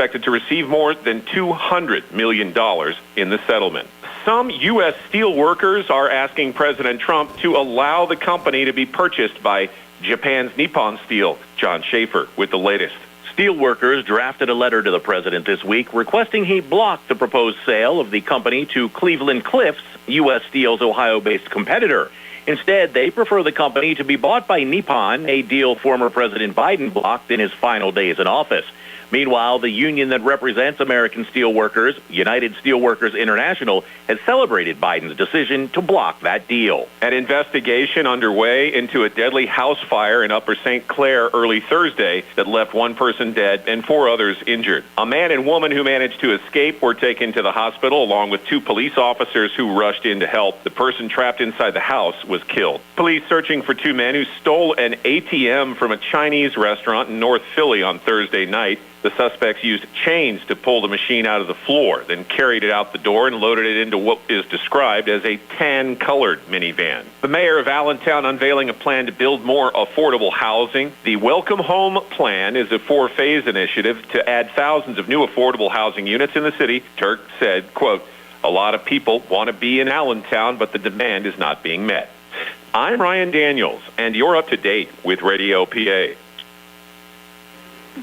expected to receive more than $200 million in the settlement. Some U.S. steel workers are asking President Trump to allow the company to be purchased by Japan's Nippon Steel. John Schaefer with the latest. Steelworkers drafted a letter to the president this week requesting he block the proposed sale of the company to Cleveland Cliffs, U.S. Steel's Ohio-based competitor. Instead, they prefer the company to be bought by Nippon, a deal former President Biden blocked in his final days in office. Meanwhile, the union that represents American steelworkers, United Steelworkers International, has celebrated Biden's decision to block that deal. An investigation underway into a deadly house fire in Upper St. Clair early Thursday that left one person dead and 4 others injured. A man and woman who managed to escape were taken to the hospital along with 2 police officers who rushed in to help. The person trapped inside the house was killed. Police searching for 2 men who stole an ATM from a Chinese restaurant in North Philly on Thursday night. The suspects used chains to pull the machine out of the floor, then carried it out the door and loaded it into what is described as a tan-colored minivan. The mayor of Allentown unveiling a plan to build more affordable housing. The Welcome Home Plan is a 4-phase initiative to add thousands of new affordable housing units in the city. Turk said, quote, "A lot of people want to be in Allentown, but the demand is not being met." I'm Ryan Daniels, and you're up to date with Radio PA.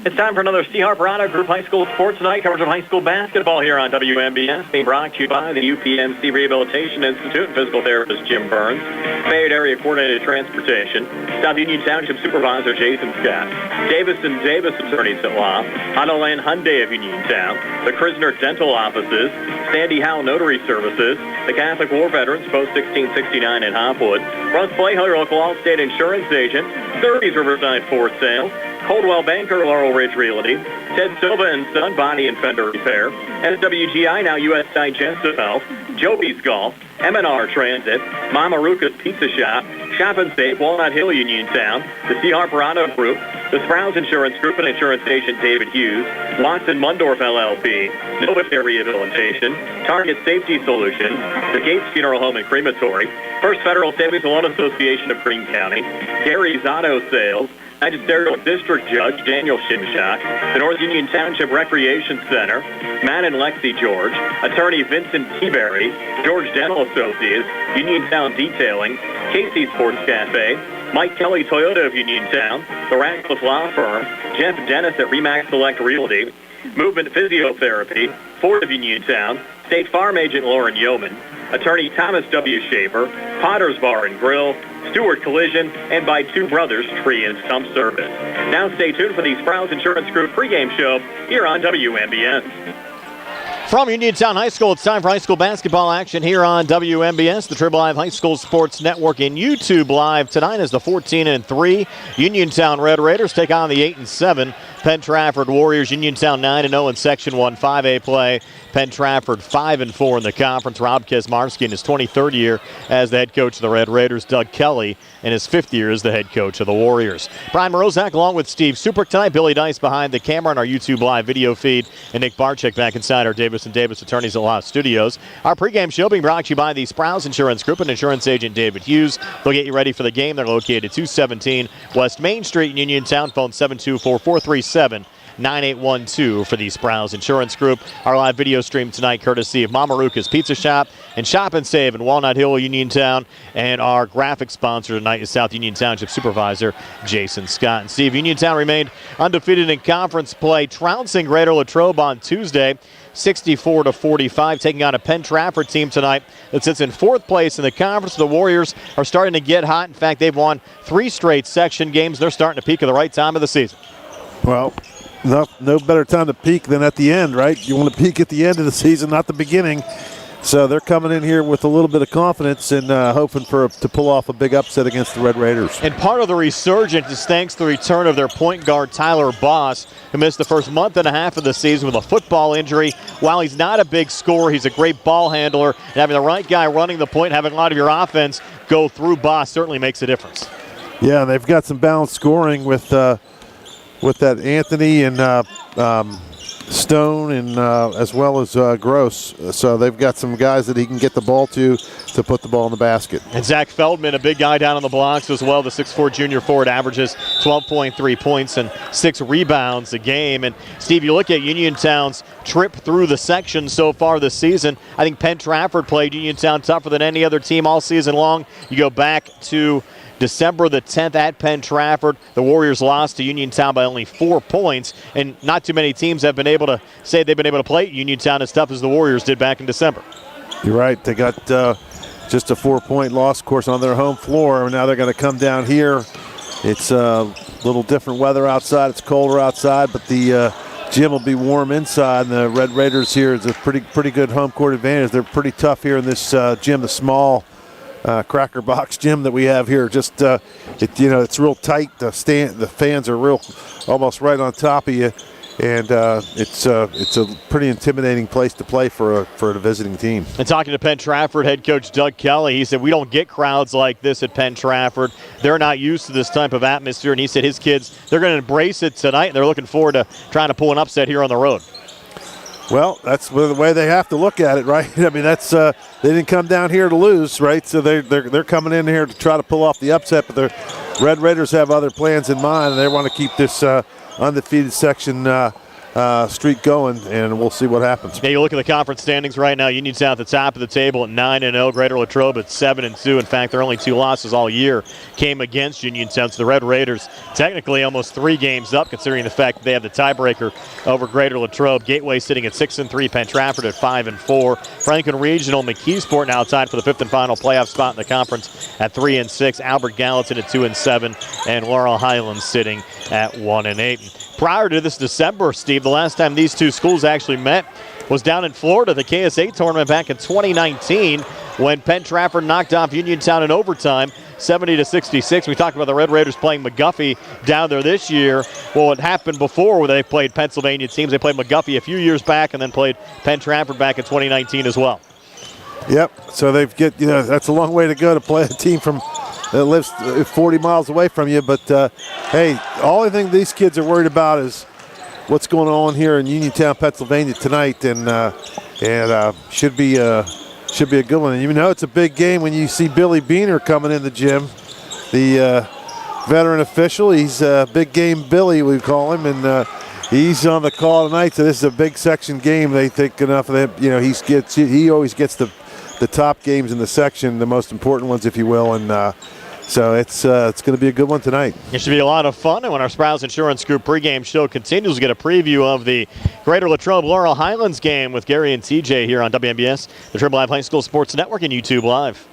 It's time for another C. Harper Auto Group High School Sports Tonight. Coverage of high school basketball here on WMBS. Being brought to you by the UPMC Rehabilitation Institute and physical therapist Jim Burns. Fayette Area Coordinated Transportation. South Union Township Supervisor Jason Scott. Davis & Davis Attorneys at Law. Autoland Hyundai of Uniontown. The Krisner Dental Offices. Sandy Howell Notary Services. The Catholic War Veterans Post 1669 in Hopwood. Russ Playhill, your local Allstate Insurance Agent. 30s Riverside Ford Sales. Coldwell Banker, Laurel Ridge Realty, Ted Silva & Son, Body and Fender Repair, SWGI, now U.S. Digestive Health, Joby's Golf, M&R Transit, Maruca's Pizza Shop, Shop and Save, Walnut Hill, Uniontown, the C. Harper Auto Group, the Sprouse Insurance Group and Insurance Agent David Hughes, Watson Mundorf LLP, Novacare Rehabilitation, Target Safety Solutions, the Gates Funeral Home and Crematory, First Federal Savings and Loan Association of Greene County, Gary's Auto Sales, Magisterial District Judge Daniel Shimshock, the North Union Township Recreation Center, Matt and Lexi George, Attorney Vincent Teaberry, George Dental Associates, Uniontown Detailing, Casey Sports Cafe, Mike Kelly Toyota of Uniontown, the Radcliffe Law Firm, Jeff Dennis at Remax Select Realty, Movement Physiotherapy, Ford of Uniontown, State Farm Agent Lauren Yeoman, Attorney Thomas W. Shaver, Potter's Bar and Grill, Stewart Collision, and by Two Brothers Tree and Stump Service. Now stay tuned for the Sprouse Insurance Group pregame show here on WMBS. From Uniontown High School, it's time for high school basketball action here on WMBS, the Triple Live High School Sports Network, and YouTube Live tonight as the 14-3 Uniontown Red Raiders take on the 8-7 Penn Trafford Warriors. Uniontown 9-0 in Section 1 5A play. Penn Trafford 5-4 in the conference. Rob Kezmarsky in his 23rd year as the head coach of the Red Raiders. Doug Kelly in his 5th year as the head coach of the Warriors. Brian Morozak along with Steve Superick tonight. Billy Dice behind the camera on our YouTube Live video feed. And Nick Barczyk back inside our Davis & Davis Attorneys at Law studios. Our pregame show being brought to you by the Sprouse Insurance Group and Insurance Agent David Hughes. They'll get you ready for the game. They're located at 217 West Main Street in Uniontown. Phone 724-437-9812 for the Sprouse Insurance Group. Our live video stream tonight courtesy of Maruca's Pizza Shop and Shop and Save in Walnut Hill, Uniontown. And our graphic sponsor tonight is South Union Township Supervisor Jason Scott. And Steve, Uniontown remained undefeated in conference play, trouncing Greater Latrobe on Tuesday, 64-45, taking on a Penn Trafford team tonight that sits in 4th place in the conference. The Warriors are starting to get hot. In fact, they've won 3 straight section games. They're starting to peak at the right time of the season. Well, no better time to peak than at the end, right? You want to peak at the end of the season, not the beginning. So they're coming in here with a little bit of confidence and hoping to pull off a big upset against the Red Raiders. And part of the resurgence is thanks to the return of their point guard, Tyler Boss, who missed the first month and a half of the season with a football injury. While he's not a big scorer, he's a great ball handler. And having the right guy running the point, having a lot of your offense go through Boss certainly makes a difference. Yeah, they've got some balanced scoring with that Anthony and Stone and as well as Gross. So they've got some guys that he can get the ball to put the ball in the basket. And Zach Feldman, a big guy down on the blocks as well. The 6'4 junior forward averages 12.3 points and 6 rebounds a game. And, Steve, you look at Uniontown's trip through the section so far this season. I think Penn Trafford played Uniontown tougher than any other team all season long. You go back to December the 10th at Penn Trafford. The Warriors lost to Uniontown by only 4 points, and not too many teams have been able to say they've been able to play Uniontown as tough as the Warriors did back in December. You're right. They got just a 4-point loss, of course, on their home floor. Now they're going to come down here. It's a little different weather outside. It's colder outside, but the gym will be warm inside, and the Red Raiders here is a pretty good home court advantage. They're pretty tough here in this gym, the small cracker box gym that we have here. Just it's real tight. The fans are real, almost right on top of you, and it's a pretty intimidating place to play for a visiting team. And talking to Penn Trafford head coach Doug Kelly, he said we don't get crowds like this at Penn Trafford. They're not used to this type of atmosphere, and he said his kids, they're going to embrace it tonight, and they're looking forward to trying to pull an upset here on the road. Well, that's the way they have to look at it, right? I mean, that's they didn't come down here to lose, right? So they're coming in here to try to pull off the upset, but the Red Raiders have other plans in mind, and they want to keep this undefeated section streak going, and we'll see what happens. Yeah, you look at the conference standings right now. Uniontown at the top of the table at 9-0. Greater Latrobe at 7-2. In fact, their only 2 losses all year came against Uniontown. So the Red Raiders technically almost 3 games up, considering the fact that they have the tiebreaker over Greater Latrobe. Gateway sitting at 6-3. Penn Trafford at 5-4. Franklin Regional, McKeesport now tied for the 5th and final playoff spot in the conference at 3-6. Albert Gallatin at 2-7, and Laurel Highlands sitting at 1-8. Prior to this December, Steve, the last time these two schools actually met was down in Florida, the KSA tournament back in 2019, when Penn Trafford knocked off Uniontown in overtime, 70-66. We talked about the Red Raiders playing McGuffey down there this year. Well, it happened before where they played Pennsylvania teams. They played McGuffey a few years back and then played Penn Trafford back in 2019 as well. Yep. So that's a long way to go to play a team that lives 40 miles away from you. But, hey, all I think these kids are worried about is what's going on here in Uniontown, Pennsylvania tonight, and should be a good one. And it's a big game when you see Billy Beaner coming in the gym, the veteran official. He's Big Game Billy, we call him, and he's on the call tonight. So this is a big section game. They think enough of that. He always gets the top games in the section, the most important ones, if you will, and so it's going to be a good one tonight. It should be a lot of fun. And when our Sprouse Insurance Group pregame show continues, we'll get a preview of the Greater Latrobe Laurel Highlands game with Gary and TJ here on WMBS, the Triple Live High School Sports Network, and YouTube Live.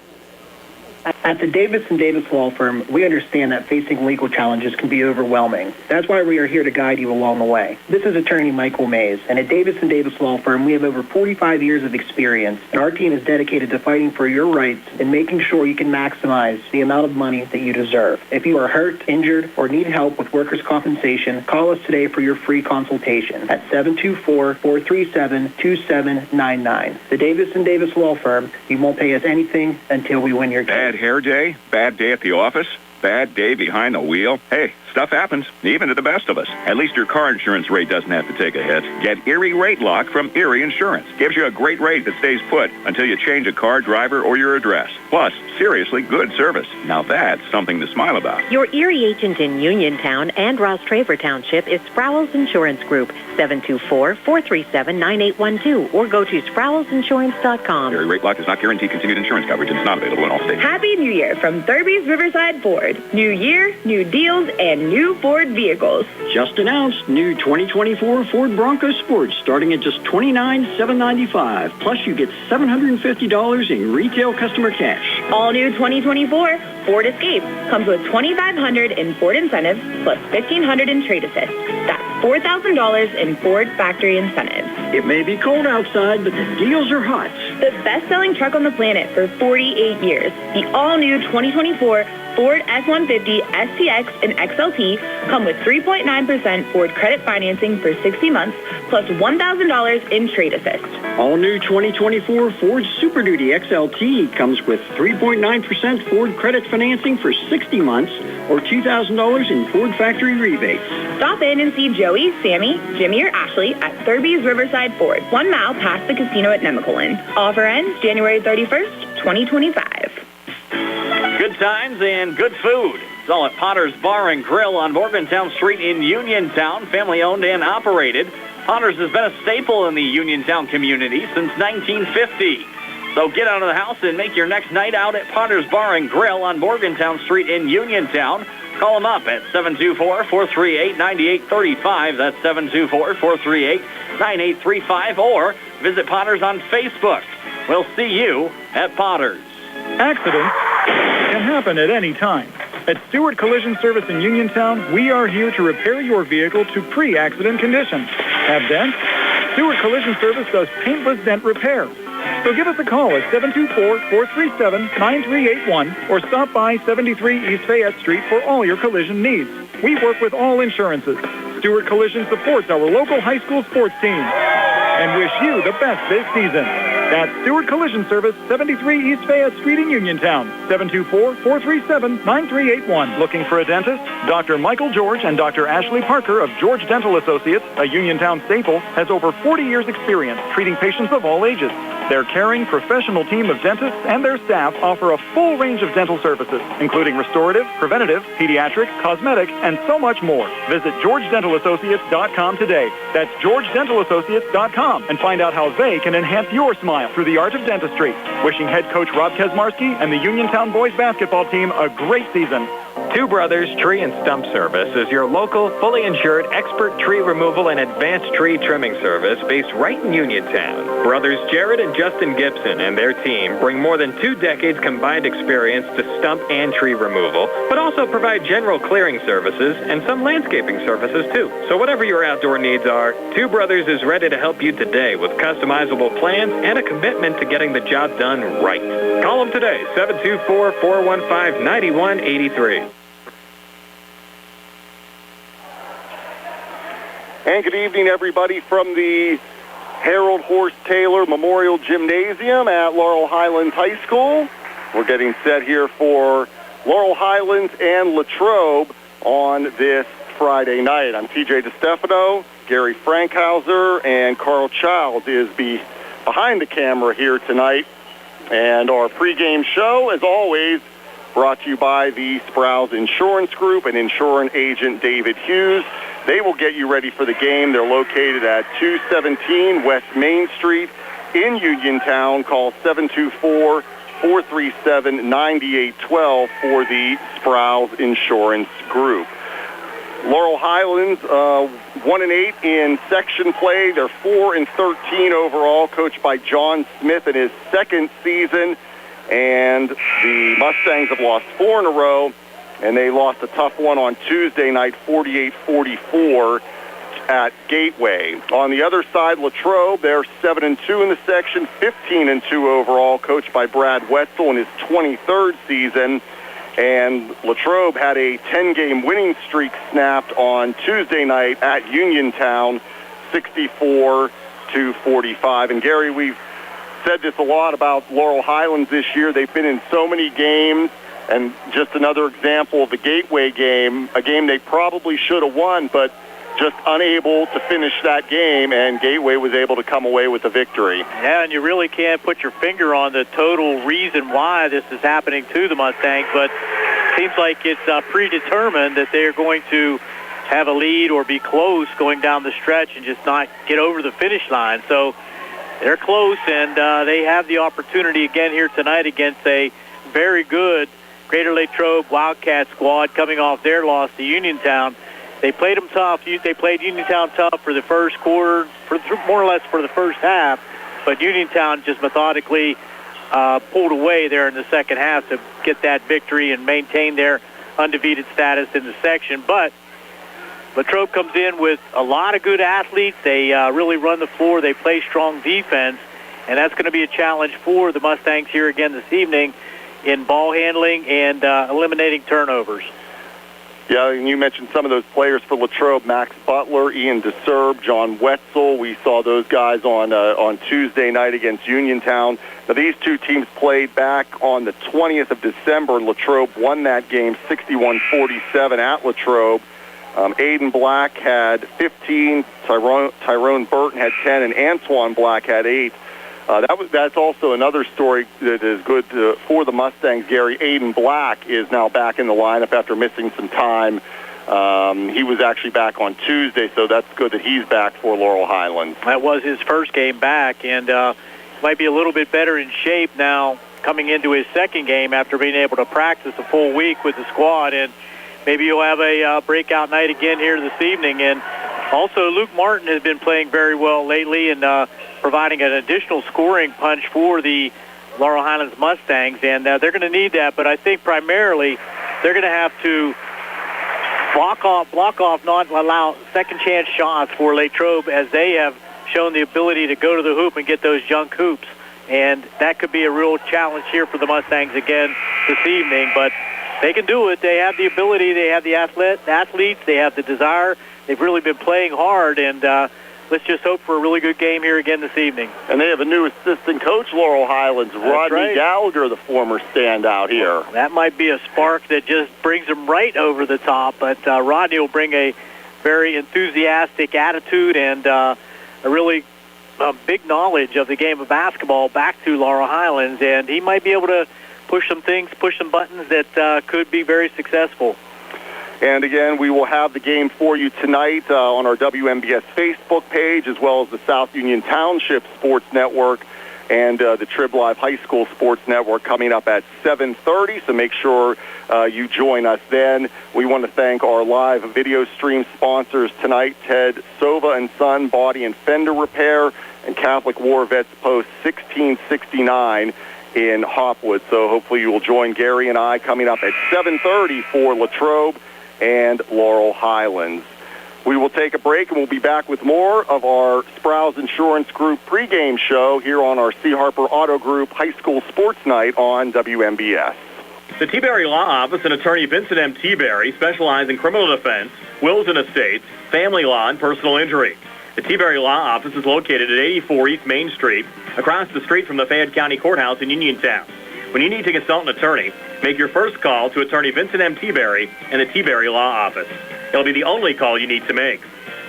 At the Davis & Davis Law Firm, we understand that facing legal challenges can be overwhelming. That's why we are here to guide you along the way. This is attorney Michael Mays, and at Davis & Davis Law Firm, we have over 45 years of experience, and our team is dedicated to fighting for your rights and making sure you can maximize the amount of money that you deserve. If you are hurt, injured, or need help with workers' compensation, call us today for your free consultation at 724-437-2799. The Davis & Davis Law Firm, you won't pay us anything until we win your case. Bad hair day, bad day at the office, bad day behind the wheel. Hey, stuff happens, even to the best of us. At least your car insurance rate doesn't have to take a hit. Get Erie Rate Lock from Erie Insurance. Gives you a great rate that stays put until you change a car, driver, or your address. Plus, seriously good service. Now that's something to smile about. Your Erie agent in Uniontown and Ross Traver Township is Sproul's Insurance Group, 724-437-9812, or go to SproulsInsurance.com. Erie Rate Lock does not guarantee continued insurance coverage and is not available in all states. Happy New Year from Thurby's Riverside Ford. New year, new deals, and new Ford vehicles. Just announced new 2024 Ford Bronco Sport starting at just $29,795. Plus you get $750 in retail customer cash. All new 2024 Ford Escape comes with $2,500 in Ford incentives plus $1,500 in trade assist. That's $4,000 in Ford factory incentives. It may be cold outside, but the deals are hot. The best-selling truck on the planet for 48 years. The all-new 2024 Ford F-150, STX, and XLT come with 3.9% Ford credit financing for 60 months, plus $1,000 in trade assist. All new 2024 Ford Super Duty XLT comes with 3.9% Ford credit financing for 60 months or $2,000 in Ford factory rebates. Stop in and see Joey, Sammy, Jimmy, or Ashley at Thurby's Riverside Ford, 1 mile past the casino at Nemacolin. Offer ends January 31st, 2025. Good times and good food. It's all at Potter's Bar and Grill on Morgantown Street in Uniontown, family owned and operated. Potter's has been a staple in the Uniontown community since 1950. So get out of the house and make your next night out at Potter's Bar and Grill on Morgantown Street in Uniontown. Call them up at 724-438-9835. That's 724-438-9835. Or visit Potter's on Facebook. We'll see you at Potter's. Accidents can happen at any time. At Stewart Collision Service in Uniontown, we are here to repair your vehicle to pre-accident condition. Have dents? Stewart Collision Service does paintless dent repair. So give us a call at 724-437-9381 or stop by 73 East Fayette Street for all your collision needs. We work with all insurances. Stewart Collision supports our local high school sports teams and wish you the best this season. That's Stewart Collision Service, 73 East Fayette Street in Uniontown, 724-437-9381. Looking for a dentist? Dr. Michael George and Dr. Ashley Parker of George Dental Associates, a Uniontown staple, has over 40 years' experience treating patients of all ages. Their caring, professional team of dentists and their staff offer a full range of dental services, including restorative, preventative, pediatric, cosmetic, and so much more. Visit GeorgeDentalAssociates.com today. That's GeorgeDentalAssociates.com and find out how they can enhance your smile through the art of dentistry. Wishing head coach Rob Kezmarsky and the Uniontown boys basketball team a great season. Two Brothers Tree and Stump Service is your local, fully insured, expert tree removal and advanced tree trimming service based right in Uniontown. Brothers Jared and Justin Gibson and their team bring more than 2 decades combined experience to stump and tree removal, but also provide general clearing services and some landscaping services too. So whatever your outdoor needs are, Two Brothers is ready to help you today with customizable plans and a commitment to getting the job done right. Call them today, 724-415-9183. And good evening, everybody, from the Harold Horst Taylor Memorial Gymnasium at Laurel Highlands High School. We're getting set here for Laurel Highlands and Latrobe on this Friday night. I'm TJ DeStefano, Gary Frankhauser, and Carl Child is behind the camera here tonight. And our pregame show, as always, brought to you by the Sprouse Insurance Group and insurance agent David Hughes. They will get you ready for the game. They're located at 217 West Main Street in Uniontown. Call 724-437-9812 for the Sprouse Insurance Group. Laurel Highlands 1-8 in section play. They're 4-13 overall, coached by John Smith in his second season. And the Mustangs have lost 4 in a row, and they lost a tough one on Tuesday night, 48-44 at Gateway. On the other side, Latrobe, they're 7-2 in the section, 15-2 overall, coached by Brad Wetzel in his 23rd season. And Latrobe had a 10-game winning streak snapped on Tuesday night at Uniontown, 64-45. And Gary, we've said this a lot about Laurel Highlands this year. They've been in so many games, and just another example of the Gateway game, a game they probably should have won, but just unable to finish that game, and Gateway was able to come away with the victory. Yeah, and you really can't put your finger on the total reason why this is happening to the Mustangs, but it seems like it's predetermined that they're going to have a lead or be close going down the stretch and just not get over the finish line. So they're close, and they have the opportunity again here tonight against a very good Greater Latrobe Wildcat squad coming off their loss to Uniontown. They played them tough. They played Uniontown tough for the first quarter, more or less for the first half, but Uniontown just methodically pulled away there in the second half to get that victory and maintain their undefeated status in the section. But Latrobe comes in with a lot of good athletes. They really run the floor. They play strong defense, and that's going to be a challenge for the Mustangs here again this evening. in ball handling and eliminating turnovers. Yeah, and you mentioned some of those players for Latrobe: Max Butler, Ian DeSerb, John Wetzel. We saw those guys on Tuesday night against Uniontown. Now, these two teams played back on the 20th of December. Latrobe won that game 61-47 at Latrobe. Aiden Black had 15, Tyrone Burton had 10, and Antoine Black had 8. That's also another story that is good for the Mustangs, Gary. Aiden Black is now back in the lineup after missing some time. He was actually back on Tuesday, so that's good that he's back for Laurel Highlands. That was his first game back, and might be a little bit better in shape now coming into his second game after being able to practice a full week with the squad. And maybe you'll have a breakout night again here this evening. And also, Luke Martin has been playing very well lately and providing an additional scoring punch for the Laurel Highlands Mustangs. And they're going to need that, but I think primarily they're going to have to block off, not allow second chance shots for Latrobe, as they have shown the ability to go to the hoop and get those junk hoops. And that could be a real challenge here for the Mustangs again this evening. But they can do it. They have the ability. They have the athletes. They have the desire. They've really been playing hard. And let's just hope for a really good game here again this evening. And they have a new assistant coach, Laurel Highlands, Rodney Gallagher, the former standout here. Well, that might be a spark that just brings them right over the top. But Rodney will bring a very enthusiastic attitude and a really big knowledge of the game of basketball back to Laurel Highlands. And he might be able to push some buttons that could be very successful. And again, we will have the game for you tonight on our WMBS Facebook page, as well as the South Union Township Sports Network and the Trib Live High School Sports Network coming up at 7:30. So make sure you join us then. We want to thank our live video stream sponsors tonight, Ted Sova and Son Body and Fender Repair, and Catholic War Vets Post 1669 in Hopwood. So hopefully you will join Gary and I coming up at 7:30 for Latrobe and Laurel Highlands. We will take a break, and we'll be back with more of our Sprouse Insurance Group pregame show here on our C. Harper Auto Group High School Sports Night on WMBS. The T-Berry Law Office and attorney Vincent M. T-Berry specialize in criminal defense, wills and estates, family law, and personal injury. The T-Berry Law Office is located at 84 East Main Street, across the street from the Fayette County Courthouse in Uniontown. When you need to consult an attorney, make your first call to attorney Vincent M. T-Berry and the T-Berry Law Office. It'll be the only call you need to make.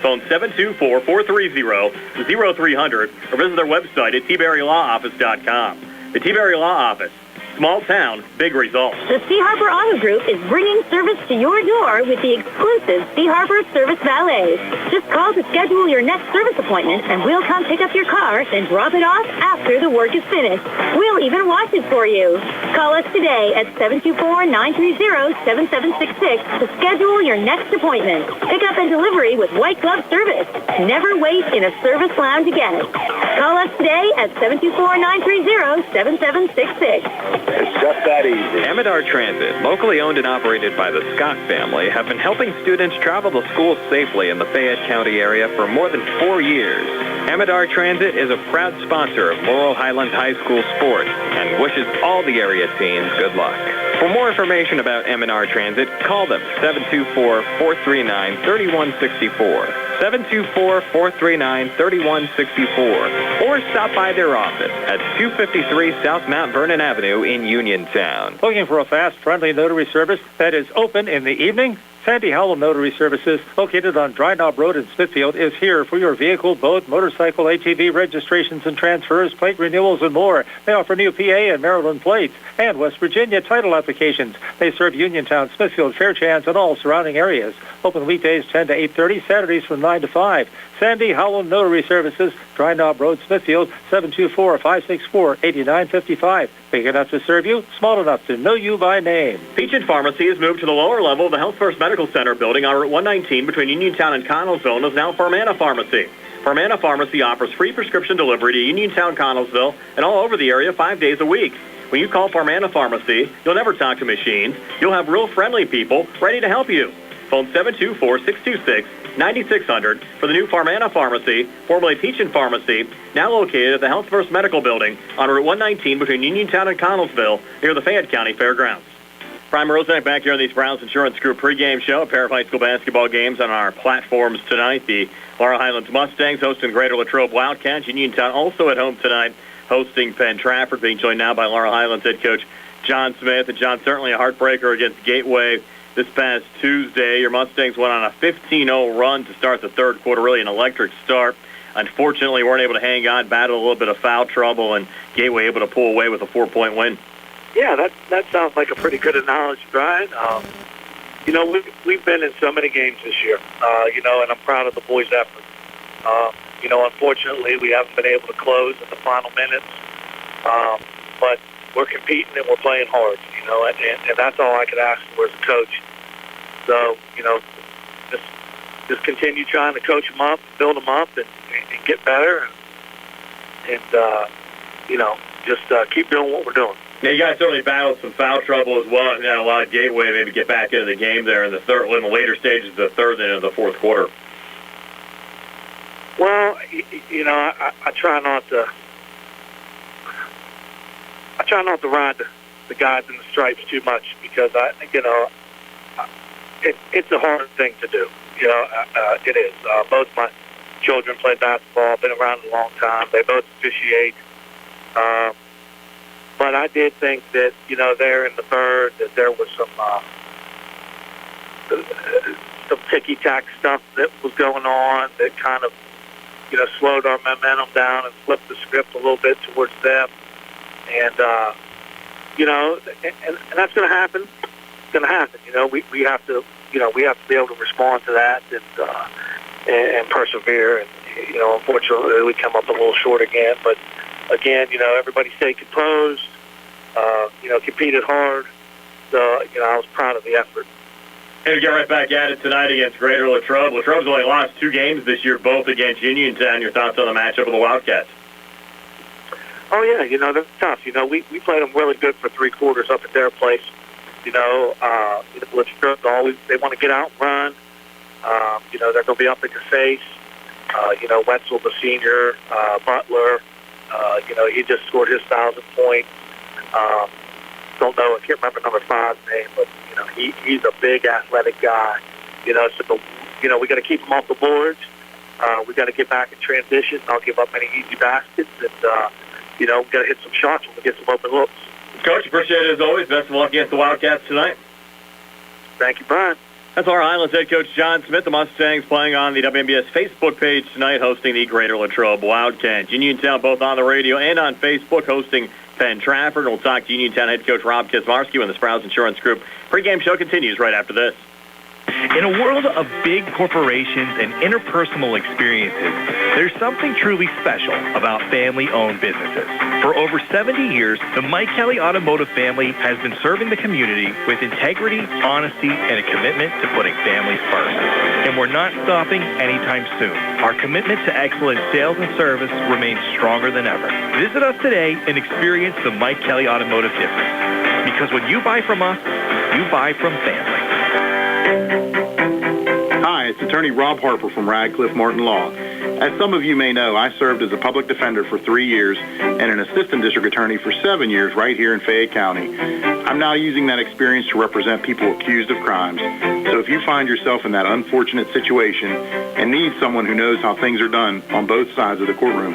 Phone 724-430-0300 or visit their website at tberrylawoffice.com. The T-Berry Law Office. Small town, big results. The C. Harper Auto Group is bringing service to your door with the exclusive C. Harper Service Valets. Just call to schedule your next service appointment, and we'll come pick up your car and drop it off after the work is finished. We'll even wash it for you. Call us today at 724-930-7766 to schedule your next appointment. Pickup and delivery with white glove service. Never wait in a service lounge again. Call us today at 724-930-7766. It's just that easy. Amador Transit, locally owned and operated by the Scott family, have been helping students travel to school safely in the Fayette County area for more than 4 years. Amador Transit is a proud sponsor of Laurel Highlands High School sports and wishes all the area teams good luck. For more information about Amador Transit, call them 724-439-3164. 724-439-3164, or stop by their office at 253 South Mount Vernon Avenue in Uniontown. Looking for a fast, friendly notary service that is open in the evening? Sandy Howell Notary Services, located on Dry Knob Road in Smithfield, is here for your vehicle, boat, motorcycle, ATV registrations and transfers, plate renewals, and more. They offer new PA and Maryland plates and West Virginia title applications. They serve Uniontown, Smithfield, Fairchance, and all surrounding areas. Open weekdays 10 to 8:30, Saturdays from 9 to 5. Sandy Howell Notary Services, Dry Knob Road, Smithfield, 724-564-8955. Big enough to serve you, small enough to know you by name. Peach Pharmacy has moved to the lower level of the Health First Medical Center building on Route 119 between Uniontown and Connellsville, and is now Farmana Pharmacy. Farmana Pharmacy offers free prescription delivery to Uniontown, Connellsville, and all over the area 5 days a week. When you call Farmana Pharmacy, you'll never talk to machines. You'll have real friendly people ready to help you. Phone 724-626-9600 for the new Farmana Pharmacy, formerly Peachin Pharmacy, now located at the Health First Medical Building on Route 119 between Uniontown and Connellsville near the Fayette County Fairgrounds. Brian Maruca back here on the Browns Insurance Group pregame show. A pair of high school basketball games on our platforms tonight. The Laurel Highlands Mustangs hosting Greater Latrobe Wildcats. Uniontown also at home tonight hosting Penn Trafford, being joined now by Laurel Highlands head coach John Smith. And John, certainly a heartbreaker against Gateway this past Tuesday. Your Mustangs went on a 15-0 run to start the third quarter, really an electric start. Unfortunately, weren't able to hang on, battled a little bit of foul trouble, and Gateway able to pull away with a 4-point win. Yeah, that sounds like a pretty good analogy, Brian. We've been in so many games this year, and I'm proud of the boys' effort. Unfortunately, we haven't been able to close in the final minutes, but we're competing and we're playing hard, and that's all I could ask for as a coach. So, just continue trying to coach them up, build them up, and get better, and just keep doing what we're doing. Yeah, you guys certainly battled some foul trouble as well, and had a lot of Gateway maybe get back into the game there in the later stages of the third and into the fourth quarter. Well, I try not to. I try not to ride the guys in the stripes too much because it's a hard thing to do. It is. Both my children play basketball. Been around a long time. They both officiate. But I did think that, there in the third, that there was some ticky-tack stuff that was going on that kind of, slowed our momentum down and flipped the script a little bit towards them. And, and that's going to happen. It's going to happen. We have to, we have to be able to respond to that and persevere. And, unfortunately, we come up a little short again. But, again, everybody stayed composed, competed hard. So, I was proud of the effort. And we get right back at it tonight against Greater Latrobe. Latrobe's only lost 2 games this year, both against Uniontown. Your thoughts on the matchup of the Wildcats? Oh, yeah, they're tough. We played them really good for 3 quarters up at their place. Latrobe always, they want to get out and run. They're going to be up in your face. Wetzel, the senior, Butler, he just scored his 1,000 points. Don't know, I can't remember number 5's name, but, he's a big athletic guy. So, we got to keep him off the boards. We got to get back in transition, not give up any easy baskets, and, we got to hit some shots when we get some open looks. Coach, appreciate it as always. Best of luck against the Wildcats tonight. Thank you, Brian. That's our Highlands head coach John Smith. The Mustangs playing on the WMBS Facebook page tonight, hosting the Greater Latrobe Wildcats. Uniontown both on the radio and on Facebook, hosting Penn Trafford. We'll talk to Uniontown head coach Rob Kezmarsky when the Sprouse Insurance Group pregame show continues right after this. In a world of big corporations and interpersonal experiences, there's something truly special about family-owned businesses. For over 70 years, the Mike Kelly Automotive family has been serving the community with integrity, honesty, and a commitment to putting families first. And we're not stopping anytime soon. Our commitment to excellent sales and service remains stronger than ever. Visit us today and experience the Mike Kelly Automotive difference. Because when you buy from us, you buy from family. Hi, it's attorney Rob Harper from Radcliffe Martin Law. As some of you may know, I served as a public defender for 3 years and an assistant district attorney for 7 years right here in Fayette County. I'm now using that experience to represent people accused of crimes. So if you find yourself in that unfortunate situation and need someone who knows how things are done on both sides of the courtroom,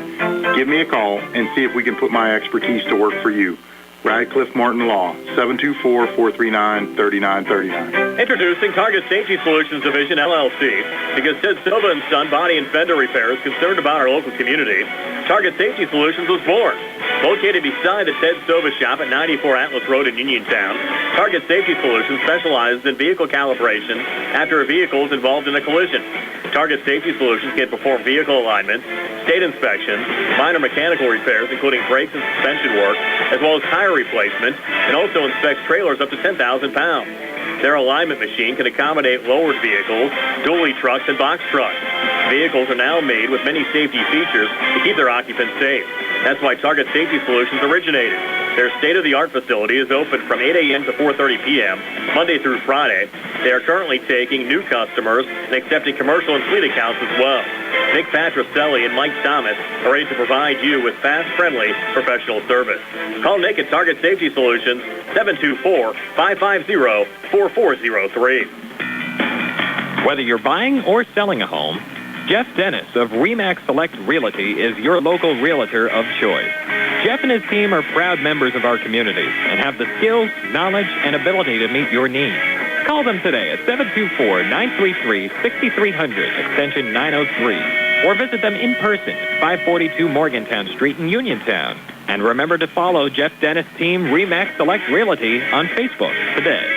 give me a call and see if we can put my expertise to work for you. Radcliffe Martin Law, 724-439-3939. Introducing Target Safety Solutions Division, LLC. Because Ted Silva & Son Body and Fender Repair is concerned about our local community, Target Safety Solutions was born. Located beside the Ted Silva Shop at 94 Atlas Road in Uniontown, Target Safety Solutions specializes in vehicle calibration after a vehicle is involved in a collision. Target Safety Solutions can perform vehicle alignments, state inspections, minor mechanical repairs, including brakes and suspension work, as well as tire replacement, and also inspects trailers up to 10,000 pounds. Their alignment machine can accommodate lowered vehicles, dually trucks, and box trucks. vehicles are now made with many safety features to keep their occupants safe. That's why Target Safety Solutions originated. Their state-of-the-art facility is open from 8 a.m. to 4:30 p.m., Monday through Friday. They are currently taking new customers and accepting commercial and fleet accounts as well. Nick Patricelli and Mike Thomas are ready to provide you with fast, friendly, professional service. Call Nick at Target Safety Solutions, 724-550-4403. Whether you're buying or selling a home, Jeff Dennis of RE/MAX Select Realty is your local realtor of choice. Jeff and his team are proud members of our community and have the skills, knowledge, and ability to meet your needs. Call them today at 724-933-6300, extension 903, or visit them in person at 542 Morgantown Street in Uniontown. And remember to follow Jeff Dennis' team RE/MAX Select Realty on Facebook today.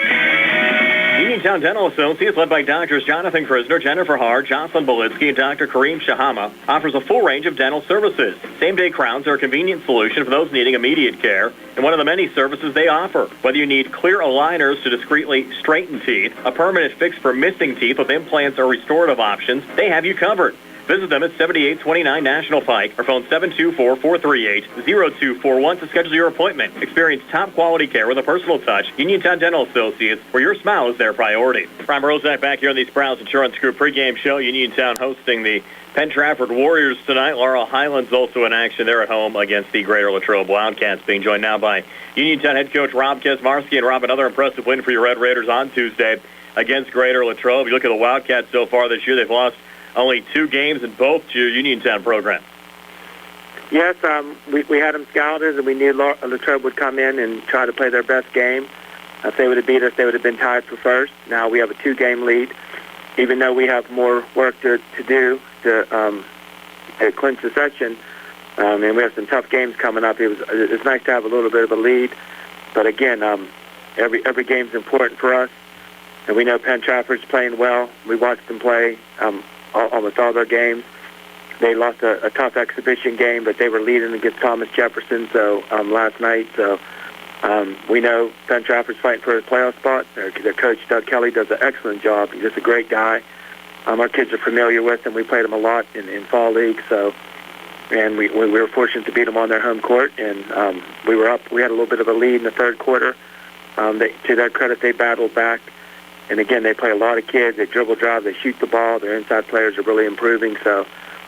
Uniontown Dental Associates, led by Doctors Jonathan Krisner, Jennifer Hart, Jocelyn Belitsky, and Dr. Kareem Shahama, offers a full range of dental services. Same-day crowns are a convenient solution for those needing immediate care, and one of the many services they offer. Whether you need clear aligners to discreetly straighten teeth, a permanent fix for missing teeth with implants or restorative options, they have you covered. Visit them at 7829 National Pike or phone 724-438-0241 to schedule your appointment. Experience top-quality care with a personal touch. Uniontown Dental Associates, where your smile is their priority. Brian Rozak back here on the Sprouse Insurance Group pregame show. Uniontown hosting the Penn Trafford Warriors tonight. Laurel Highlands also in action there at home against the Greater Latrobe Wildcats, being joined now by Uniontown head coach Rob Kezmarsky. And Rob, another impressive win for your Red Raiders on Tuesday against Greater Latrobe. You look at the Wildcats so far this year, they've lost only 2 games in both to your Uniontown program. Yes, we had them scouted, and we knew Latrobe would come in and try to play their best game. If they would have beat us, they would have been tied for first. Now we have a 2-game lead, even though we have more work to do to clinch the section. And we have some tough games coming up. It's nice to have a little bit of a lead, but again, every game's important for us, and we know Penn Trafford's playing well. We watched them play almost all their games. They lost a tough exhibition game, but they were leading against Thomas Jefferson last night. So we know Penn Trafford's fighting for a playoff spot. Their coach, Doug Kelly, does an excellent job. He's just a great guy. Our kids are familiar with him. We played him a lot in fall league. And we were fortunate to beat them on their home court. And we were up. We had a little bit of a lead in the third quarter. To their credit, they battled back. And again, they play a lot of kids. They dribble, drive, they shoot the ball. Their inside players are really improving. So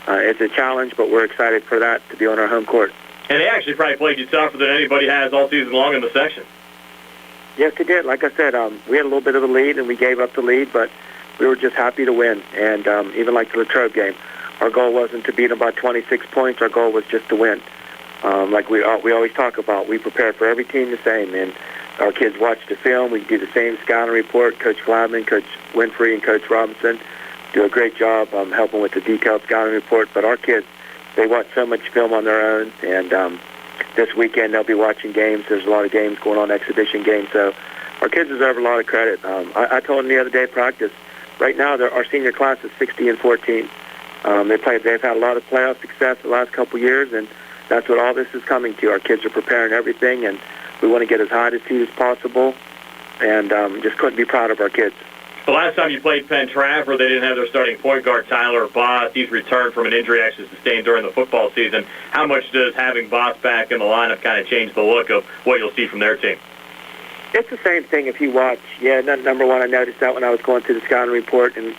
it's a challenge, but we're excited for that to be on our home court. And they actually probably played you tougher than anybody has all season long in the section. Yes, they did. Like I said, we had a little bit of a lead, and we gave up the lead, but we were just happy to win. And even like the Latrobe game, our goal wasn't to beat them by 26 points. Our goal was just to win. Like we always talk about, we prepare for every team the same, and our kids watch the film. We do the same scouting report. Coach Gladman, Coach Winfrey, and Coach Robinson do a great job helping with the detailed scouting report. But our kids, they watch so much film on their own. And this weekend they'll be watching games. There's a lot of games going on, exhibition games. So our kids deserve a lot of credit. I told them the other day at practice, right now our senior class is 60-14. They've had a lot of playoff success the last couple of years, and that's what all this is coming to. Our kids are preparing everything, and we want to get as high a seed as possible, and just couldn't be proud of our kids. The last time you played Penn Trafford, they didn't have their starting point guard, Tyler Boss. He's returned from an injury actually sustained during the football season. How much does having Boss back in the lineup kind of change the look of what you'll see from their team? It's the same thing if you watch. Yeah, number one, I noticed that when I was going through the scouting report and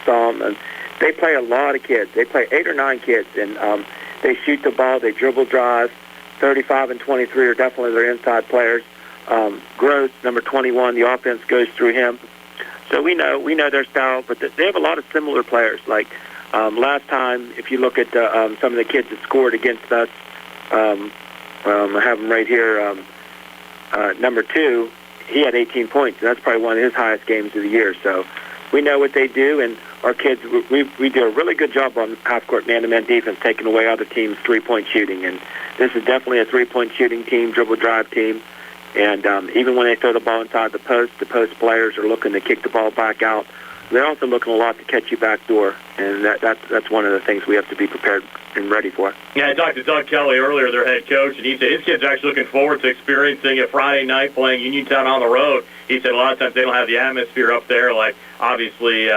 saw them. And they play a lot of kids. They play 8 or 9 kids, and they shoot the ball, they dribble, drive. 35 and 23 are definitely their inside players. Gross, number 21, the offense goes through him. So we know their style, but they have a lot of similar players. Like last time, if you look at some of the kids that scored against us, I have them right here. Number 2, he had 18 points, and that's probably one of his highest games of the year. So we know what they do, and our kids, we do a really good job on half-court man-to-man defense, taking away other teams' three-point shooting. And this is definitely a three-point shooting team, dribble-drive team. And even when they throw the ball inside the post players are looking to kick the ball back out. They're also looking a lot to catch you back door, and that's one of the things we have to be prepared and ready for. Yeah, I talked to Doug Kelly earlier, their head coach, and he said his kids are actually looking forward to experiencing a Friday night playing Uniontown on the road. he said a lot of times they don't have the atmosphere up there like, obviously,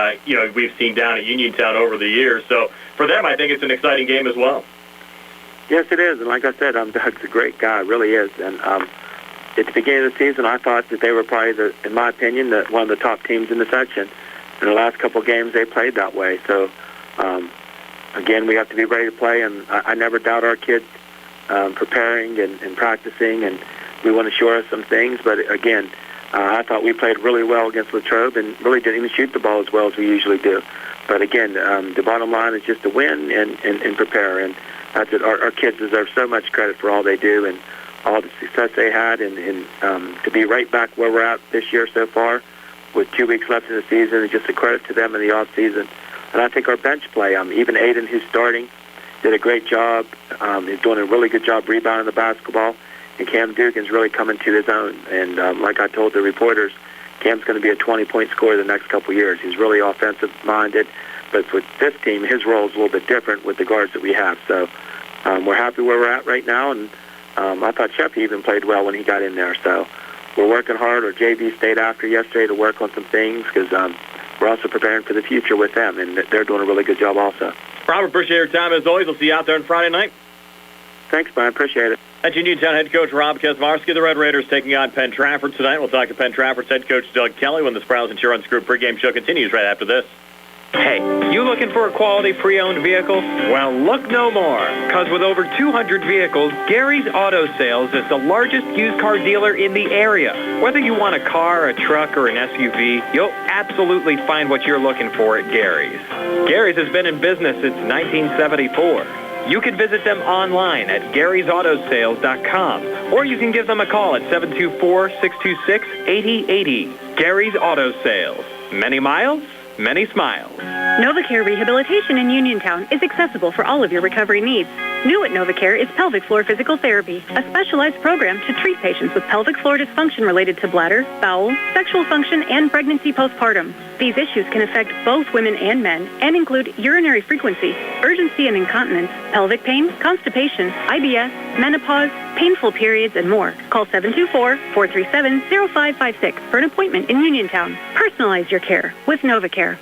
we've seen down at Uniontown over the years. So for them, I think it's an exciting game as well. Yes, it is. And like I said, Doug's a great guy, really is. And at the beginning of the season, I thought that they were probably, in my opinion, one of the top teams in the section. In the last couple of games, they played that way. So, again, we have to be ready to play. And I never doubt our kids preparing and practicing. And we want to show us some things. But, again, I thought we played really well against Latrobe and really didn't even shoot the ball as well as we usually do. But, again, the bottom line is just to win and prepare. And that's it. Our kids deserve so much credit for all they do and all the success they had, and to be right back where we're at this year so far with 2 weeks left in the season, is just a credit to them in the off season. And I think our bench play, even Aiden, who's starting, did a great job. He's doing a really good job rebounding the basketball, and Cam Dugan's really coming to his own. And like I told the reporters, Cam's going to be a 20-point scorer the next couple of years. He's really offensive-minded, but with this team, his role is a little bit different with the guards that we have. So we're happy where we're at right now, and I thought Shep even played well when he got in there. So we're working hard. Our JV stayed after yesterday to work on some things because we're also preparing for the future with them, and they're doing a really good job also. Robert, appreciate your time as always. We'll see you out there on Friday night. Thanks, Brian. Appreciate it. That's Uniontown head coach Rob Kezmarsky. The Red Raiders taking on Penn Trafford tonight. We'll talk to Penn Trafford's head coach Doug Kelly when the Sprouse Insurance Group pregame show continues right after this. Hey, you looking for a quality pre-owned vehicle? Well, look no more, because with over 200 vehicles, Gary's Auto Sales is the largest used car dealer in the area. Whether you want a car, a truck, or an SUV, you'll absolutely find what you're looking for at Gary's. Gary's has been in business since 1974. You can visit them online at Gary'sAutoSales.com, or you can give them a call at 724-626-8080. Gary's Auto Sales. Many miles, many smiles. NovaCare Rehabilitation in Uniontown is accessible for all of your recovery needs. New at NovaCare is pelvic floor physical therapy, a specialized program to treat patients with pelvic floor dysfunction related to bladder, bowel, sexual function, and pregnancy postpartum. These issues can affect both women and men and include urinary frequency, urgency and incontinence, pelvic pain, constipation, IBS, menopause, painful periods, and more. Call 724-437-0556 for an appointment in Uniontown. Personalize your care with NovaCare.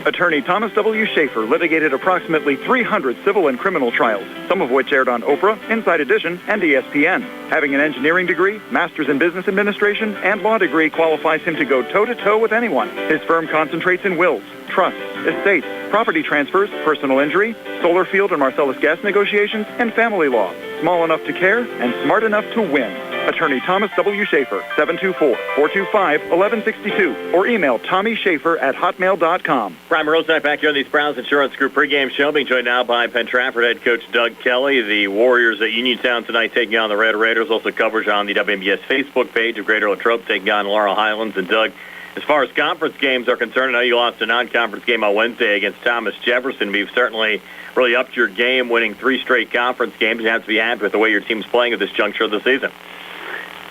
Attorney Thomas W. Schaefer litigated approximately 300 civil and criminal trials, some of which aired on Oprah, Inside Edition, and ESPN. Having an engineering degree, master's in business administration, and law degree qualifies him to go toe-to-toe with anyone. His firm concentrates in wills, trusts, estates, property transfers, personal injury, solar field and Marcellus gas negotiations, and family law. Small enough to care and smart enough to win. Attorney Thomas W. Schaefer, 724-425-1162, or email TommySchaefer@hotmail.com. Brian Morose tonight back here on the Sprouse Insurance Group pregame show, being joined now by Penn Trafford head coach Doug Kelly. The Warriors at Uniontown tonight taking on the Red Raiders. Also coverage on the WMBS Facebook page of Greater Latrobe taking on Laurel Highlands. And Doug, as far as conference games are concerned, I know you lost a non-conference game on Wednesday against Thomas Jefferson, but you've certainly really upped your game, winning 3 straight conference games. You have to be happy with the way your team's playing at this juncture of the season.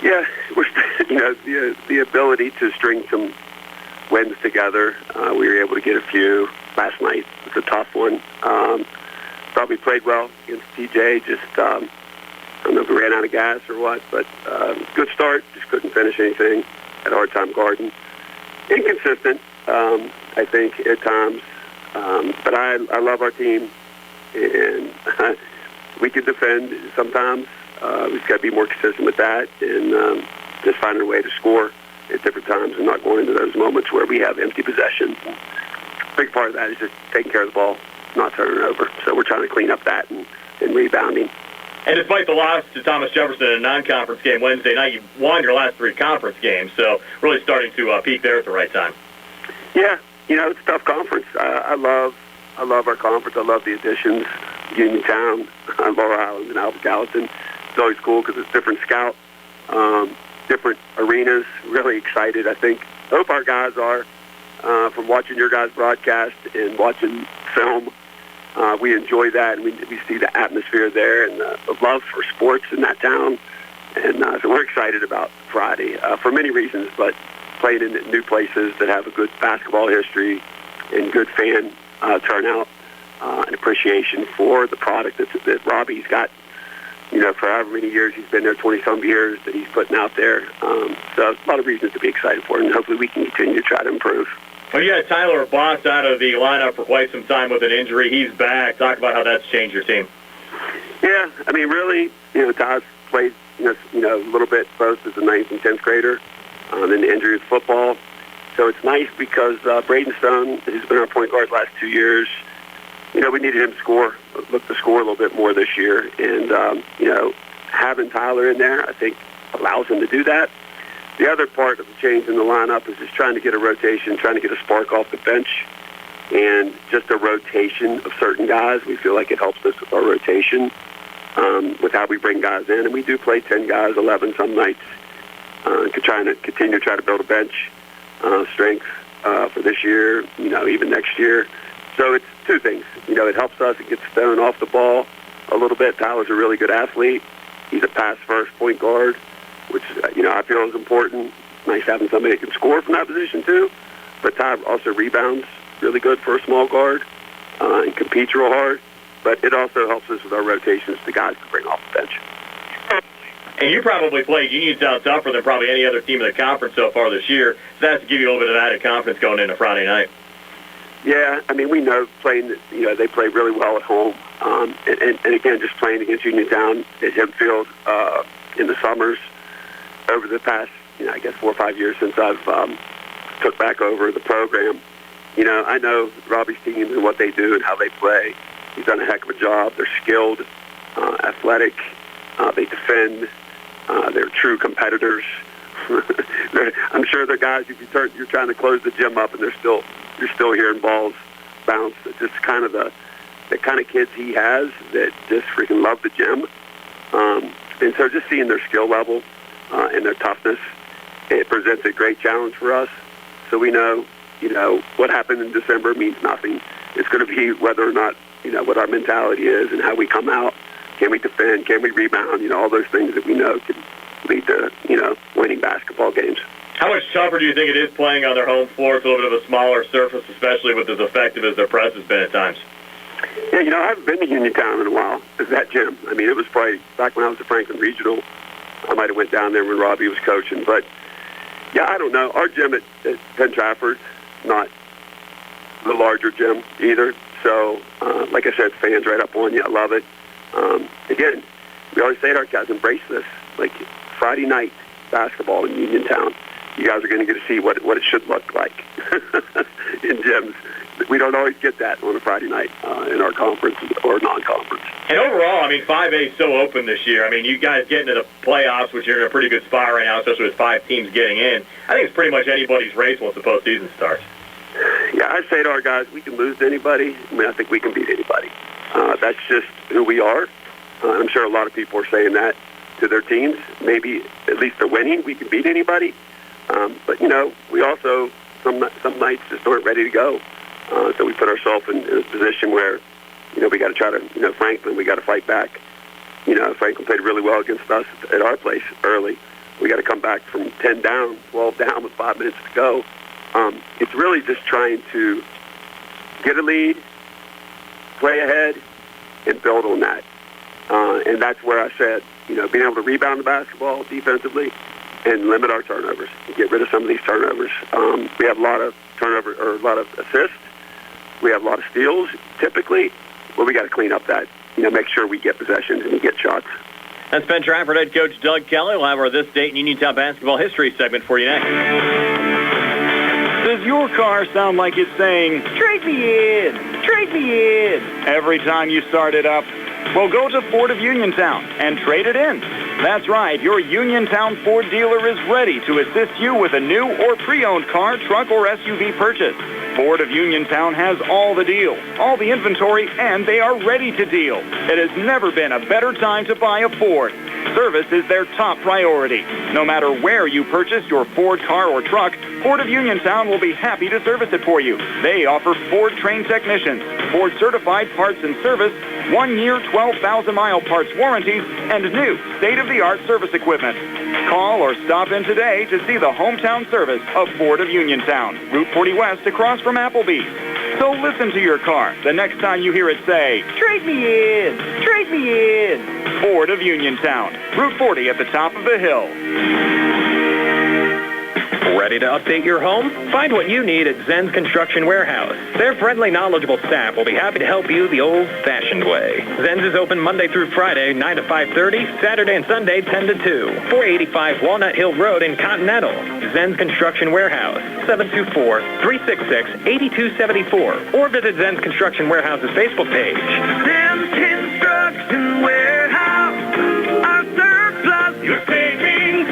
Yeah, the ability to string some wins together. We were able to get a few last night. It was a tough one. Thought we played well against TJ. Just I don't know if we ran out of gas or what, but good start. Just couldn't finish anything. Had a hard time guarding. Inconsistent, I think, at times. But I love our team, and we can defend sometimes. We've got to be more consistent with that and just finding a way to score at different times and not going into those moments where we have empty possessions. A big part of that is just taking care of the ball, not turning it over. So we're trying to clean up that and rebounding. And despite the loss to Thomas Jefferson in a non-conference game Wednesday night, you won your last 3 conference games, so really starting to peak there at the right time. Yeah, it's a tough conference. I love our conference. I love the additions, Uniontown, Laurel Highlands, and Albert Gallatin. It's always cool because it's different scout, different arenas. Really excited, I think. I hope our guys are, from watching your guys' broadcast and watching film. We enjoy that, and we see the atmosphere there and the love for sports in that town. And so we're excited about Friday for many reasons, but playing in new places that have a good basketball history and good fan turnout and appreciation for the product that Robbie's got for however many years he's been there, 20-some years that he's putting out there. So a lot of reasons to be excited for him, and hopefully we can continue to try to improve. Well, you had Tyler Boss out of the lineup for quite some time with an injury. He's back. Talk about how that's changed your team. Yeah, I mean, really, Ty's played, a little bit both as a 9th and 10th grader, then the injury with football. So it's nice because Braden Stone, who's been our point guard the last 2 years, we needed him to look to score a little bit more this year. And, having Tyler in there, I think, allows him to do that. The other part of the change in the lineup is just trying to get a rotation, trying to get a spark off the bench, and just a rotation of certain guys. We feel like it helps us with our rotation, with how we bring guys in. And we do play 10 guys, 11 some nights, trying to continue to try to build a bench strength for this year, even next year. So it's two things. It helps us. It gets Stone off the ball a little bit. Tyler's a really good athlete. He's a pass-first point guard, which, I feel is important. Nice having somebody that can score from that position, too. But Ty also rebounds really good for a small guard and competes real hard. But it also helps us with our rotations, the guys to bring off the bench. And you probably played Uniontown tougher than probably any other team in the conference so far this year. So that has to give you a little bit of added confidence going into Friday night. Yeah, I mean, we know playing, they play really well at home. And again, just playing against Uniontown at Hempfield in the summers over the past, 4 or 5 years since I've took back over the program. I know Robbie's team and what they do and how they play. He's done a heck of a job. They're skilled, athletic. They defend. They're true competitors. I'm sure they're guys. If you're trying to close the gym up, and you're still hearing balls bounce. It's just kind of the kind of kids he has that just freaking love the gym. And so just seeing their skill level and their toughness, it presents a great challenge for us. So we know, what happened in December means nothing. It's going to be whether or not, what our mentality is and how we come out. Can we defend? Can we rebound? All those things that we know can lead to, winning basketball games. How much tougher do you think it is playing on their home floor? It's a little bit of a smaller surface, especially with as effective as their press has been at times. Yeah, I haven't been to Uniontown in a while. It's that gym. I mean, it was probably back when I was at Franklin Regional. I might have went down there when Robbie was coaching. But, yeah, I don't know. Our gym at Penn Trafford, not the larger gym either. So, like I said, fans right up on you. I love it. Again, we always say to our guys, embrace this. Like Friday night basketball in Uniontown, you guys are going to get to see what it should look like in gyms. We don't always get that on a Friday night in our conference or non-conference. And overall, 5A is so open this year. You guys get into the playoffs, which you're in a pretty good spot right now, especially with 5 teams getting in. I think it's pretty much anybody's race once the postseason starts. Yeah, I say to our guys, we can lose to anybody. I think we can beat anybody. That's just who we are. I'm sure a lot of people are saying that to their teams. Maybe at least they're winning. We can beat anybody. But, we also, some nights just aren't ready to go. So we put ourselves in a position where, we got to try to, Franklin, we got to fight back. Franklin played really well against us at our place early. We got to come back from 10 down, 12 down with 5 minutes to go. It's really just trying to get a lead, play ahead, and build on that. And that's where I said, being able to rebound the basketball defensively and limit our turnovers, and get rid of some of these turnovers. We have a lot of turnover or a lot of assists. We have a lot of steals typically, but we got to clean up that. Make sure we get possessions and we get shots. That's Penn Trafford head coach Doug Kelly. We'll have our This Date in Uniontown basketball history segment for you next. Does your car sound like it's saying, "Trade me in, trade me in," every time you start it up? Well, go to Ford of Uniontown and trade it in. That's right. Your Uniontown Ford dealer is ready to assist you with a new or pre-owned car, truck, or SUV purchase. Ford of Uniontown has all the deals, all the inventory, and they are ready to deal. It has never been a better time to buy a Ford. Service is their top priority. No matter where you purchase your Ford car or truck, Ford of Uniontown will be happy to service it for you. They offer Ford-trained technicians, Ford-certified parts and service, 1-year, 12,000-mile parts warranties, and new state-of-the-art service equipment. Call or stop in today to see the hometown service of Ford of Uniontown, Route 40 West across from Applebee's. So listen to your car the next time you hear it say, "Trade me in, trade me in." Ford of Uniontown. Route 40 at the top of the hill. Ready to update your home? Find what you need at Zen's Construction Warehouse. Their friendly, knowledgeable staff will be happy to help you the old-fashioned way. Zen's is open Monday through Friday, 9 to 5:30, Saturday and Sunday, 10 to 2. 485 Walnut Hill Road in Continental. Zen's Construction Warehouse, 724-366-8274. Or visit Zen's Construction Warehouse's Facebook page. Zen's Construction Warehouse, our surplus, your savings.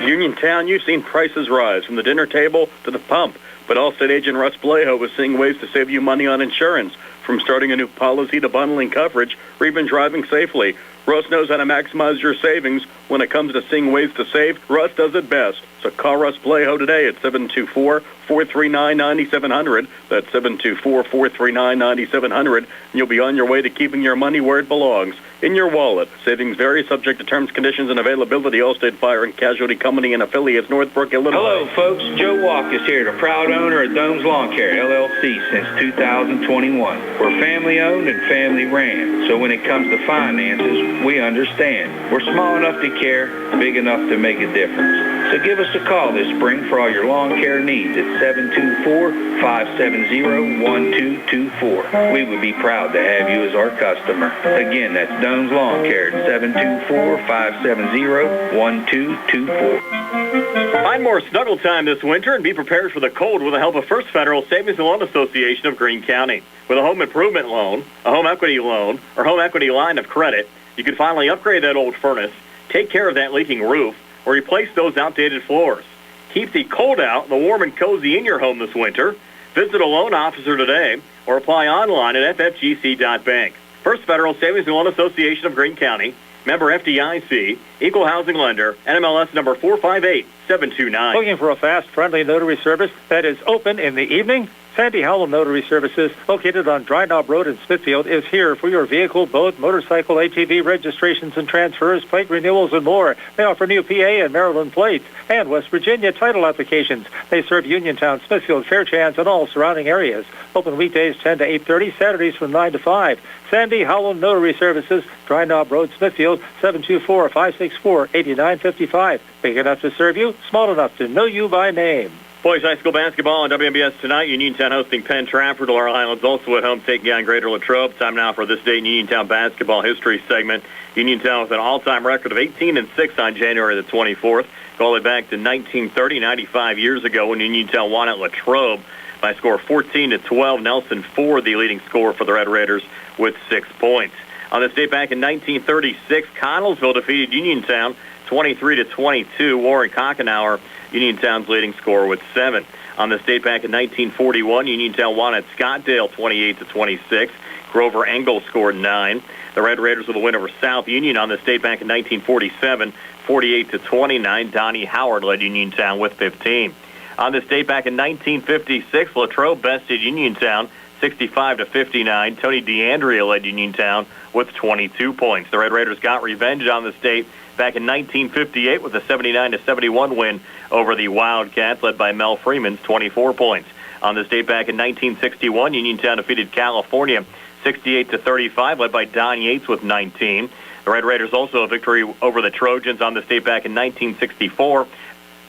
Uniontown, you've seen prices rise from the dinner table to the pump, but Allstate agent Russ Blejo is seeing ways to save you money on insurance, from starting a new policy to bundling coverage or even driving safely. Russ knows how to maximize your savings. When it comes to seeing ways to save, Russ does it best. So call Russ Blejo today at 724-439-9700. That's 724-439-9700, and you'll be on your way to keeping your money where it belongs, in your wallet. Savings vary, subject to terms, conditions, and availability. Allstate Fire and Casualty Company and affiliates, Northbrook, Illinois. Hello, folks. Joe Walk is here, the proud owner of Dome's Lawn Care, LLC, since 2021. We're family-owned and family-ran, so when it comes to finances, we understand. We're small enough to care, big enough to make a difference. So give us a call this spring for all your lawn care needs at 724-570-1224. We would be proud to have you as our customer. Again, that's Dome's Lawn Care at 724-570-1224. Find more snuggle time this winter and be prepared for the cold with the help of First Federal Savings and Loan Association of Greene County. With a home improvement loan, a home equity loan, or home equity line of credit, you can finally upgrade that old furnace, take care of that leaking roof, or replace those outdated floors. Keep the cold out, the warm and cozy in your home this winter. Visit a loan officer today or apply online at ffgc.bank. First Federal Savings and Loan Association of Greene County, member FDIC, equal housing lender, NMLS number 458729. Looking for a fast, friendly notary service that is open in the evening? Sandy Howell Notary Services, located on Dry Knob Road in Smithfield, is here for your vehicle, boat, motorcycle, ATV registrations and transfers, plate renewals, and more. They offer new PA and Maryland plates and West Virginia title applications. They serve Uniontown, Smithfield, Fairchance, and all surrounding areas. Open weekdays 10 to 8:30, Saturdays from 9 to 5. Sandy Howell Notary Services, Dry Knob Road, Smithfield, 724-564-8955. Big enough to serve you, small enough to know you by name. Boys High School basketball on WMBS tonight. Uniontown hosting Penn Trafford. Laurel Highlands also at home taking on Greater Latrobe. Time now for this day in Uniontown basketball history segment. Uniontown with an all-time record of 18-6 on January the 24th. Go all the way back to 1930, 95 years ago when Uniontown won at Latrobe by a score of 14-12. Nelson Ford, the leading scorer for the Red Raiders, with 6 points. On this date back in 1936, Connellsville defeated Uniontown 23-22. Warren Kochenauer, Uniontown's leading scorer, with 7. On this date back in 1941, Uniontown won at Scottdale 28-26. Grover Engel scored 9. The Red Raiders with a win over South Union on this date back in 1947, 48-29. Donnie Howard led Uniontown with 15. On this date back in 1956, Latrobe bested Uniontown 65-59. Tony DeAndrea led Uniontown with 22 points. The Red Raiders got revenge on this date back in 1958 with a 79-71 win over the Wildcats, led by Mel Freeman's 24 points. On this date back in 1961, Uniontown defeated California 68-35, led by Don Yates with 19. The Red Raiders also a victory over the Trojans on this date back in 1964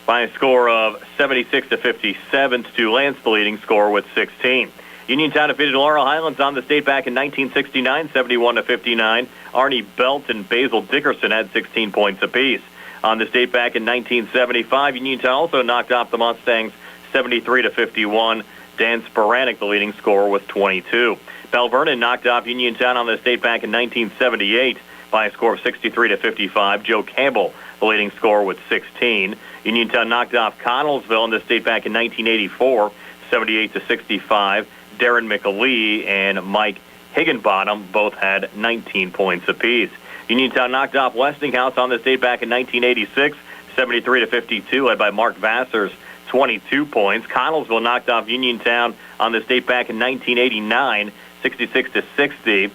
by a score of 76-57. Stu Lance, the leading scorer, with 16. Uniontown defeated Laurel Highlands on this date back in 1969, 71-59. Arnie Belt and Basil Dickerson had 16 points apiece. On this date back in 1975, Uniontown also knocked off the Mustangs 73-51. Dan Sporanic, the leading scorer, with 22. Bell Vernon knocked off Uniontown on this date back in 1978 by a score of 63-55. Joe Campbell, the leading scorer, with 16. Uniontown knocked off Connellsville on this date back in 1984, 78-65. Darren McAlee and Mike Higginbottom both had 19 points apiece. Uniontown knocked off Westinghouse on this date back in 1986, 73-52, led by Mark Vassar's 22 points. Connellsville knocked off Uniontown on this date back in 1989, 66-60.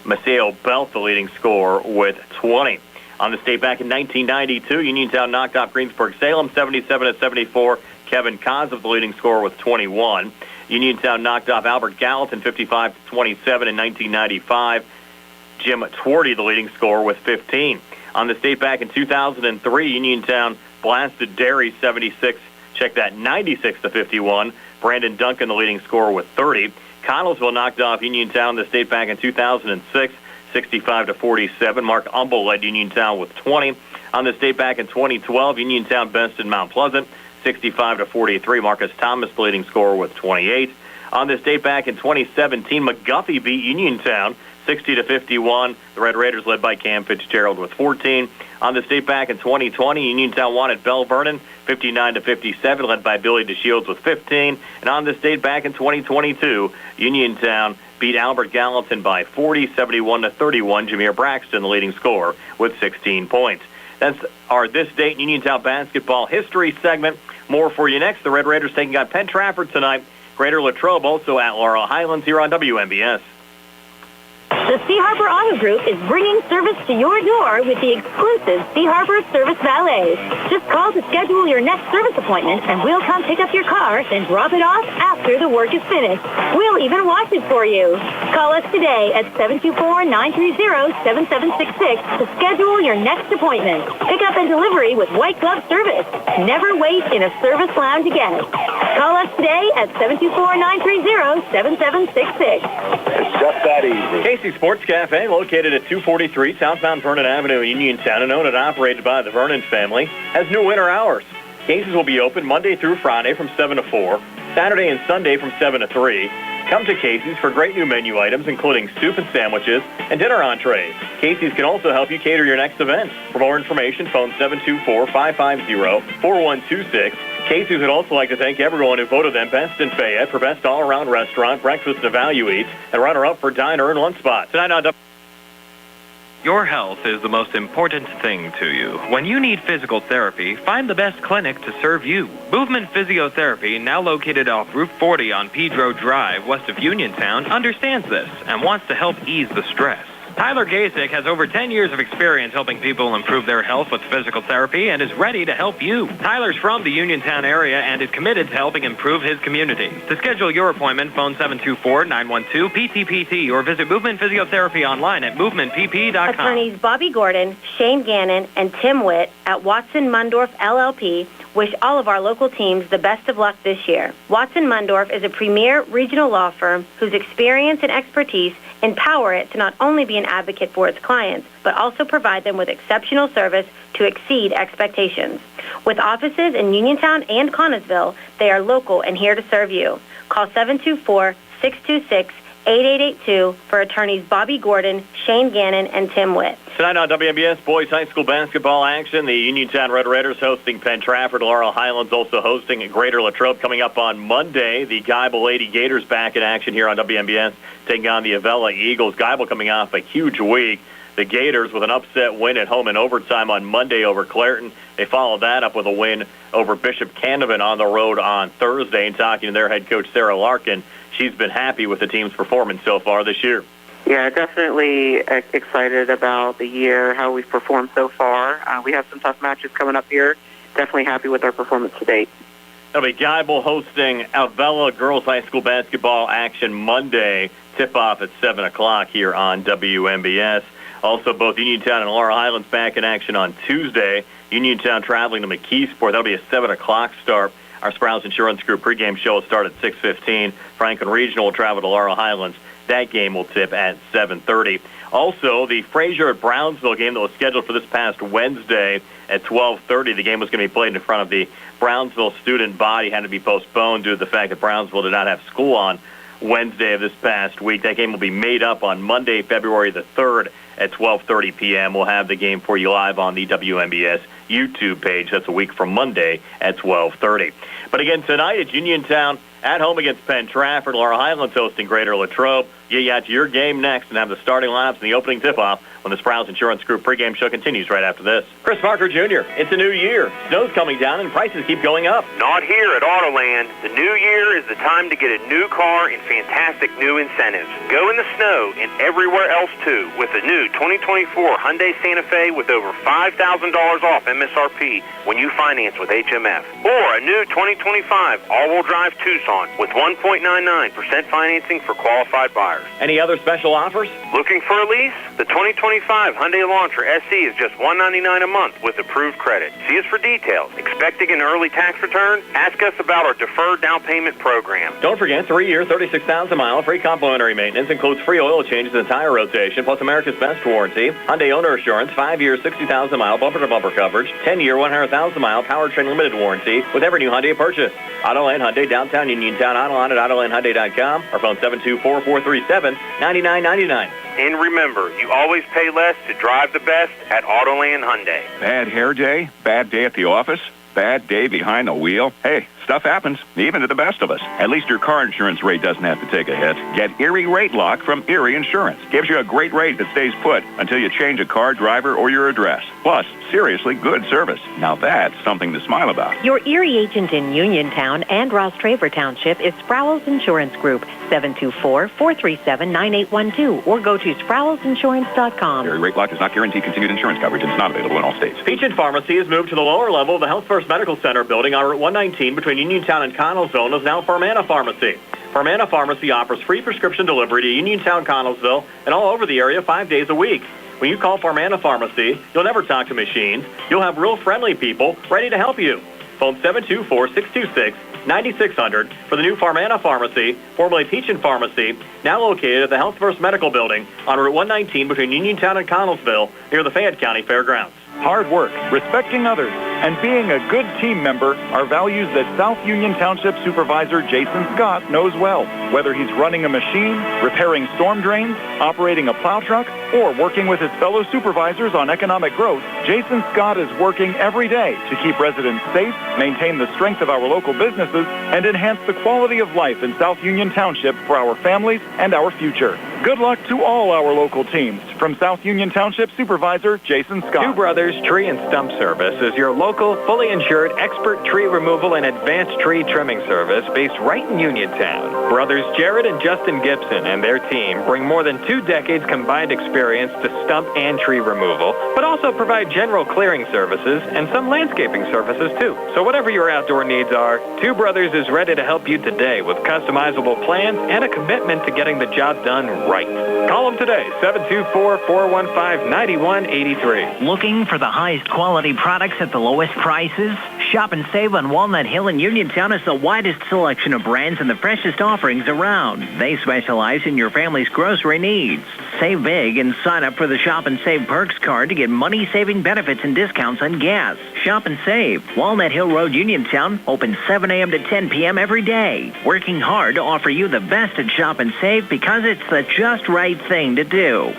Maceo Belt, the leading scorer, with 20. On this date back in 1992, Uniontown knocked off Greensburg-Salem 77-74. Kevin Kozov, the leading scorer, with 21. Uniontown knocked off Albert Gallatin 55-27 in 1995. Jim Twardy, the leading scorer, with 15. On the state back in 2003, Uniontown blasted Derry 76. Check that, 96-51. Brandon Duncan, the leading scorer, with 30. Connellsville knocked off Uniontown the state back in 2006, 65-47. Mark Umble led Uniontown with 20. On the state back in 2012, Uniontown bested Mount Pleasant, 65-43. Marcus Thomas, the leading scorer, with 28. On the state back in 2017, McGuffey beat Uniontown 60-51. The Red Raiders led by Cam Fitzgerald with 14. On the state back in 2020, Uniontown won at Bell Vernon 59-57, led by Billy DeShields with 15. And on the state back in 2022, Uniontown beat Albert Gallatin by 40, 71-31. Jameer Braxton, the leading scorer, with 16 points. That's our This Date in Uniontown basketball history segment. More for you next. The Red Raiders taking on Penn Trafford tonight. Greater Latrobe also at Laurel Highlands here on WMBS. The Sea Harbor Auto Group is bringing service to your door with the exclusive Sea Harbor Service Valet. Just call to schedule your next service appointment, and we'll come pick up your car and drop it off after the work is finished. We'll even wash it for you. Call us today at 724-930-7766 to schedule your next appointment. Pickup and delivery with white glove service. Never wait in a service lounge again. Call us today at 724-930-7766. It's just that easy. Casey's Sports Cafe, located at 243 southbound Vernon Avenue, Uniontown, and owned and operated by the Vernon family, has new winter hours. Casey's will be open Monday through Friday from 7 to 4, Saturday and Sunday from 7 to 3. Come to Casey's for great new menu items, including soup and sandwiches and dinner entrees. Casey's can also help you cater your next event. For more information, phone 724-550-4126. Casey's would also like to thank everyone who voted them best in Fayette for best all-around restaurant, breakfast and value eats, and runner-up for diner and lunch spot. Tonight on Your health is the most important thing to you. When you need physical therapy, find the best clinic to serve you. Movement Physiotherapy, now located off Route 40 on Pedro Drive, west of Uniontown, understands this and wants to help ease the stress. Tyler Gasek has over 10 years of experience helping people improve their health with physical therapy and is ready to help you. Tyler's from the Uniontown area and is committed to helping improve his community. To schedule your appointment, phone 724-912-PTPT or visit Movement Physiotherapy online at movementpp.com. Attorneys Bobby Gordon, Shane Gannon, and Tim Witt at Watson Mundorf LLP wish all of our local teams the best of luck this year. Watson Mundorf is a premier regional law firm whose experience and expertise empower it to not only be an advocate for its clients, but also provide them with exceptional service to exceed expectations. With offices in Uniontown and Connellsville, they are local and here to serve you. Call 724-626-8882 for attorneys Bobby Gordon, Shane Gannon, and Tim Witt. Tonight on WMBS boys high school basketball action, the Uniontown Red Raiders hosting Penn Trafford. Laurel Highlands also hosting Greater Latrobe. Coming up on Monday, the Geibel Lady Gators back in action here on WMBS, taking on the Avella Eagles. Geibel coming off a huge week. The Gators with an upset win at home in overtime on Monday over Clairton. They followed that up with a win over Bishop Canevin on the road on Thursday. And talking to their head coach, Sarah Larkin, she's been happy with the team's performance so far this year. Yeah, definitely excited about the year, how we've performed so far. We have some tough matches coming up here. Definitely happy with our performance to date. That'll be Geibel hosting Avella girls high school basketball action Monday. Tip-off at 7 o'clock here on WMBS. Also, both Uniontown and Laurel Highlands back in action on Tuesday. Uniontown traveling to McKeesport. That'll be a 7 o'clock start. Our Sprouse Insurance Group pregame show will start at 6:15. Franklin Regional will travel to Laurel Highlands. That game will tip at 7:30. Also, the Fraser at Brownsville game that was scheduled for this past Wednesday at 12:30. The game was going to be played in front of the Brownsville student body. Had to be postponed due to the fact that Brownsville did not have school on Wednesday of this past week. That game will be made up on Monday, February the 3rd at 12:30 p.m. We'll have the game for you live on the WMBS YouTube page. That's a week from Monday at 12:30. But again, tonight it's Uniontown at home against Penn Trafford. Laurel Highlands hosting Greater Latrobe. You got your game next and have the starting lineups and the opening tip-off when the Sprouse Insurance Group pregame show continues right after this. Chris Parker Jr., it's a new year. Snow's coming down and prices keep going up. Not here at Autoland. The new year is the time to get a new car and fantastic new incentives. Go in the snow and everywhere else too with the new 2024 Hyundai Santa Fe with over $5,000 off MSRP when you finance with HMF. Or a new 2025 all-wheel drive Tucson with 1.99% financing for qualified buyers. cars. Any other special offers? Looking for a lease? The 2025 Hyundai Elantra SE is just $199 a month with approved credit. See us for details. Expecting an early tax return? Ask us about our deferred down payment program. Don't forget, 3-year, 36,000-mile free complimentary maintenance includes free oil changes and tire rotation, plus America's Best warranty, Hyundai owner assurance, 5-year, 60,000-mile bumper-to-bumper coverage, 10-year, 100,000-mile powertrain limited warranty with every new Hyundai purchase. Autoland Hyundai, downtown Uniontown, online at AutolandHyundai.com, or phone 724-437-9999. And remember, you always pay less to drive the best at Autoland Hyundai. Bad hair day? Bad day at the office? Bad day behind the wheel? Hey, stuff happens, even to the best of us. At least your car insurance rate doesn't have to take a hit. Get Erie Rate Lock from Erie Insurance. Gives you a great rate that stays put until you change a car, driver, or your address. Plus, seriously good service. Now that's something to smile about. Your Erie agent in Uniontown and Ross Traver Township is Sproul's Insurance Group, 724-437-9812, or go to SproulsInsurance.com. Erie Rate Lock does not guarantee continued insurance coverage and is not available in all states. Peach Pharmacy has moved to the lower level of the Health First Medical Center building on Route 119 between Uniontown and Connellsville and is now Farmana Pharmacy. Farmana Pharmacy offers free prescription delivery to Uniontown, Connellsville, and all over the area 5 days a week. When you call Farmana Pharmacy, you'll never talk to machines. You'll have real friendly people ready to help you. Phone 724-626-9600 for the new Farmana Pharmacy, formerly Peach Pharmacy, now located at the Health First Medical Building on Route 119 between Uniontown and Connellsville near the Fayette County Fairgrounds. Hard work, respecting others, and being a good team member are values that South Union Township Supervisor Jason Scott knows well. Whether he's running a machine, repairing storm drains, operating a plow truck, or working with his fellow supervisors on economic growth, Jason Scott is working every day to keep residents safe, maintain the strength of our local businesses, and enhance the quality of life in South Union Township for our families and our future. Good luck to all our local teams. From South Union Township Supervisor Jason Scott. Two Brothers Tree and Stump Service is your local, fully insured expert tree removal and advanced tree trimming service based right in Uniontown. Brothers Jared and Justin Gibson and their team bring more than 2 decades combined experience to stump and tree removal, but also provide general clearing services and some landscaping services too. So whatever your outdoor needs are, Two Brothers is ready to help you today with customizable plans and a commitment to getting the job done right. Call them today, 724-415-9183. Looking for the highest quality products at the lowest prices? Shop and save on Walnut Hill in Uniontown has the widest selection of brands and the freshest offerings around. They specialize in your family's grocery needs. Save big and sign up for the Shop and Save Perks card to get money-saving benefits and discounts on gas. Shop and save. Walnut Hill Road, Uniontown, open 7 a.m. to 10 p.m. every day. Working hard to offer you the best at Shop and Save because it's the just right thing to do.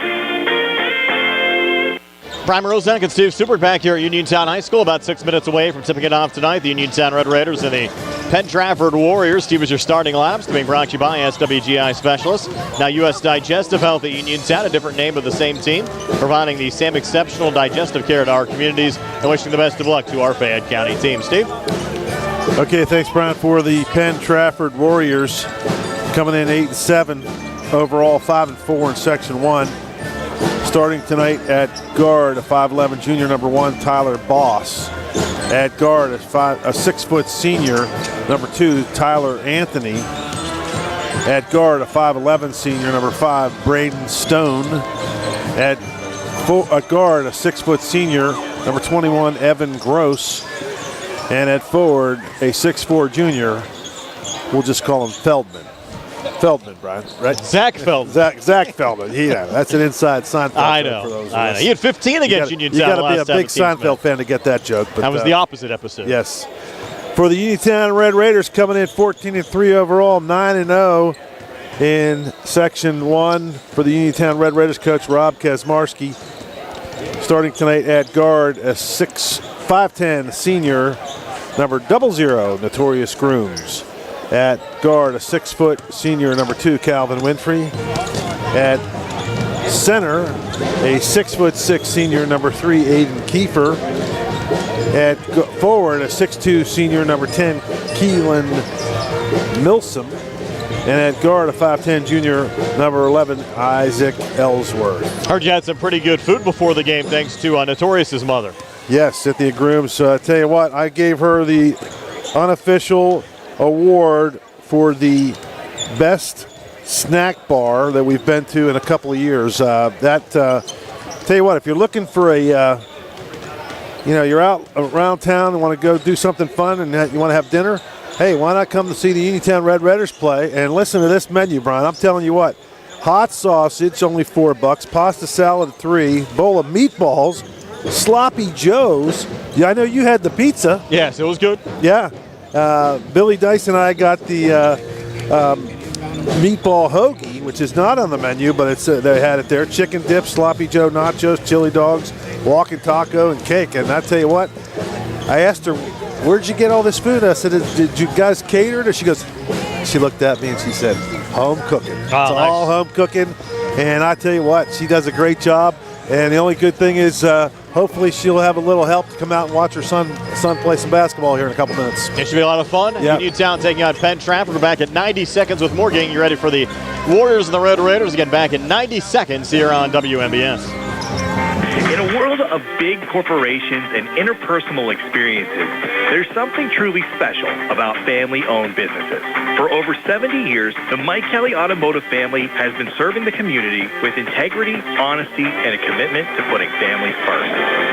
Primer Roseneck and Steve Stewart back here at Uniontown High School, about 6 minutes away from tipping it off tonight. The Uniontown Red Raiders and the Penn Trafford Warriors. Steve, is your starting laps being brought to you by SWGI Specialists. Now U.S. Digestive Health at Uniontown, a different name of the same team, providing the same exceptional digestive care to our communities and wishing the best of luck to our Fayette County team. Steve? Okay, thanks, Brian, for the Penn Trafford Warriors coming in 8-7 overall, 5-4 in Section 1. Starting tonight at guard, a 5'11 junior, number 1, Tyler Boss. At guard, a 6-foot senior, number 2, Tyler Anthony. At guard, a 5'11 senior, number 5, Braden Stone. At guard, a 6-foot senior, number 21, Evan Gross. And at forward, a 6'4 junior, we'll just call him Feldman. Feldman, Brian, right? Zach Feldman. Zach Feldman. Yeah, that's an inside Seinfeld. I know. For those I know. He had 15 against Uniontown. You got to be a big Seinfeld fan to get that joke. But that was the opposite episode. Yes. For the Uniontown Red Raiders, coming in 14-3 overall, 9-0 in Section 1 for the Uniontown Red Raiders coach Rob Kezmarsky. Starting tonight at guard, a 5'10 senior, number 00, Notorious Grooms. At guard, a 6-foot senior, number 2, Calvin Winfrey. At center, a 6'6" senior, number 3, Aiden Kiefer. At forward, a 6'2" senior, number 10, Keelan Milsom. And at guard, a 5'10 junior, number 11, Isaac Ellsworth. Heard you had some pretty good food before the game, thanks to Notorious's mother. Yes, Cynthia Grooms. Tell you what, I gave her the unofficial award for the best snack bar that we've been to in a couple of years. Tell you what, if you're looking for you're out around town and want to go do something fun and you want to have dinner, hey, why not come to see the Uniontown Red Raiders play and listen to this menu, Brian? I'm telling you what, hot sausage, only $4, pasta salad, $3, bowl of meatballs, sloppy joes. Yeah, I know you had the pizza. Yes, it was good. Yeah. Billy Dice and I got the meatball hoagie, which is not on the menu, but they had it there. Chicken dip, sloppy joe nachos, chili dogs, walking taco, and cake. And I tell you what, I asked her, where'd you get all this food? I said, did you guys cater it? Or she looked at me and she said, home cooking. It's all home cooking. And I tell you what, she does a great job. And the only good thing is hopefully she'll have a little help to come out and watch her son play some basketball here in a couple minutes. It should be a lot of fun. Yep. Uniontown taking on Penn Trafford. We're back at 90 seconds with more, getting you ready for the Warriors and the Red Raiders. Again, back in 90 seconds here on WMBS. In a world of big corporations and interpersonal experiences, there's something truly special about family-owned businesses. For over 70 years, the Mike Kelly Automotive family has been serving the community with integrity, honesty, and a commitment to putting families first.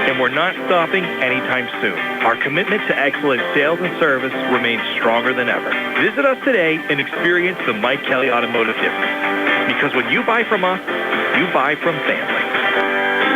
And we're not stopping anytime soon. Our commitment to excellent sales and service remains stronger than ever. Visit us today and experience the Mike Kelly Automotive difference. Because when you buy from us, you buy from family.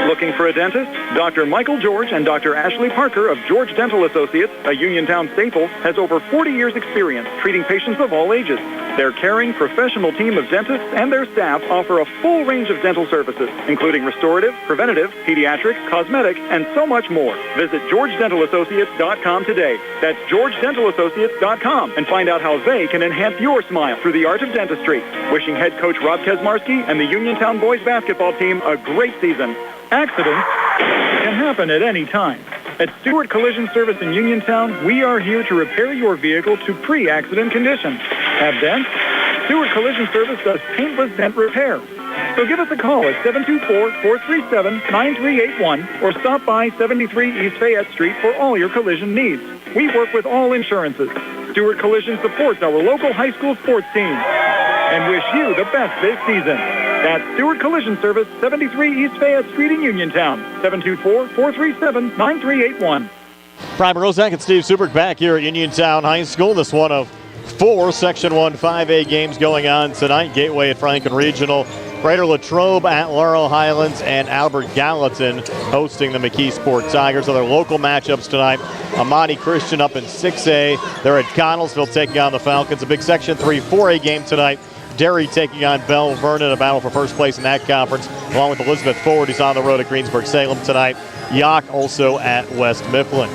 Looking for a dentist? Dr. Michael George and Dr. Ashley Parker of George Dental Associates, a Uniontown staple, has over 40 years' experience treating patients of all ages. Their caring, professional team of dentists and their staff offer a full range of dental services, including restorative, preventative, pediatric, cosmetic, and so much more. Visit GeorgeDentalAssociates.com today. That's GeorgeDentalAssociates.com and find out how they can enhance your smile through the art of dentistry. Wishing head coach Rob Kezmarsky and the Uniontown boys basketball team a great season. Accidents can happen at any time. At Stewart Collision Service in Uniontown, we are here to repair your vehicle to pre-accident condition. Have dents? Stewart Collision Service does paintless dent repair. So give us a call at 724-437-9381 or stop by 73 East Fayette Street for all your collision needs. We work with all insurances. Stewart Collision supports our local high school sports team and wish you the best this season. That's Stewart Collision Service, 73 East Fayette Street in Uniontown, 724-437-9381. Brian Rozak and Steve Superk back here at Uniontown High School. This one of 4 Section 1 5A games going on tonight. Gateway at Franklin Regional, Greater Latrobe at Laurel Highlands, and Albert Gallatin hosting the McKee Sport Tigers. Other local matchups tonight, Amani Christian up in 6A. They're at Connellsville taking on the Falcons. A big Section 3 4A game tonight. Derry taking on Bell Vernon, a battle for first place in that conference, along with Elizabeth Forward, who's on the road at Greensburg-Salem tonight. Yock also at West Mifflin.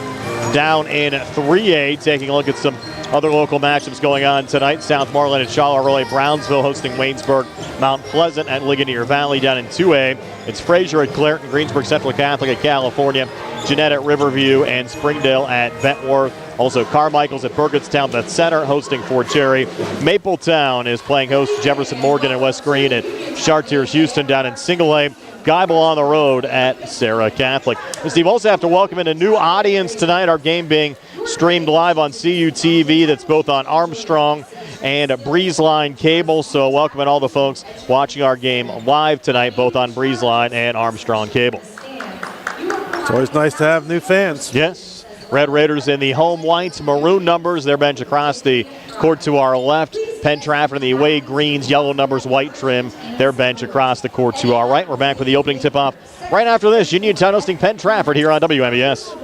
Down in 3A, taking a look at some other local matchups going on tonight. South Marlin and Charleroi, Brownsville hosting Waynesburg, Mount Pleasant at Ligonier Valley. Down in 2A, it's Fraser at Clareton, Greensburg Central Catholic at California, Jeanette at Riverview, and Springdale at Bentworth. Also, Carmichael's at Burgettstown, Beth Center hosting Fort Cherry. Mapletown is playing host to Jefferson Morgan and West Green, and Chartiers Houston down in Single A. Geibel on the road at Sarah Catholic. And Steve, also have to welcome in a new audience tonight. Our game being streamed live on CUTV. That's both on Armstrong and Breezeline Cable. So welcoming all the folks watching our game live tonight, both on Breezeline and Armstrong Cable. It's always nice to have new fans. Yes. Red Raiders in the home whites, maroon numbers. Their bench across the court to our left. Penn Trafford in the away greens, yellow numbers, white trim. Their bench across the court to our right. We're back with the opening tip-off right after this. Uniontown hosting Penn Trafford here on WMBS.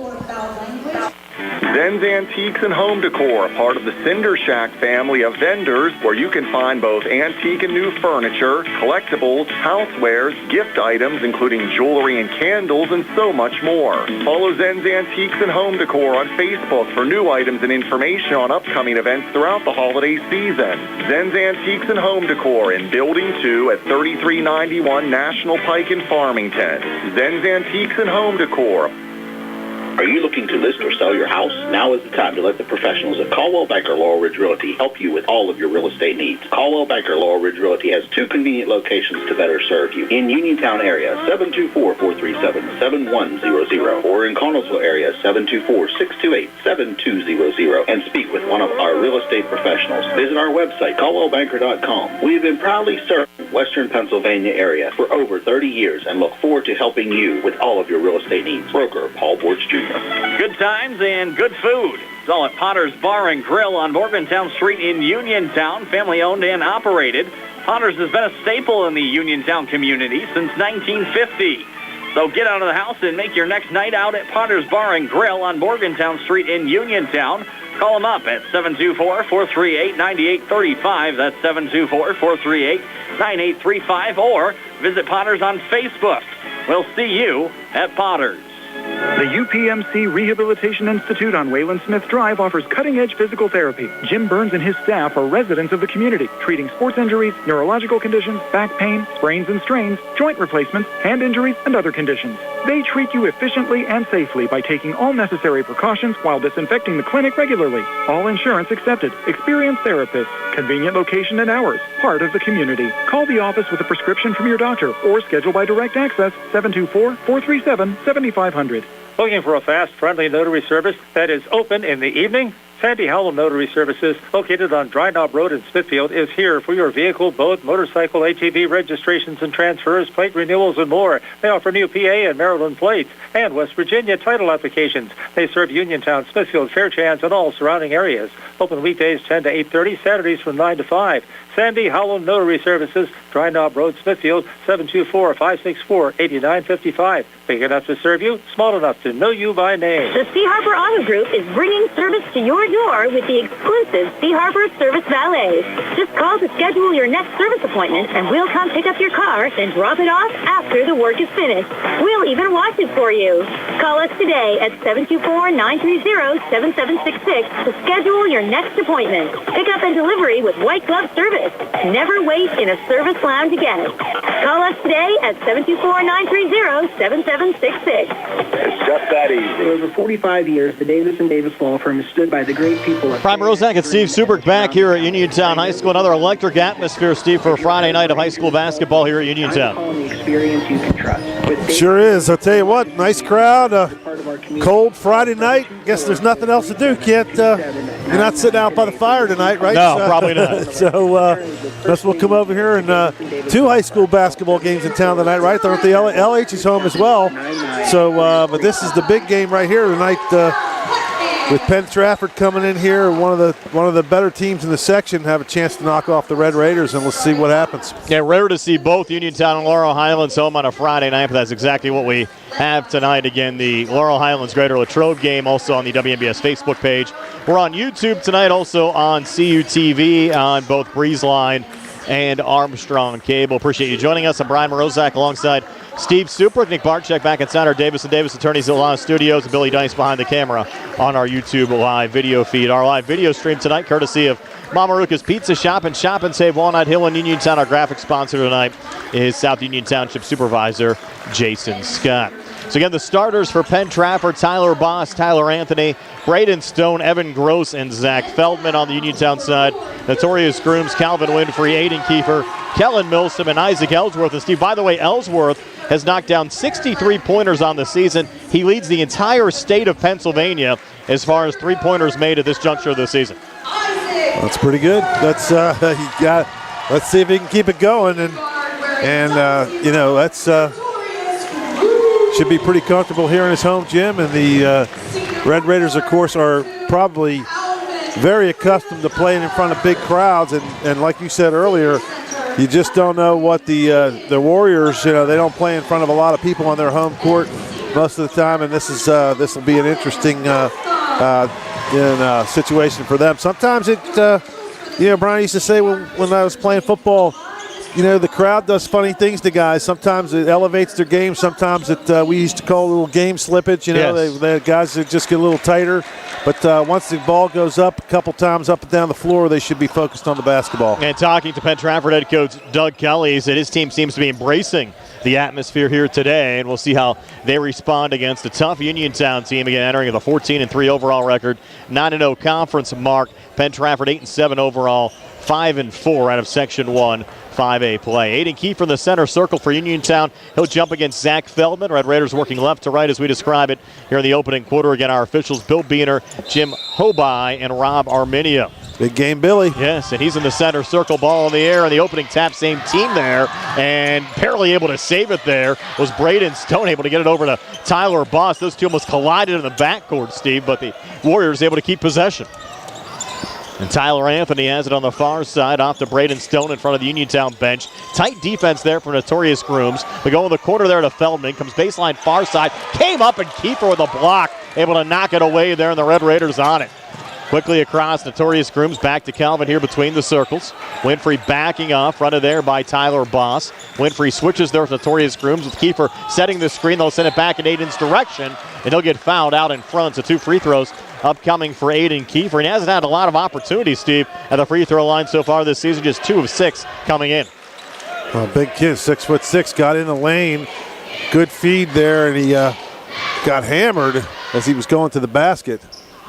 Zen's Antiques and Home Decor, part of the Cinder Shack family of vendors, where you can find both antique and new furniture, collectibles, housewares, gift items, including jewelry and candles, and so much more. Follow Zen's Antiques and Home Decor on Facebook for new items and information on upcoming events throughout the holiday season. Zen's Antiques and Home Decor in Building 2 at 3391 National Pike in Farmington. Zen's Antiques and Home Decor. Are you looking to list or sell your house? Now is the time to let the professionals at Caldwell Banker Laurel Ridge Realty help you with all of your real estate needs. Caldwell Banker Laurel Ridge Realty has 2 convenient locations to better serve you. In Uniontown area, 724-437-7100, or in Connellsville area, 724-628-7200, and speak with one of our real estate professionals. Visit our website, caldwellbanker.com. We have been proudly serving Western Pennsylvania area for over 30 years and look forward to helping you with all of your real estate needs. Broker Paul Borch Jr. Good times and good food. It's all at Potter's Bar and Grill on Morgantown Street in Uniontown, family owned and operated. Potter's has been a staple in the Uniontown community since 1950. So get out of the house and make your next night out at Potter's Bar and Grill on Morgantown Street in Uniontown. Call them up at 724-438-9835. That's 724-438-9835. Or visit Potter's on Facebook. We'll see you at Potter's. The UPMC Rehabilitation Institute on Wayland Smith Drive offers cutting-edge physical therapy. Jim Burns and his staff are residents of the community, treating sports injuries, neurological conditions, back pain, sprains and strains, joint replacements, hand injuries, and other conditions. They treat you efficiently and safely by taking all necessary precautions while disinfecting the clinic regularly. All insurance accepted. Experienced therapists. Convenient location and hours. Part of the community. Call the office with a prescription from your doctor or schedule by direct access 724-437-7500. Looking for a fast, friendly notary service that is open in the evening? Sandy Howell Notary Services, located on Dry Knob Road in Smithfield, is here for your vehicle, boat, motorcycle, ATV registrations and transfers, plate renewals, and more. They offer new PA and Maryland plates and West Virginia title applications. They serve Uniontown, Smithfield, Fairchance, and all surrounding areas. Open weekdays 10 to 8:30, Saturdays from 9 to 5. Sandy Howell Notary Services, Dry Knob Road, Smithfield, 724-564-8955. Big enough to serve you, small enough to know you by name. The Sea Harbor Auto Group is bringing service to your door with the exclusive Sea Harbor Service Valets. Just call to schedule your next service appointment, and we'll come pick up your car and drop it off after the work is finished. We'll even wash it for you. Call us today at 724-930-7766 to schedule your next appointment. Pick up and delivery with white glove service. Never wait in a service lounge again. Call us today at 724-930-7766. It's just that easy. For over 45 years, the Davis & Davis Law Firm has stood by the great people of... Prime Rozak and Steve Subrick back here at Uniontown High School. Another electric atmosphere, Steve, for a Friday night of high school basketball here at Uniontown. The experience you can trust. Sure is. I'll tell you what, nice crowd. Cold Friday night. Guess there's nothing else to do. You're not sitting out by the fire tonight, right? No, probably not. So us will come over here and 2 high school basketball games in town tonight, right? They're at the LH is home as well. So, but this is the big game right here tonight with Penn Trafford coming in here. One of the better teams in the section have a chance to knock off the Red Raiders, and we'll see what happens. Yeah, rare to see both Uniontown and Laurel Highlands home on a Friday night, but that's exactly what we have tonight. Again, the Laurel Highlands Greater Latrobe game also on the WNBS Facebook page. We're on YouTube tonight, also on CUTV on both Breezeline and Armstrong Cable. Appreciate you joining us. I'm Brian Morozak alongside Steve Subrick, Nick Barczyk back inside our Davis & Davis Attorneys at Law Studios, and Billy Dice behind the camera on our YouTube live video feed. Our live video stream tonight, courtesy of Maruca's Pizza Shop and Save Walnut Hill in Uniontown. Our graphic sponsor tonight is South Union Township Supervisor Jason Scott. So again, the starters for Penn Trafford: Tyler Boss, Tyler Anthony, Braden Stone, Evan Gross, and Zach Feldman. On the Uniontown side, Notorious Grooms, Calvin Winfrey, Aiden Kiefer, Kellen Milsom, and Isaac Ellsworth. And Steve, by the way, Ellsworth has knocked down 63 pointers on the season. He leads the entire state of Pennsylvania as far as 3-pointers made at this juncture of the season. That's pretty good. Let's see if he can keep it going, and that's should be pretty comfortable here in his home gym. And the Red Raiders, of course, are probably very accustomed to playing in front of big crowds, and like you said earlier, you just don't know what the Warriors, they don't play in front of a lot of people on their home court most of the time, and this will be an interesting situation for them. Sometimes Brian used to say when I was playing football, the crowd does funny things to guys. Sometimes it elevates their game. Sometimes we used to call a little game slippage. Yes. The guys that just get a little tighter. But once the ball goes up a couple times up and down the floor, they should be focused on the basketball. And talking to Penn Trafford head coach Doug Kelly, he said his team seems to be embracing the atmosphere here today, and we'll see how they respond against a tough Uniontown team, again entering the 14-3 overall record, 9-0 conference mark. Penn Trafford 8-7 overall, 5-4 out of Section 1 5A play. Aiden Kiefer in the center circle for Uniontown. He'll jump against Zach Feldman. Red Raiders working left to right as we describe it here in the opening quarter. Again, our officials, Bill Beener, Jim Hobai, and Rob Arminio. Big game, Billy. Yes, and he's in the center circle, ball in the air, and the opening tap, same team there, and barely able to save it there was Braden Stone, able to get it over to Tyler Boss. Those two almost collided in the backcourt, Steve, but the Warriors able to keep possession. And Tyler Anthony has it on the far side, off to Braden Stone in front of the Uniontown bench. Tight defense there for Notorious Grooms. They go in the corner there to Feldman, comes baseline far side, came up and Kiefer with a block, able to knock it away there, and the Red Raiders on it. Quickly across, Notorious Grooms back to Calvin here between the circles. Winfrey backing off, fronted there by Tyler Boss. Winfrey switches there with Notorious Grooms with Kiefer setting the screen. They'll send it back in Aiden's direction, and he'll get fouled out in front. So 2 free throws upcoming for Aiden Kiefer. And he hasn't had a lot of opportunities, Steve, at the free throw line so far this season, just 2 of 6 coming in. Well, big kid, 6'6", got in the lane. Good feed there, and he got hammered as he was going to the basket.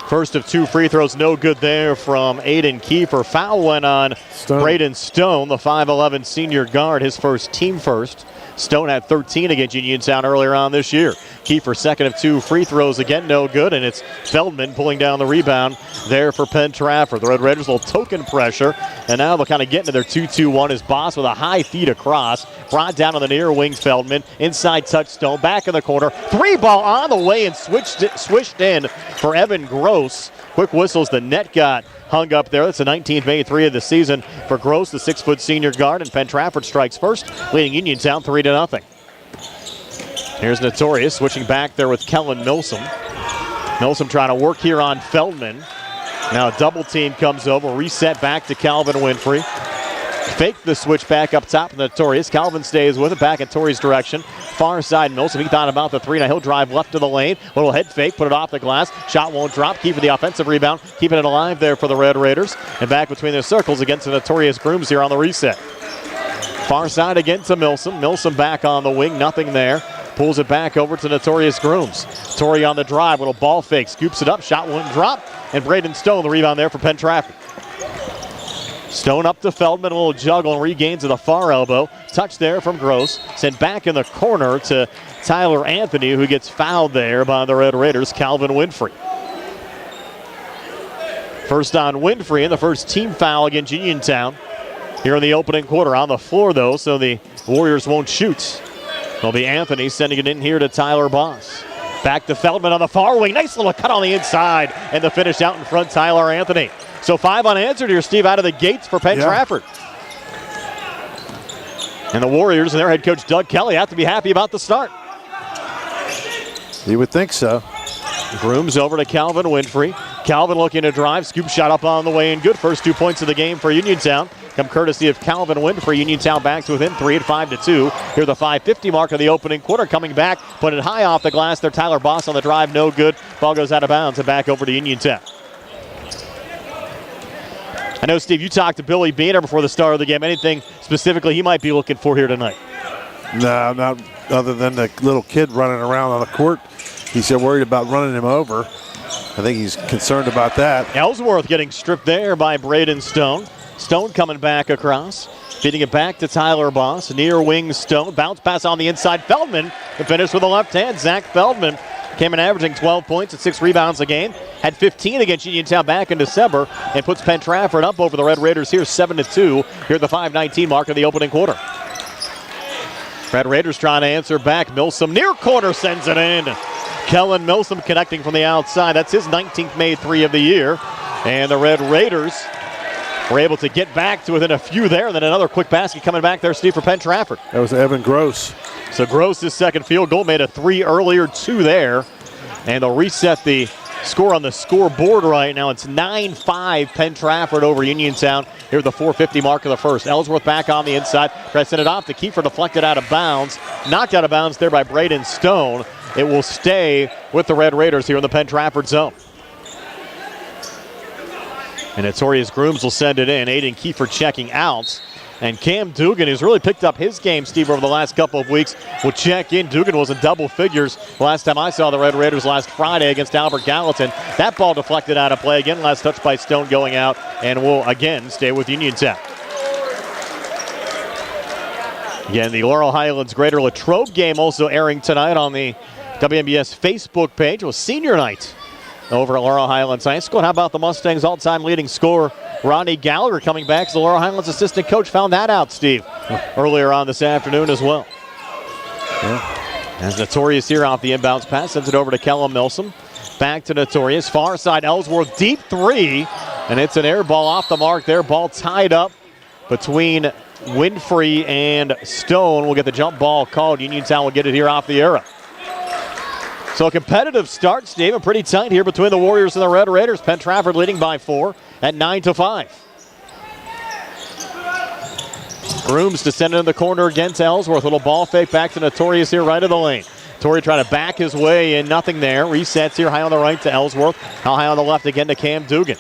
First of 2 free throws, no good there from Aiden Kiefer. Foul went on Braden Stone, the 5'11 senior guard, his first, team first. Stone had 13 against Uniontown earlier on this year. Kiefer, second of 2 free throws, again no good, and it's Feldman pulling down the rebound there for Penn Trafford. The Red Raiders, a little token pressure, and now they'll kind of get into their 2-2-1 as Boss with a high feed across, brought down on the near wing. Feldman, inside touch Stone, back in the corner, 3-ball on the way and swished in for Evan Gross. Quick whistles, the net got hung up there. That's the 19th made 3 of the season for Gross, the 6-foot senior guard, and Penn Trafford strikes first, leading Uniontown 3-0. Here's Notorious switching back there with Kellen Milsom. Milsom trying to work here on Feldman. Now a double team comes over, reset back to Calvin Winfrey. Fake the switch back up top of Notorious. Calvin stays with it, back in Torrey's direction. Far side Milsom, he thought about the 3. Now he'll drive left to the lane. Little head fake, put it off the glass. Shot won't drop, keeping the offensive rebound, keeping it alive there for the Red Raiders. And back between the circles against the Notorious Grooms here on the reset. Far side again to Milsom. Milsom back on the wing, nothing there. Pulls it back over to Notorious Grooms. Torrey on the drive, little ball fake, scoops it up, shot won't drop. And Braden Stone, the rebound there for Penn Trafford. Stone up to Feldman, a little juggle and regains to the far elbow. Touch there from Gross. Sent back in the corner to Tyler Anthony, who gets fouled there by the Red Raiders, Calvin Winfrey. First on Winfrey, and the first team foul against Uniontown here in the opening quarter. On the floor, though, so the Warriors won't shoot. It'll be Anthony sending it in here to Tyler Boss. Back to Feldman on the far wing. Nice little cut on the inside, and the finish out in front, Tyler Anthony. So 5 unanswered here, Steve, out of the gates for Penn Trafford. And the Warriors and their head coach Doug Kelly have to be happy about the start. You would think so. Grooms over to Calvin Winfrey. Calvin looking to drive. Scoop shot up on the way and good. First 2 points of the game for Uniontown come courtesy of Calvin Winfrey. Uniontown back to within 3 at 5-2. Here the 5:50 mark of the opening quarter. Coming back, put it high off the glass there. Tyler Boss on the drive, no good. Ball goes out of bounds and back over to Uniontown. I know, Steve, you talked to Billy Beener before the start of the game. Anything specifically he might be looking for here tonight? No, not other than the little kid running around on the court. He said worried about running him over. I think he's concerned about that. Ellsworth getting stripped there by Braden Stone. Stone coming back across. Feeding it back to Tyler Boss. Near wing Stone. Bounce pass on the inside. Feldman to finish with the left hand. Zach Feldman came in averaging 12 points and 6 rebounds a game. Had 15 against Uniontown back in December and puts Penn Trafford up over the Red Raiders here 7-2 here at the 5:19 mark of the opening quarter. Red Raiders trying to answer back. Milsom near corner sends it in. Kellen Milsom connecting from the outside. That's his 19th made 3 of the year. And the Red Raiders were able to get back to within a few there. And then another quick basket coming back there, Steve, for Penn Trafford. That was Evan Gross. So Gross, his second field goal, made a 3 earlier, 2 there. And they'll reset the score on the scoreboard right now. It's 9-5 Penn Trafford over Uniontown here at the 4:50 mark of the first. Ellsworth back on the inside, tries to send it off to Kiefer, deflected out of bounds. Knocked out of bounds there by Braden Stone. It will stay with the Red Raiders here in the Penn Trafford zone. And Notorious Grooms will send it in. Aiden Kiefer checking out. And Cam Dugan, who's really picked up his game, Steve, over the last couple of weeks, will check in. Dugan was in double figures last time I saw the Red Raiders last Friday against Albert Gallatin. That ball deflected out of play. Again, last touch by Stone going out, and will again stay with Uniontown. Again, the Laurel Highlands Greater Latrobe game also airing tonight on the WMBS Facebook page. It was senior night over at Laurel Highlands High School. And how about the Mustangs' all-time leading scorer, Ronnie Gallagher, coming back as the Laurel Highlands assistant coach? Found that out, Steve, earlier on this afternoon as well. Yeah. As Notorious here off the inbounds pass, sends it over to Kellum Milsom. Back to Notorious. Far side, Ellsworth, deep three. And it's an air ball off the mark there. Ball tied up between Winfrey and Stone. Will get the jump ball called. Uniontown will get it here off the arrow. So a competitive start, Steve, and pretty tight here between the Warriors and the Red Raiders. Penn Trafford leading by 4 at 9-5. Grooms to send it in the corner against Ellsworth. Little ball fake back to Notorious here right of the lane. Torrey trying to back his way in, nothing there. Resets here high on the right to Ellsworth. Now high on the left again to Cam Dugan.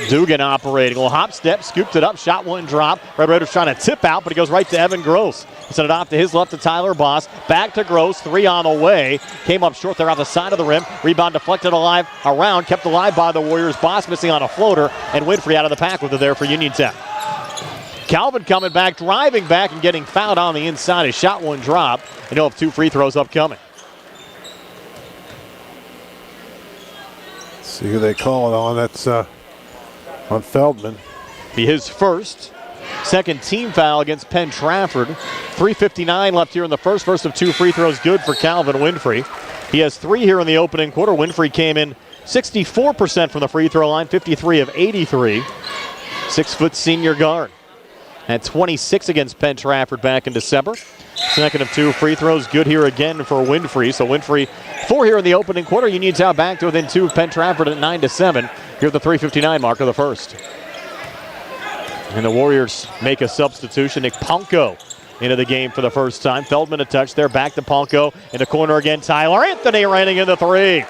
Dugan operating. A little hop step, scooped it up, shot one drop. Red Raiders trying to tip out, but he goes right to Evan Gross. He sent it off to his left to Tyler Boss. Back to Gross, 3 on the way. Came up short there off the side of the rim. Rebound deflected alive around, kept alive by the Warriors. Boss missing on a floater, and Winfrey out of the pack with it there for Uniontown. Calvin coming back, driving back and getting fouled on the inside. His shot one drop, and he'll have 2 free throws upcoming. See who they call it on. That's on Feldman. Be his first. Second team foul against Penn Trafford. 3:59 left here in the first. First of 2 free throws good for Calvin Winfrey. He has 3 here in the opening quarter. Winfrey came in 64% from the free throw line, 53 of 83. 6-foot senior guard. Had 26 against Penn Trafford back in December. Second of 2 free throws good here again for Winfrey. So Winfrey 4 here in the opening quarter. Uniontown back to within 2 of Penn Trafford at 9-7. Here at the 3:59 mark of the first. And the Warriors make a substitution. Nick Ponko into the game for the first time. Feldman a touch there. Back to Ponko. In the corner again. Tyler Anthony raining in the 3.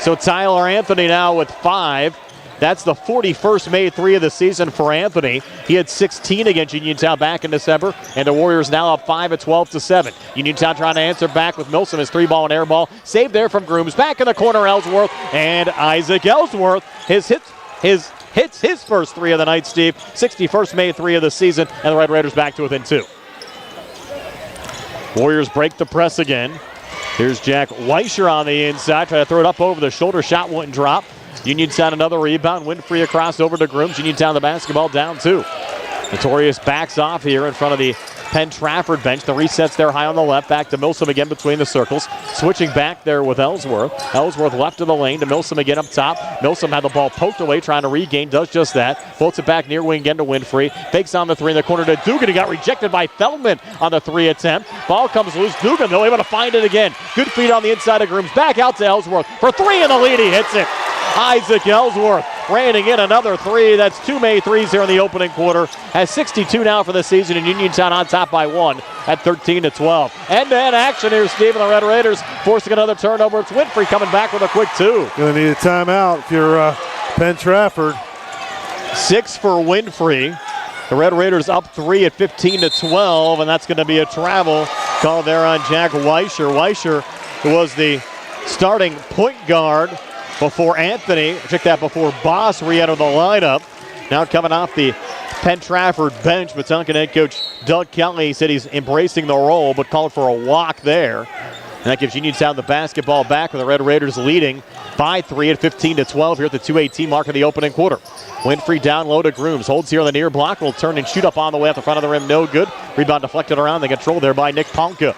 So Tyler Anthony now with 5. That's the 41st made 3 of the season for Anthony. He had 16 against Uniontown back in December, and the Warriors now up 5 at 12-7. Uniontown trying to answer back with Milsom, his 3-ball and air ball. Saved there from Grooms. Back in the corner, Ellsworth, and Isaac Ellsworth hits his first 3 of the night, Steve. 61st made 3 of the season, and the Red Raiders back to within 2. Warriors break the press again. Here's Jack Weischer on the inside, trying to throw it up over the shoulder. Shot wouldn't drop. Uniontown another rebound. Winfrey across over to Grooms. Uniontown the basketball down 2. Notorious backs off here in front of the Penn Trafford bench. The resets there high on the left. Back to Milsom again between the circles. Switching back there with Ellsworth. Ellsworth left of the lane to Milsom again up top. Milsom had the ball poked away, trying to regain. Does just that. Floats it back near wing again to Winfrey. Fakes on the 3 in the corner to Dugan. He got rejected by Feldman on the 3 attempt. Ball comes loose. Dugan, though, able to find it again. Good feed on the inside of Grooms. Back out to Ellsworth for 3 in the lead. He hits it. Isaac Ellsworth raining in another 3. That's 2 made 3s here in the opening quarter. Has 62 now for the season, and Uniontown on top by 1 at 13-12. End-to-end action here, Steve, and the Red Raiders forcing another turnover. It's Winfrey coming back with a quick 2. Going to need a timeout if you're Penn Trafford. 6 for Winfrey. The Red Raiders up 3 at 15-12, and that's going to be a travel call there on Jack Weischer. Weischer, who was the starting point guard before Anthony, check that, before Boss re-entered the lineup. Now coming off the Penn Trafford bench, Wetumpka head coach Doug Kelly said he's embracing the role, but called for a walk there. And that gives Uniontown the basketball back, with the Red Raiders leading by 3 at 15-12 here at the 2:18 mark of the opening quarter. Winfrey down low to Grooms. Holds here on the near block. Will turn and shoot up on the way at the front of the rim. No good. Rebound deflected around the control there by Nick Ponko.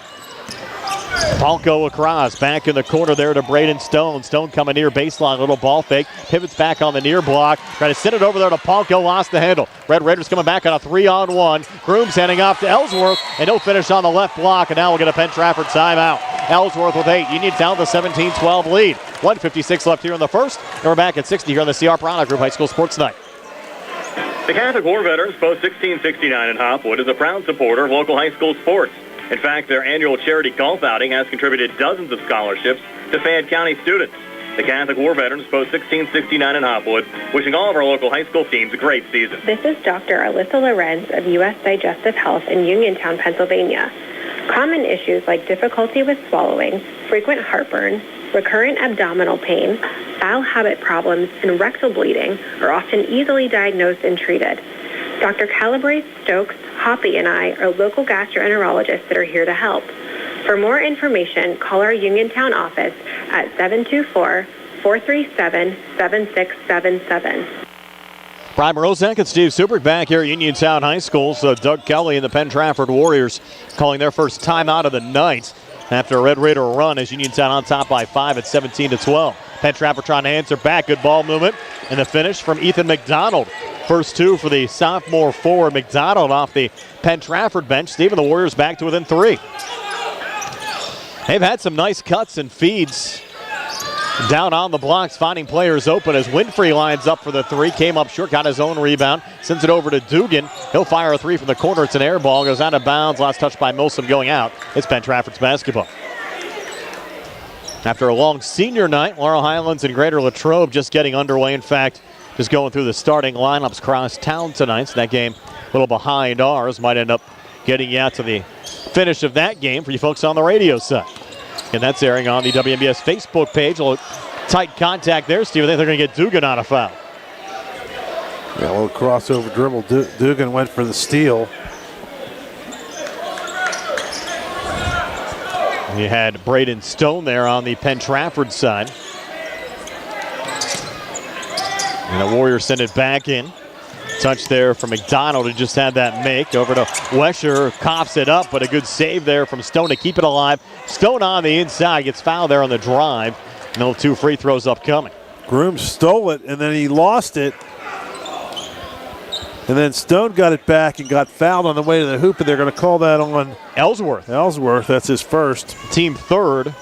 Ponko across, back in the corner there to Braden Stone. Stone coming near baseline, little ball fake. Pivots back on the near block. Trying to send it over there to Ponko, lost the handle. Red Raiders coming back on a 3-on-1. Grooms handing off to Ellsworth, and he'll finish on the left block, and now we'll get a Penn Trafford timeout. Ellsworth with 8. Uniontown with a 17-12 lead. 1:56 left here in the first, and we're back at 60 here on the CR Piranha Group High School Sports Night. The Catholic War Veterans Post 1669 in Hopwood is a proud supporter of local high school sports. In fact, their annual charity golf outing has contributed dozens of scholarships to Fayette County students. The Catholic War Veterans Post 1669 in Hopwood, wishing all of our local high school teams a great season. This is Dr. Alyssa Lorenz of U.S. Digestive Health in Uniontown, Pennsylvania. Common issues like difficulty with swallowing, frequent heartburn, recurrent abdominal pain, bowel habit problems, and rectal bleeding are often easily diagnosed and treated. Dr. Calabrese, Stokes, Hoppy, and I are local gastroenterologists that are here to help. For more information, call our Uniontown office at 724-437-7677. Brian Morozek and Steve Subrick back here at Uniontown High School. So Doug Kelly and the Penn Trafford Warriors calling their first timeout of the night after a Red Raider run as Uniontown on top by 5 at 17-12. Penn Trafford trying to answer back. Good ball movement. And the finish from Ethan McDonald. First two for the sophomore forward McDonald off the Penn Trafford bench. Steve and the Warriors back to within 3. They've had some nice cuts and feeds down on the blocks, finding players open as Winfrey lines up for the 3. Came up short, got his own rebound, sends it over to Dugan. He'll fire a 3 from the corner. It's an air ball, goes out of bounds. Last touch by Milsom going out. It's Penn Trafford's basketball. After a long senior night, Laurel Highlands and Greater Latrobe just getting underway. In fact, just going through the starting lineups across town tonight. So that game a little behind ours. Might end up getting you out to the finish of that game for you folks on the radio side. And that's airing on the WMBS Facebook page. A little tight contact there, Steve. I think they're going to get Dugan on a foul. Yeah, a little crossover dribble. Dugan went for the steal. You had Braden Stone there on the Penn Trafford side. And the Warriors send it back in. Touch there from McDonald, who just had that make. Over to Wesher, coughs it up, but a good save there from Stone to keep it alive. Stone on the inside, gets fouled there on the drive. No 2 free throws upcoming. Groom stole it, and then he lost it. And then Stone got it back and got fouled on the way to the hoop, and they're going to call that on Ellsworth. Ellsworth, that's his first. Team third. And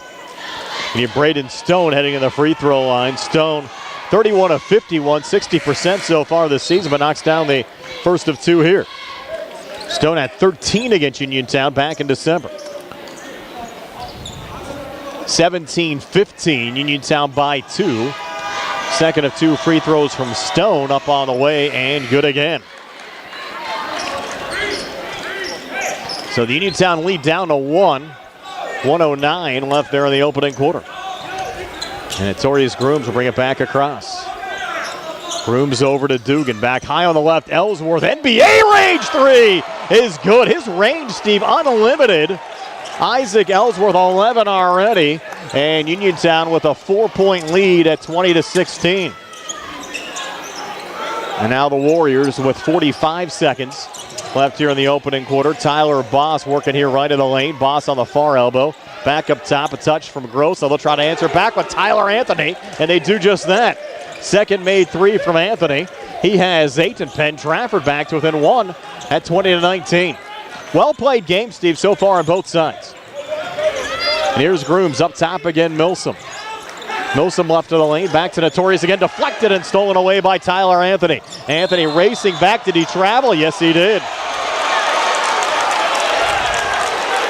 you have Braden Stone heading to the free throw line. Stone 31 of 51, 60% so far this season, but knocks down the first of 2 here. Stone had 13 against Uniontown back in December. 17-15, Uniontown by 2. Second of 2 free throws from Stone, up on the way and good again. So the Uniontown lead down to 1. 1:09 left there in the opening quarter. And Notorious Grooms will bring it back across. Grooms over to Dugan. Back high on the left. Ellsworth. NBA range 3 is good. His range, Steve, unlimited. Isaac Ellsworth 11 already. And Uniontown with a 4-point lead at 20-16. And now the Warriors with 45 seconds left here in the opening quarter. Tyler Boss working here right in the lane. Boss on the far elbow. Back up top, a touch from Gross. They'll try to answer back with Tyler Anthony, and they do just that. Second made 3 from Anthony. He has 8, and Penn Trafford back to within 1 at 20-19. Well played game, Steve, so far on both sides. And here's Grooms up top again, Milsom. Milsom left of the lane, back to Notorious again, deflected and stolen away by Tyler Anthony. Anthony racing back. Did he travel? Yes, he did.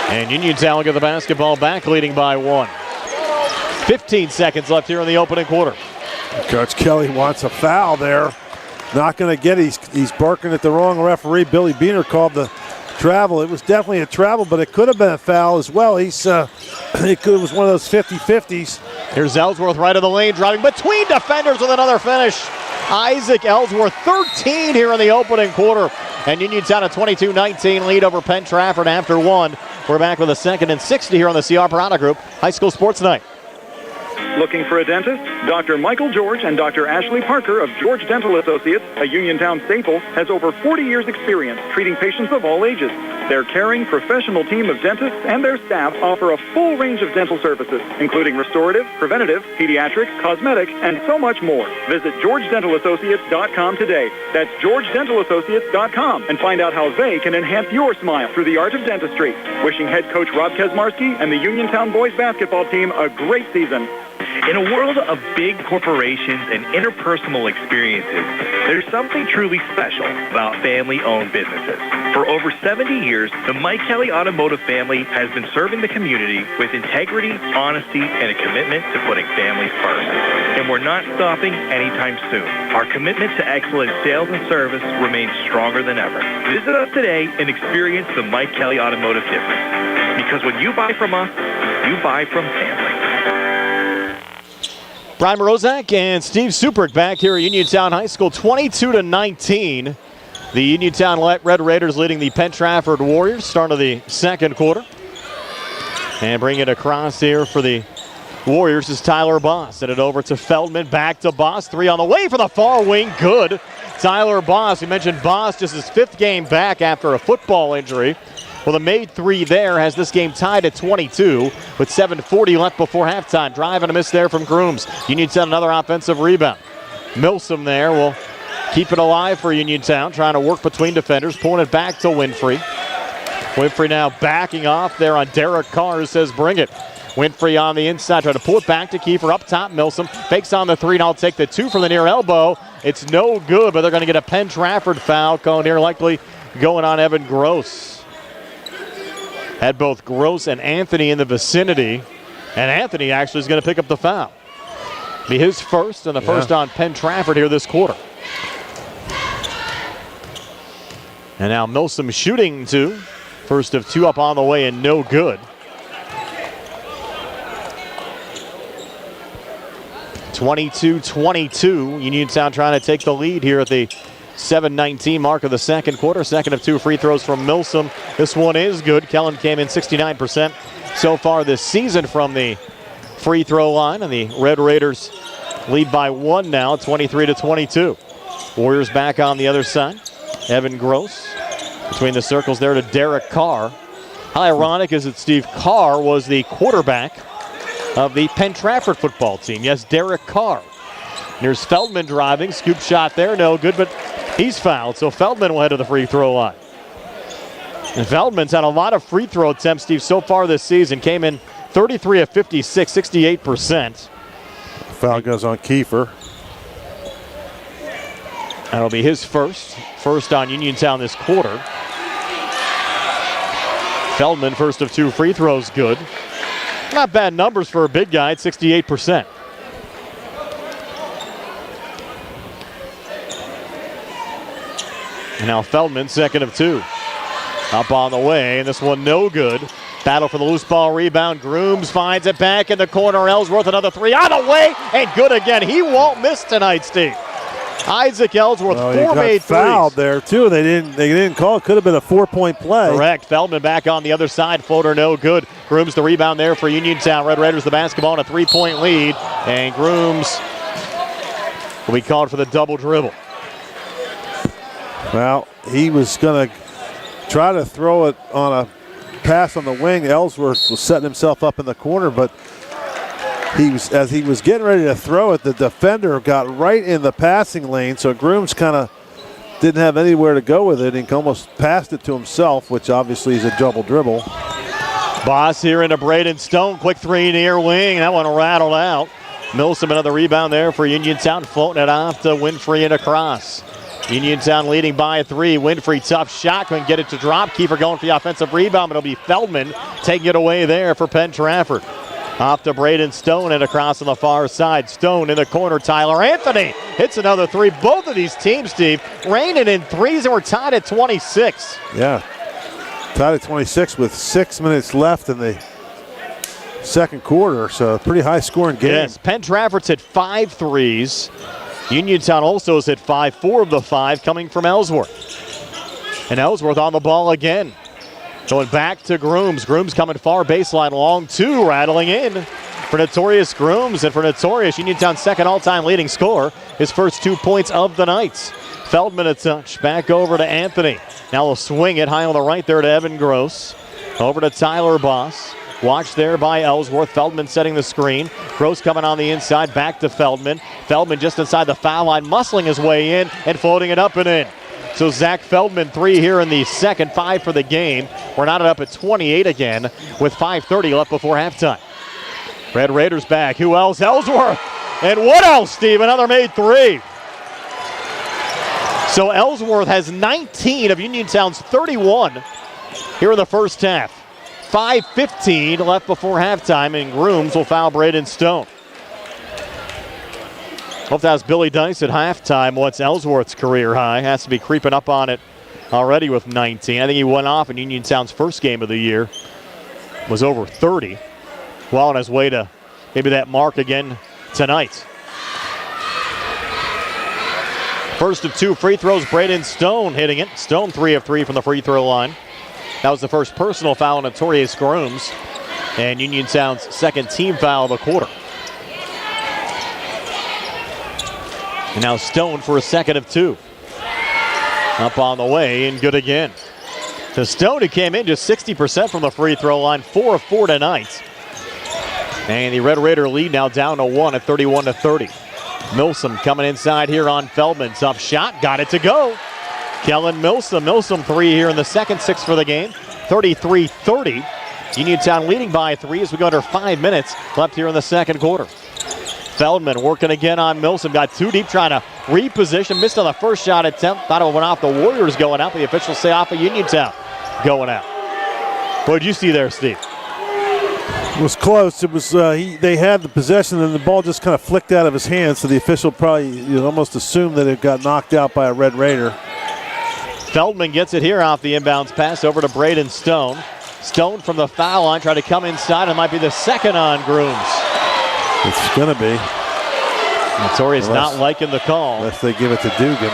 And Uniontown will get the basketball back, leading by 1. 15 seconds left here in the opening quarter. Coach Kelly wants a foul there. Not going to get it. He's barking at the wrong referee. Billy Beener called the travel. It was definitely a travel, but it could have been a foul as well. It was one of those 50-50s. Here's Ellsworth right of the lane, driving between defenders with another finish. Isaac Ellsworth, 13 here in the opening quarter. And Uniontown a 22-19 lead over Penn Trafford after 1. We're back with a 2nd and 60 here on the CR Piranha Group High School Sports Night. Looking for a dentist? Dr. Michael George and Dr. Ashley Parker of George Dental Associates, a Uniontown staple, has over 40 years experience treating patients of all ages. Their caring, professional team of dentists and their staff offer a full range of dental services, including restorative, preventative, pediatric, cosmetic, and so much more. Visit GeorgeDentalAssociates.com today. That's GeorgeDentalAssociates.com and find out how they can enhance your smile through the art of dentistry. Wishing head coach Rob Kezmarsky and the Uniontown boys basketball team a great season. In a world of big corporations and interpersonal experiences, there's something truly special about family-owned businesses. For over 70 years, the Mike Kelly Automotive family has been serving the community with integrity, honesty, and a commitment to putting families first. And we're not stopping anytime soon. Our commitment to excellent sales and service remains stronger than ever. Visit us today and experience the Mike Kelly Automotive difference. Because when you buy from us, you buy from family. Brian Morozak and Steve Suprick back here at Uniontown High School, 22-19. The Uniontown Red Raiders leading the Penn Trafford Warriors, start of the second quarter. And bring it across here for the Warriors is Tyler Boss. Send it over to Feldman, back to Boss. Three on the way for the far wing, good. Tyler Boss, we mentioned Boss, just his fifth game back after a football injury. Well, the made three there has this game tied at 22 with 7:40 left before halftime. Drive and a miss there from Grooms. Uniontown another offensive rebound. Milsom there will keep it alive for Uniontown, trying to work between defenders, pulling it back to Winfrey. Winfrey now backing off there on Derek Carr, who says bring it. Winfrey on the inside, trying to pull it back to Kiefer. Up top, Milsom fakes on the three, and I'll take the two from the near elbow. It's no good, but they're going to get a Penn Trafford foul going here, likely going on Evan Gross. Had both Gross and Anthony in the vicinity, and Anthony actually is going to pick up the foul. Be his first, and the first on Penn Trafford here this quarter. And now Milsom shooting two. First of two up on the way and no good. 22-22. Uniontown trying to take the lead here at the 7:19 mark of the second quarter. Second of two free throws from Milsom. This one is good. Kellen came in 69% so far this season from the free throw line, and the Red Raiders lead by one now, 23-22. Warriors back on the other side. Evan Gross between the circles there to Derek Carr. How ironic is it Steve Carr was the quarterback of the Penn Trafford football team? Yes, Derek Carr. Here's Feldman driving. Scoop shot there, no good, but he's fouled, so Feldman will head to the free throw line. And Feldman's had a lot of free throw attempts, Steve, so far this season. Came in 33 of 56, 68%. Foul goes on Kiefer. That'll be his first on Uniontown this quarter. Feldman, first of two free throws, good. Not bad numbers for a big guy at 68%. And now Feldman, second of two. Up on the way, and this one no good. Battle for the loose ball rebound. Grooms finds it back in the corner. Ellsworth, another three on the way, and good again. He won't miss tonight, Steve. Isaac Ellsworth, four made threes. Fouled there, too. They didn't call. It could have been a 4-point play. Correct. Feldman back on the other side. Floater no good. Grooms the rebound there for Uniontown. Red Raiders the basketball and a 3-point lead. And Grooms will be called for the double dribble. Well, he was going to try to throw it on a pass on the wing. Ellsworth was setting himself up in the corner, but as he was getting ready to throw it, the defender got right in the passing lane, so Grooms kind of didn't have anywhere to go with it and almost passed it to himself, which obviously is a double dribble. Boss here into Braden Stone. Quick three near wing. That one rattled out. Milsom another rebound there for Uniontown, floating it off to Winfrey and across. Uniontown leading by a three. Winfrey, tough shot, couldn't get it to drop. Keeper going for the offensive rebound, but it'll be Feldman taking it away there for Penn Trafford. Off to Braden Stone and across on the far side. Stone in the corner. Tyler Anthony hits another three. Both of these teams, Steve, raining in threes, and we're tied at 26. Yeah, tied at 26 with 6 minutes left in the second quarter, so a pretty high-scoring game. Yes, Penn Trafford's hit 5 threes. Uniontown also has hit 5, 4 of the 5 coming from Ellsworth. And Ellsworth on the ball again. Going back to Grooms. Grooms coming far baseline, long two, rattling in. for Notorious Grooms, and for Notorious, Uniontown's second all-time leading scorer, his first 2 points of the night. Feldman a touch, back over to Anthony. Now he'll swing it high on the right there to Evan Gross. Over to Tyler Boss. Watched there by Ellsworth. Feldman setting the screen. Gross coming on the inside, back to Feldman. Feldman just inside the foul line, muscling his way in and floating it up and in. So Zach Feldman, 3 here in the second, 5 for the game. We're not up at 28 again with 5:30 left before halftime. Red Raiders back. Who else? Ellsworth. And what else, Steve? Another made 3. So Ellsworth has 19 of Uniontown's 31 here in the first half. 5:15 left before halftime, and Grooms will foul Braden Stone. Hope that was Billy Dice at halftime. What's Ellsworth's career high? Has to be creeping up on it already with 19. I think he went off in Uniontown's first game of the year. Was over 30. Well on his way to maybe that mark again tonight. First of 2 free throws, Braden Stone hitting it. Stone 3 of 3 from the free throw line. That was the first personal foul on Notorious Grooms, and Uniontown's second team foul of the quarter. And now Stone for a second of 2. Up on the way and good again. So Stone, who came in just 60% from the free throw line, 4 of 4 tonight. And the Red Raider lead now down to 1 at 31-30. Milsom coming inside here on Feldman. Tough shot, got it to go. Kellen Milsom. Milsom 3 here in the second, 6 for the game. 33-30. Uniontown leading by 3 as we go under 5 minutes left here in the second quarter. Feldman working again on Milsom. Got too deep trying to reposition. Missed on the first shot attempt. Thought it went off the Warriors going out. The officials say off of Uniontown going out. What did you see there, Steve? It was close. It was they had the possession and the ball just kind of flicked out of his hands, so the official probably almost assumed that it got knocked out by a Red Raider. Feldman gets it here off the inbounds pass over to Braden Stone. Stone from the foul line trying to come inside. It might be the second on Grooms. It's going to be. Notorious not liking the call. Unless they give it to Dugan.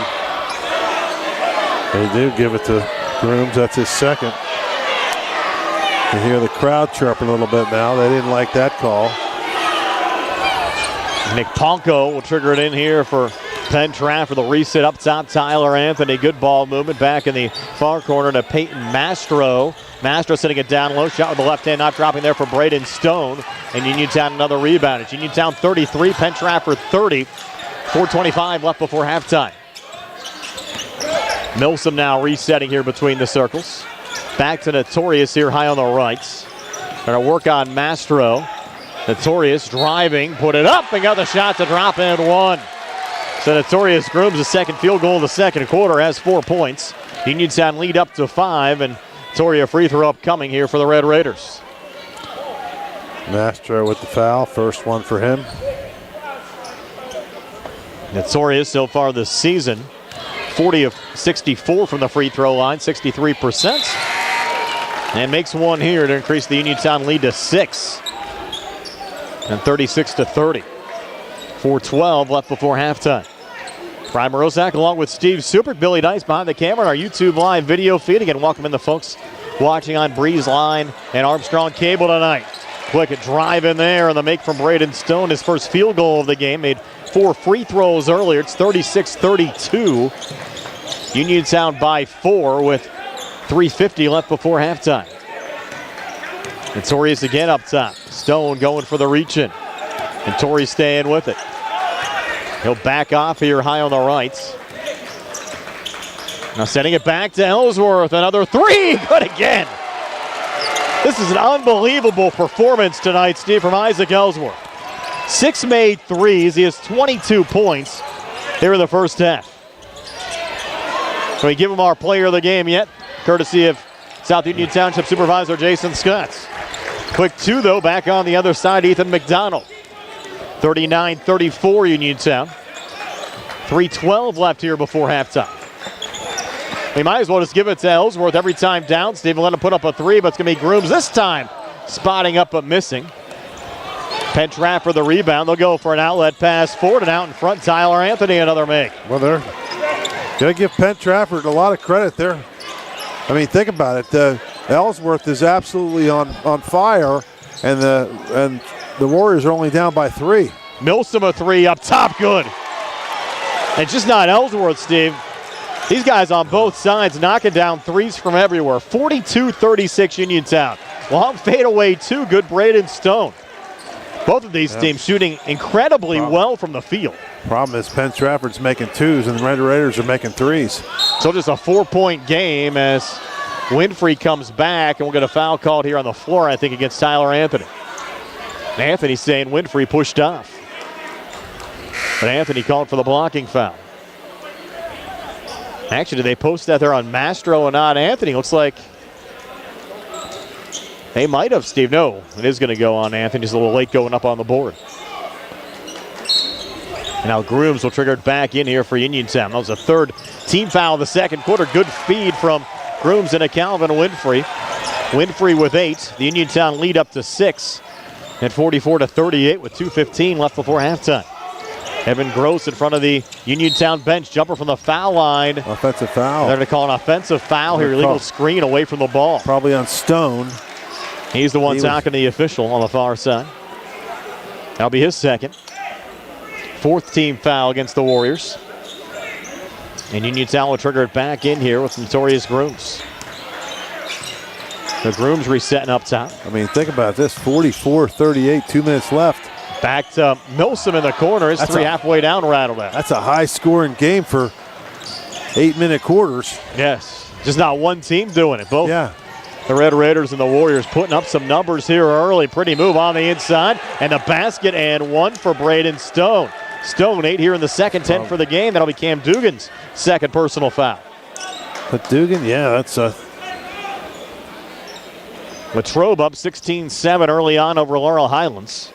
They do give it to Grooms. That's his second. You hear the crowd chirping a little bit now. They didn't like that call. Nick Ponko will trigger it in here for Penn Trafford. The reset up top. Tyler Anthony. Good ball movement back in the far corner to Peyton Mastro. Mastro sitting it down low. Shot with the left hand, not dropping there for Braden Stone. And Uniontown another rebound. It's Uniontown 33, Penn Trafford 30. 4:25 left before halftime. Milsom now resetting here between the circles. Back to Notorious here high on the right. Going to work on Mastro. Notorious driving, put it up, and got the shot to drop in 1. So Notorious Grooms, the second field goal of the second quarter, has 4 points. Uniontown lead up to 5, and Notorious free throw upcoming here for the Red Raiders. Mastro with the foul, first one for him. Notorious so far this season, 40 of 64 from the free throw line, 63%. And makes one here to increase the Uniontown lead to 6. And 36-30. 4:12 left before halftime. Brian Morozak along with Steve Supert, Billy Dice behind the camera on our YouTube live video feed. Again, welcome in the folks watching on Breeze Line and Armstrong Cable tonight. Quick drive in there and the make from Braden Stone, his first field goal of the game. Made 4 free throws earlier. It's 36-32. Uniontown by 4 with 3:50 left before halftime. Notorious again up top. Stone going for the reach-in. And Torrey staying with it. He'll back off here high on the right. Now sending it back to Ellsworth. Another 3. Good again. This is an unbelievable performance tonight, Steve, from Isaac Ellsworth. 6 made threes. He has 22 points here in the first half. So we give him our player of the game yet, courtesy of South Union Township Supervisor Jason Scott. Quick 2, though, back on the other side, Ethan McDonald. 39-34 Uniontown. 3:12 left here before halftime. We might as well just give it to Ellsworth every time down. Steve will let him put up a 3, but it's going to be Grooms this time. Spotting up but missing. Penn Trafford the rebound. They'll go for an outlet pass forward and out in front. Tyler Anthony another make. Well, they're going to give Penn Trafford a lot of credit there. I mean, think about it. Ellsworth is absolutely on fire, and the Warriors are only down by 3. Milsom a 3 up top, good. And just not Ellsworth, Steve. These guys on both sides knocking down threes from everywhere. 42-36 Uniontown. Long fadeaway 2, good Braden Stone. Both of these teams shooting incredibly well from the field. Problem is Penn Trafford's making 2s and the Red Raiders are making 3s. So just a 4-point game as Winfrey comes back, and we'll get a foul called here on the floor, I think, against Tyler Anthony. Anthony saying Winfrey pushed off. But Anthony called for the blocking foul. Actually, did they post that there on Mastro and not Anthony? Looks like they might have, Steve. No, it is going to go on Anthony. Just a little late going up on the board. Now Grooms will trigger it back in here for Uniontown. That was a third team foul of the second quarter. Good feed from Grooms into Calvin Winfrey. Winfrey with 8. The Uniontown lead up to 6 at 44-38 with 2:15 left before halftime. Evan Gross in front of the Uniontown bench. Jumper from the foul line. Offensive foul. They're going to call an offensive foul here. Illegal screen away from the ball. Probably on Stone. He's the one talking to the official on the far side. That'll be his second. 4th team foul against the Warriors. And Uniontown will trigger it back in here with Notorious Grooms. The Grooms resetting up top. I mean, think about this. 44-38, 2 minutes left. Back to Milsom in the corner. His three halfway down rattled out. That's a high-scoring game for 8-minute quarters. Yes. Just not one team doing it. Both. Yeah. The Red Raiders and the Warriors putting up some numbers here early. Pretty move on the inside. And the basket and 1 for Braden Stone. Stone 8 here in the second, 10 for the game. That'll be Cam Dugan's second personal foul. But Dugan, yeah, that's a... Latrobe up 16-7 early on over Laurel Highlands.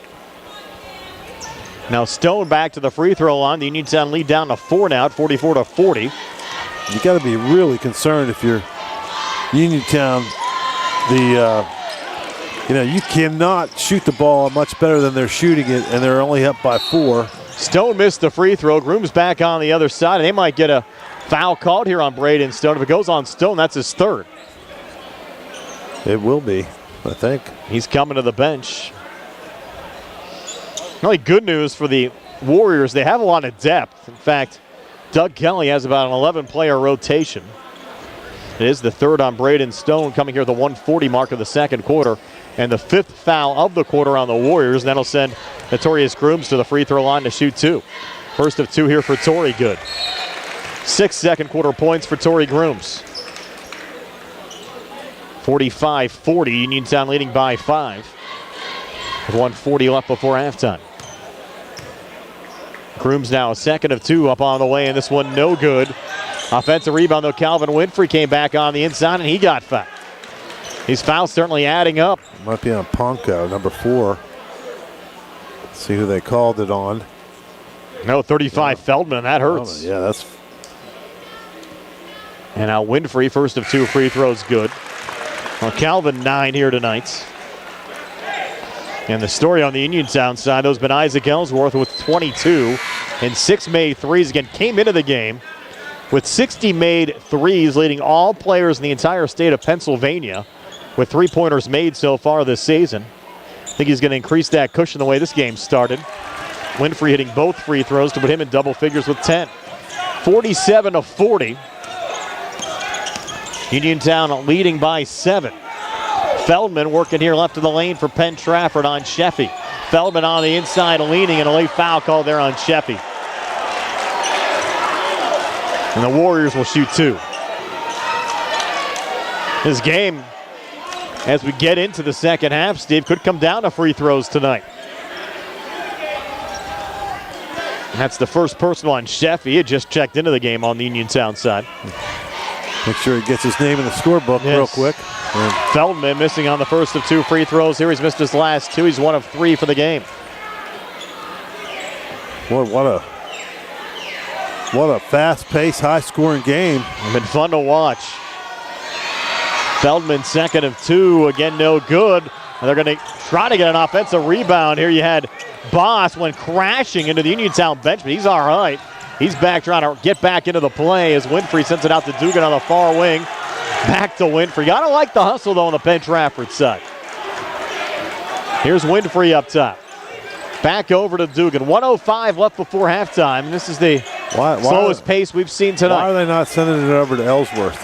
Now Stone back to the free throw line. The Uniontown lead down to 4 now at 44-40. You got to be really concerned if you're Uniontown. You cannot shoot the ball much better than they're shooting it, and they're only up by 4. Stone missed the free throw. Grooms back on the other side, and they might get a foul called here on Braden Stone. If it goes on Stone, that's his third. It will be, I think. He's coming to the bench. Really good news for the Warriors. They have a lot of depth. In fact, Doug Kelly has about an 11-player rotation. It is the third on Braden Stone, coming here at the 1:40 mark of the second quarter. And the 5th foul of the quarter on the Warriors. That'll send Notorious Grooms to the free throw line to shoot 2. First of 2 here for Torrey, good. 6 second quarter points for Torrey Grooms. 45-40, Uniontown leading by 5. With 1:40 left before halftime. Grooms now a second of 2 up on the way, and this one no good. Offensive rebound, though. Calvin Winfrey came back on the inside, and he got fouled. These fouls certainly adding up. Might be on Ponko, number 4. Let's see who they called it on. No, 35 Feldman. That hurts. Yeah, that's... And now Winfrey, first of 2 free throws, good. Well, Calvin 9 here tonight. And the story on the Uniontown side, there's been Isaac Ellsworth with 22 and 6 made threes. Again, came into the game with 60 made threes, leading all players in the entire state of Pennsylvania with 3-pointers made so far this season. I think he's going to increase that cushion the way this game started. Winfrey hitting both free throws to put him in double figures with 10. 47-40. Uniontown leading by 7. Feldman working here left of the lane for Penn Trafford on Sheffy. Feldman on the inside leaning, and a late foul called there on Sheffy. And the Warriors will shoot 2. This game, as we get into the second half, Steve, could come down to free throws tonight. And that's the first personal on Sheffy. He had just checked into the game on the Uniontown side. Make sure he gets his name in the scorebook real quick. And Feldman missing on the first of 2 free throws here. He's missed his last 2. He's 1 of 3 for the game. What a fast-paced, high-scoring game. It's been fun to watch. Feldman second of 2. Again, no good. And they're going to try to get an offensive rebound here. You had Boss went crashing into the Uniontown bench, but he's all right. He's back trying to get back into the play as Winfrey sends it out to Dugan on the far wing. Back to Winfrey. Gotta like the hustle, though, on the Penn Trafford side. Here's Winfrey up top. Back over to Dugan. 1:05 left before halftime. This is the slowest pace we've seen tonight. Why are they not sending it over to Ellsworth?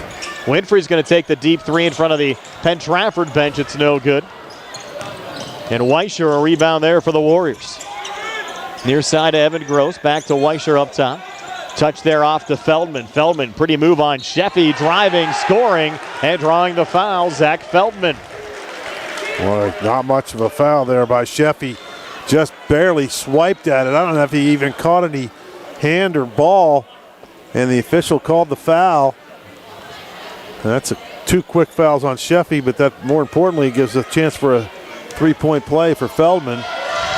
Winfrey's going to take the deep three in front of the Penn Trafford bench. It's no good. And Weischer, a rebound there for the Warriors. Near side to Evan Gross. Back to Weischer up top. Touch there off to Feldman. Feldman, pretty move on Sheffy. Driving, scoring, and drawing the foul, Zach Feldman. Well, not much of a foul there by Sheffy. Just barely swiped at it. I don't know if he even caught any hand or ball. And the official called the foul. And that's two quick fouls on Sheffy, but that more importantly gives a chance for a three-point play for Feldman.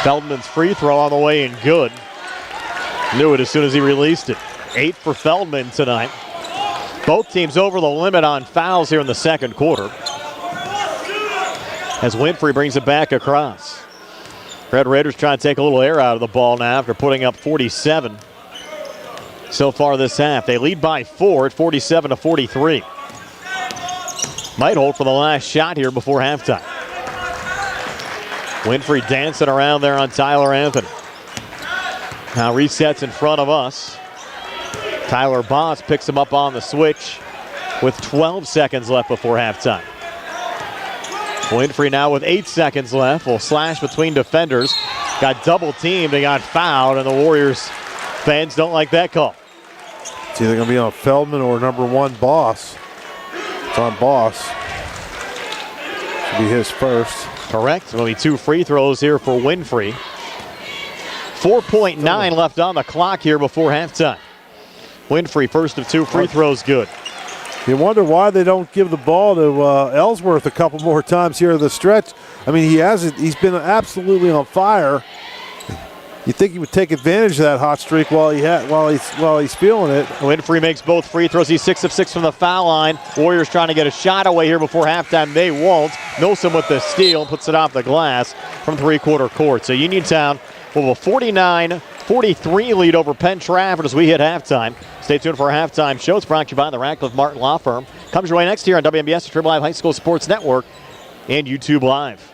Feldman's free throw on the way and good. Knew it as soon as he released it. 8 for Feldman tonight. Both teams over the limit on fouls here in the second quarter. As Winfrey brings it back across. Red Raiders trying to take a little air out of the ball now after putting up 47 so far this half. They lead by 4 at 47-43. Might hold for the last shot here before halftime. Winfrey dancing around there on Tyler Anthony. Now resets in front of us. Tyler Boss picks him up on the switch with 12 seconds left before halftime. Winfrey now with 8 seconds left will slash between defenders. Got double teamed, they got fouled, and the Warriors fans don't like that call. It's either going to be on Feldman or number 1 Boss. It's on Boss. Should be his first. Correct. Only 2 free throws here for Winfrey. 4.9 left on the clock here before halftime. Winfrey, first of 2 free throws, good. You wonder why they don't give the ball to Ellsworth a couple more times here in the stretch. I mean, he's been absolutely on fire. You think he would take advantage of that hot streak while he's feeling it. Winfrey makes both free throws. He's 6 of 6 from the foul line. Warriors trying to get a shot away here before halftime. They won't. Milsom with the steal, puts it off the glass from three-quarter court. So Uniontown will have a 49-43 lead over Penn Trafford as we hit halftime. Stay tuned for our halftime show. It's brought to you by the Ratcliffe Martin Law Firm. Comes your way next year on WMBS, the Triple Live High School Sports Network, and YouTube Live.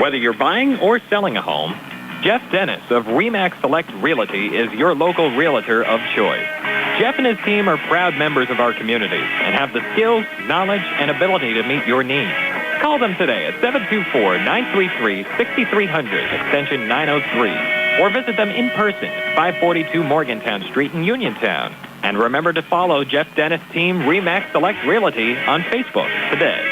Whether you're buying or selling a home, Jeff Dennis of RE/MAX Select Realty is your local realtor of choice. Jeff and his team are proud members of our community and have the skills, knowledge, and ability to meet your needs. Call them today at 724-933-6300, extension 903, or visit them in person at 542 Morgantown Street in Uniontown. And remember to follow Jeff Dennis' team RE/MAX Select Realty on Facebook today.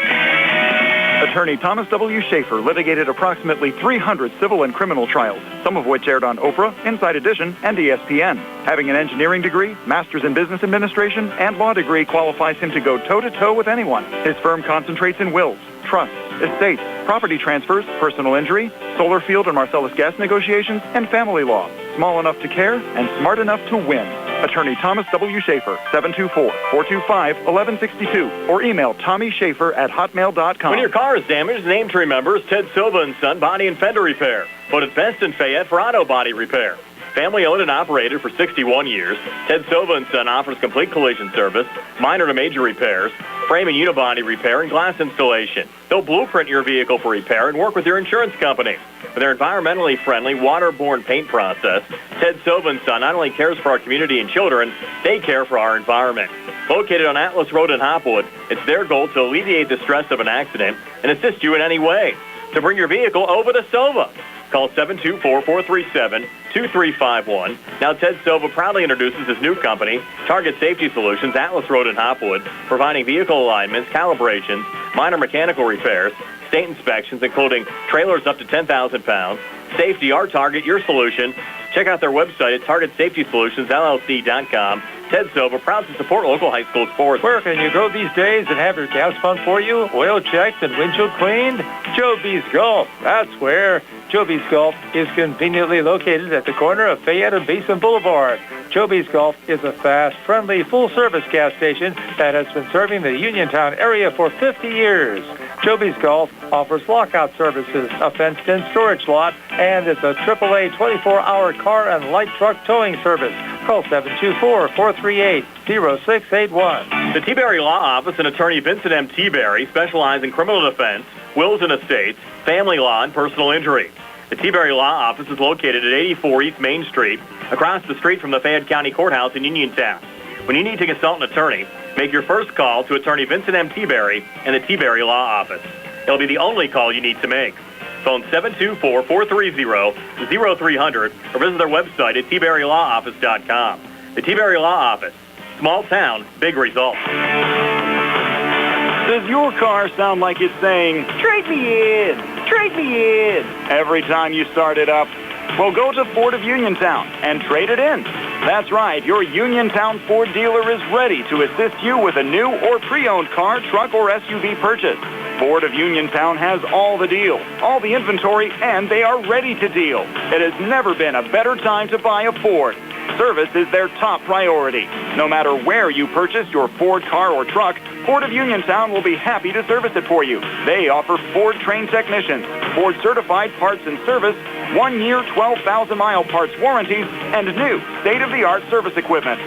Attorney Thomas W. Schaefer litigated approximately 300 civil and criminal trials, some of which aired on Oprah, Inside Edition, and ESPN. Having an engineering degree, master's in business administration, and law degree qualifies him to go toe-to-toe with anyone. His firm concentrates in wills, trusts, estates, property transfers, personal injury, solar field and Marcellus gas negotiations, and family law. Small enough to care and smart enough to win. Attorney Thomas W. Schaefer, 724-425-1162, or email TommySchaefer@hotmail.com. When your car is damaged, the name to remember is Ted Silva & Son Body and Fender Repair. Voted best in Fayette for auto body repair. Family owned and operated for 61 years, Ted Silva & Son offers complete collision service, minor to major repairs, frame and unibody repair, and glass installation. They'll blueprint your vehicle for repair and work with your insurance company. With their environmentally friendly, waterborne paint process, Ted Silva & Son not only cares for our community and children, they care for our environment. Located on Atlas Road in Hopwood, it's their goal to alleviate the stress of an accident and assist you in any way. To bring your vehicle over to Silva, call 724-437-2351. Now, Ted Silva proudly introduces his new company, Target Safety Solutions, Atlas Road in Hopwood, providing vehicle alignments, calibrations, minor mechanical repairs, state inspections, including trailers up to 10,000 pounds. Safety, our target, your solution. Check out their website at TargetSafetySolutionsLLC.com. Ted Silva, proud to support local high school sports. Where can you go these days and have your gas pump for you, oil checked, and windshield cleaned? Joe B's Golf. That's where. Joe B's Golf is conveniently located at the corner of Fayette and Basin Boulevard. Joe B's Golf is a fast, friendly, full-service gas station that has been serving the Uniontown area for 50 years. Joe B's Golf offers lockout services, a fenced-in storage lot, and it's a AAA 24-hour car and light truck towing service. Call 724-438-0681. The T-Berry Law Office and attorney Vincent M. T-Berry specialize in criminal defense, wills and estates, family law, and personal injury. The T-Berry Law Office is located at 84 East Main Street, across the street from the Fayette County Courthouse in Uniontown. When you need to consult an attorney, make your first call to attorney Vincent M. T-Berry and the T-Berry Law Office. It'll be the only call you need to make. Phone 724-430-0300 or visit their website at tberrylawoffice.com. The T-Berry Law Office. Small town, big results. Does your car sound like it's saying, "Trade me in, trade me in," every time you start it up? Well, go to Ford of Uniontown and trade it in. That's right, your Uniontown Ford dealer is ready to assist you with a new or pre-owned car, truck, or SUV purchase. Ford of Uniontown has all the deal, all the inventory, and they are ready to deal. It has never been a better time to buy a Ford. Service is their top priority. No matter where you purchase your Ford car or truck, Ford of Uniontown will be happy to service it for you. They offer Ford-trained technicians, Ford-certified parts and service, 1-year, 12,000-mile parts warranties, and new state-of-the-art service equipment.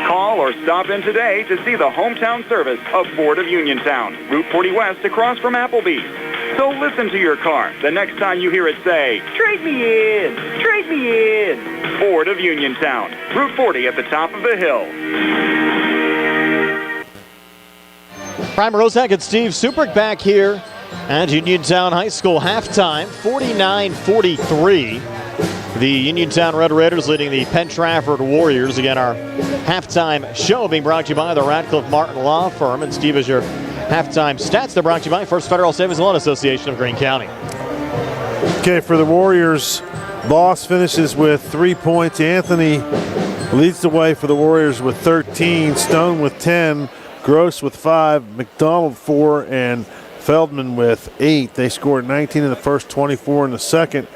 Call or stop in today to see the hometown service of Ford of Uniontown, Route 40 West across from Applebee's. So listen to your car the next time you hear it say, "Trade me in, trade me in." Ford of Uniontown, Route 40 at the top of the hill. Prime Rozak and Steve Suprick back here at Uniontown High School. Halftime, 49-43. The Uniontown Red Raiders leading the Penn Trafford Warriors. Again, our halftime show being brought to you by the Radcliffe Martin Law Firm. And Steve, as your halftime stats, they're brought to you by First Federal Savings Loan Association of Greene County. Okay, for the Warriors, Boss finishes with 3 points. Anthony leads the way for the Warriors with 13. Stone with 10. Gross with 5. McDonald 4. And Feldman with 8. They scored 19 in the first, 24 in the second,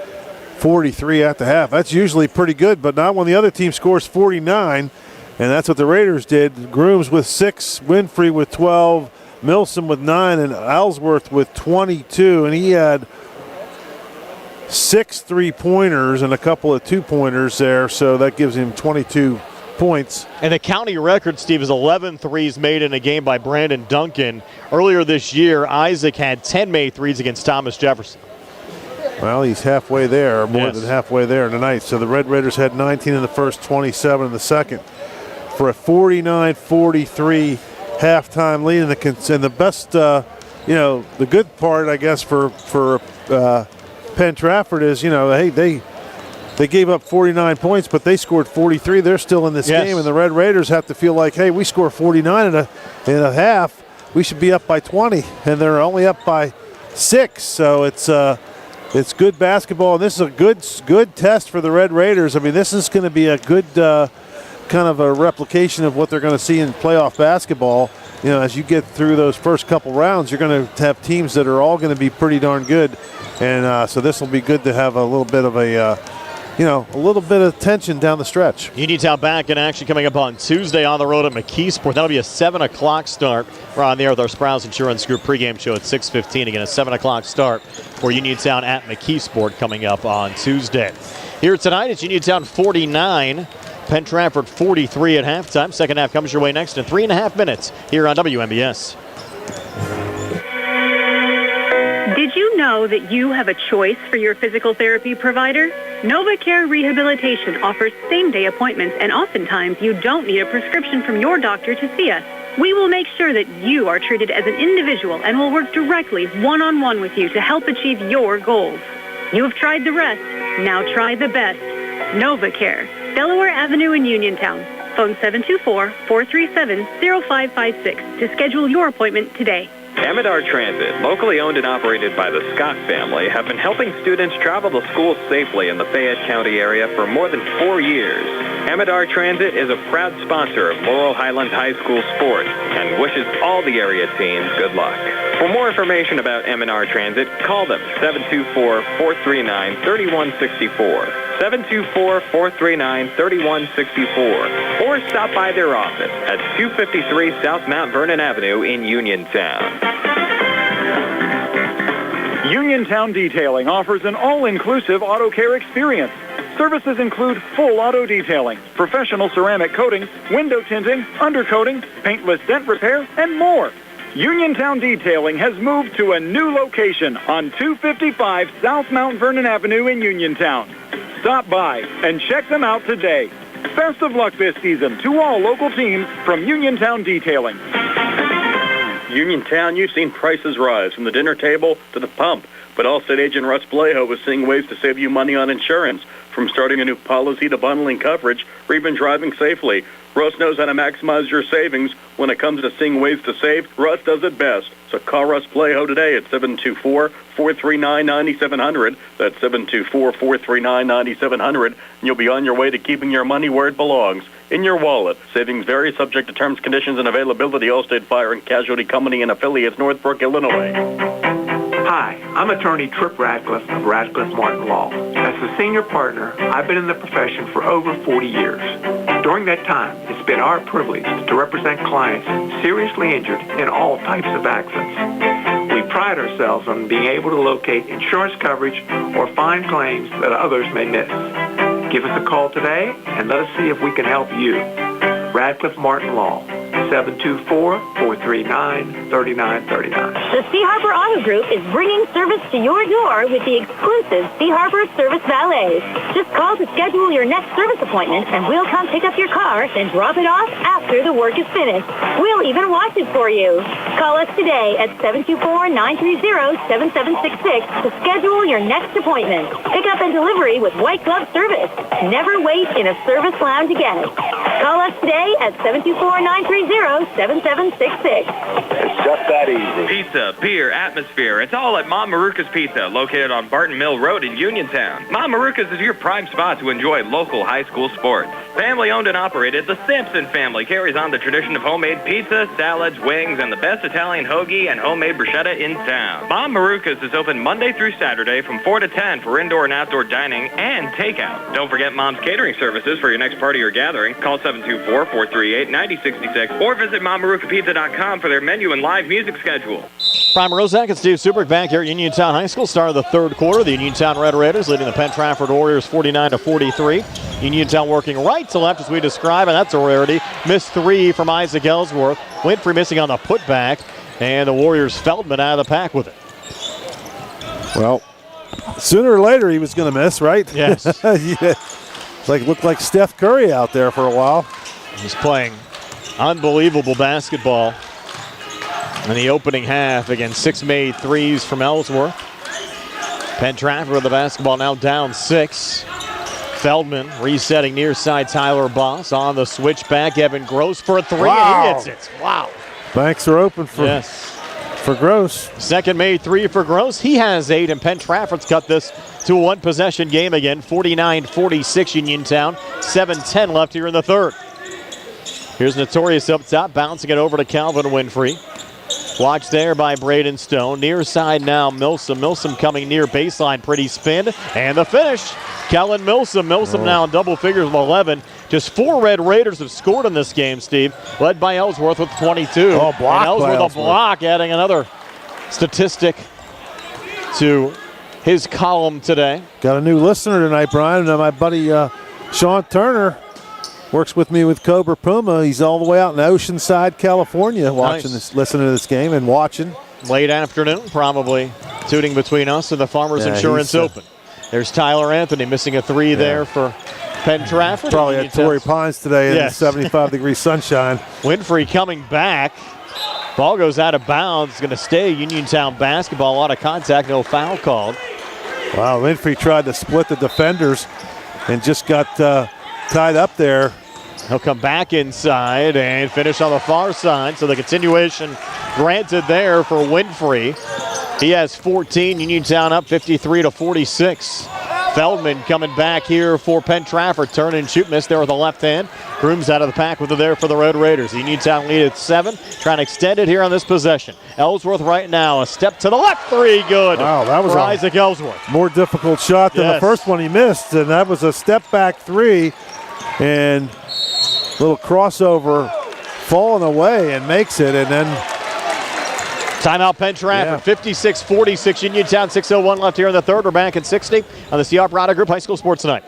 43 at the half. That's usually pretty good, but not when the other team scores 49. And that's what the Raiders did. Grooms with 6. Winfrey with 12. Milsom with 9. And Ellsworth with 22. And he had 6 3-pointers and a couple of 2-pointers there, so that gives him 22 points. And the county record, Steve, is 11 threes made in a game by Brandon Duncan. Earlier this year, Isaac had 10 made threes against Thomas Jefferson. Well, he's halfway there, more than halfway there tonight. So the Red Raiders had 19 in the first, 27 in the second, for a 49-43 halftime lead. And the best, the good part, I guess, for Penn Trafford is, hey, they gave up 49 points, but they scored 43. They're still in this game, and the Red Raiders have to feel like, hey, we score 49 in a half, we should be up by 20, and they're only up by 6. So it's good basketball, and this is a good test for the Red Raiders. I mean, this is going to be a good kind of a replication of what they're going to see in playoff basketball. As you get through those first couple rounds, you're going to have teams that are all going to be pretty darn good. And so this will be good to have a little bit of a little bit of tension down the stretch. Uniontown back in action coming up on Tuesday on the road at McKeesport. That'll be a 7 o'clock start. We're on the air with our Sprouse Insurance Group pregame show at 6:15. Again, a 7 o'clock start for Uniontown at McKeesport coming up on Tuesday. Here tonight, it's Uniontown 49, Penn Trafford 43 at halftime. Second half comes your way next in 3.5 minutes here on WMBS. Did you know that you have a choice for your physical therapy provider? NovaCare Rehabilitation offers same-day appointments, and oftentimes you don't need a prescription from your doctor to see us. We will make sure that you are treated as an individual and will work directly one-on-one with you to help achieve your goals. You have tried the rest. Now try the best. NovaCare, Delaware Avenue in Uniontown. Phone 724-437-0556 to schedule your appointment today. Amador Transit, locally owned and operated by the Scott family, have been helping students travel to school safely in the Fayette County area for more than 4 years. Amador Transit is a proud sponsor of Laurel Highlands High School sports and wishes all the area teams good luck. For more information about Amador Transit, call them 724-439-3164. 724-439-3164, or stop by their office at 253 South Mount Vernon Avenue in Uniontown. Uniontown Detailing offers an all-inclusive auto care experience. Services include full auto detailing, professional ceramic coating, window tinting, undercoating, paintless dent repair, and more. Uniontown Detailing has moved to a new location on 255 South Mount Vernon Avenue in Uniontown. Stop by and check them out today. Best of luck this season to all local teams from Uniontown Detailing. Uniontown, you've seen prices rise from the dinner table to the pump, but Allstate agent Russ Blejo is seeing ways to save you money on insurance, from starting a new policy to bundling coverage or even driving safely. Russ knows how to maximize your savings. When it comes to seeing ways to save, Russ does it best. So call Russ Blejo today at 724-439-9700. That's 724-439-9700. And you'll be on your way to keeping your money where it belongs, in your wallet. Savings vary, subject to terms, conditions, and availability. Allstate Fire and Casualty Company and affiliates, Northbrook, Illinois. Hi, I'm attorney Trip Radcliffe of Radcliffe Martin Law. As the senior partner, I've been in the profession for over 40 years. During that time, it's been our privilege to represent clients seriously injured in all types of accidents. We pride ourselves on being able to locate insurance coverage or find claims that others may miss. Give us a call today and let us see if we can help you. Radcliffe Martin Law, 724-439-3939. The Sea Harbor Auto Group is bringing service to your door with the exclusive Sea Harbor Service Valet. Just call to schedule your next service appointment, and we'll come pick up your car and drop it off after the work is finished. We'll even wash it for you. Call us today at 724-930-7766 to schedule your next appointment. Pickup and delivery with white glove service. Never wait in a service lounge again. Call us today at 724-930-7766. It's just that easy. Pizza, beer, atmosphere. It's all at Mom Maruca's Pizza, located on Barton Mill Road in Uniontown. Mom Maruca's is your prime spot to enjoy local high school sports. Family owned and operated, the Sampson family carries on the tradition of homemade pizza, salads, wings, and the best Italian hoagie and homemade bruschetta in town. Mom Maruca's is open Monday through Saturday from 4 to 10 for indoor and outdoor dining and takeout. Don't forget Mom's catering services for your next party or gathering. Call 724-438-9066 or visit MomMarucaPizza.com for their menu and live music schedule. Prime Rozak and Steve Superk back here at Uniontown High School. Start of the third quarter. The Uniontown Red Raiders leading the Penn Trafford Warriors 49-43. Uniontown working right to left as we describe, and that's a rarity. Missed three from Isaac Ellsworth. Winfrey missing on the putback, and the Warriors Feldman out of the pack with it. Well, sooner or later he was going to miss, right? Yes. Yeah. Looked like Steph Curry out there for a while. He's playing unbelievable basketball in the opening half. Again, 6 made threes from Ellsworth. Penn Trafford with the basketball now down 6. Feldman resetting near side. Tyler Boss on the switchback. Evan Gross for a 3, wow. And he hits it. Wow. Banks are open for Gross. Second made 3 for Gross. He has 8, and Penn Trafford's cut this to a one-possession game again. 49-46 Uniontown. 7:10 left here in the third. Here's Notorious up top, bouncing it over to Calvin Winfrey. Watch there by Braden Stone. Near side now, Milsom. Milsom coming near baseline. Pretty spin. And the finish. Kellen Milsom. Milsom now in double figures with 11. Just 4 Red Raiders have scored in this game, Steve. Led by Ellsworth with 22. Oh, block and Ellsworth by a block, adding another statistic to his column today. Got a new listener tonight, Brian. My buddy Sean Turner works with me with Cobra Puma. He's all the way out in Oceanside, California, watching listening to this game and watching. Late afternoon, probably tuning between us and the Farmers Insurance Open. There's Tyler Anthony missing a 3 there for Penn Trafford. Probably at Torrey Pines today in the 75-degree sunshine. Winfrey coming back. Ball goes out of bounds. It's going to stay Uniontown basketball. A lot of contact, no foul called. Wow, Winfrey tried to split the defenders and just got tied up there. He'll come back inside and finish on the far side. So the continuation granted there for Winfrey. He has 14. Uniontown up 53-46. Feldman coming back here for Penn Trafford. Turn and shoot, miss there with the left hand. Grooms out of the pack with it there for the Red Raiders. Uniontown lead at 7. Trying to extend it here on this possession. Ellsworth right now, a step to the left. 3, good. Wow, that was for Isaac Ellsworth. More difficult shot than the first one he missed, and that was a step back 3. And little crossover falling away and makes it, and then timeout Penn Trafford, 56-46 Uniontown, 6:01 left here in the third. We're back at 60 on the Sea Harbor Auto Group High School Sports Tonight.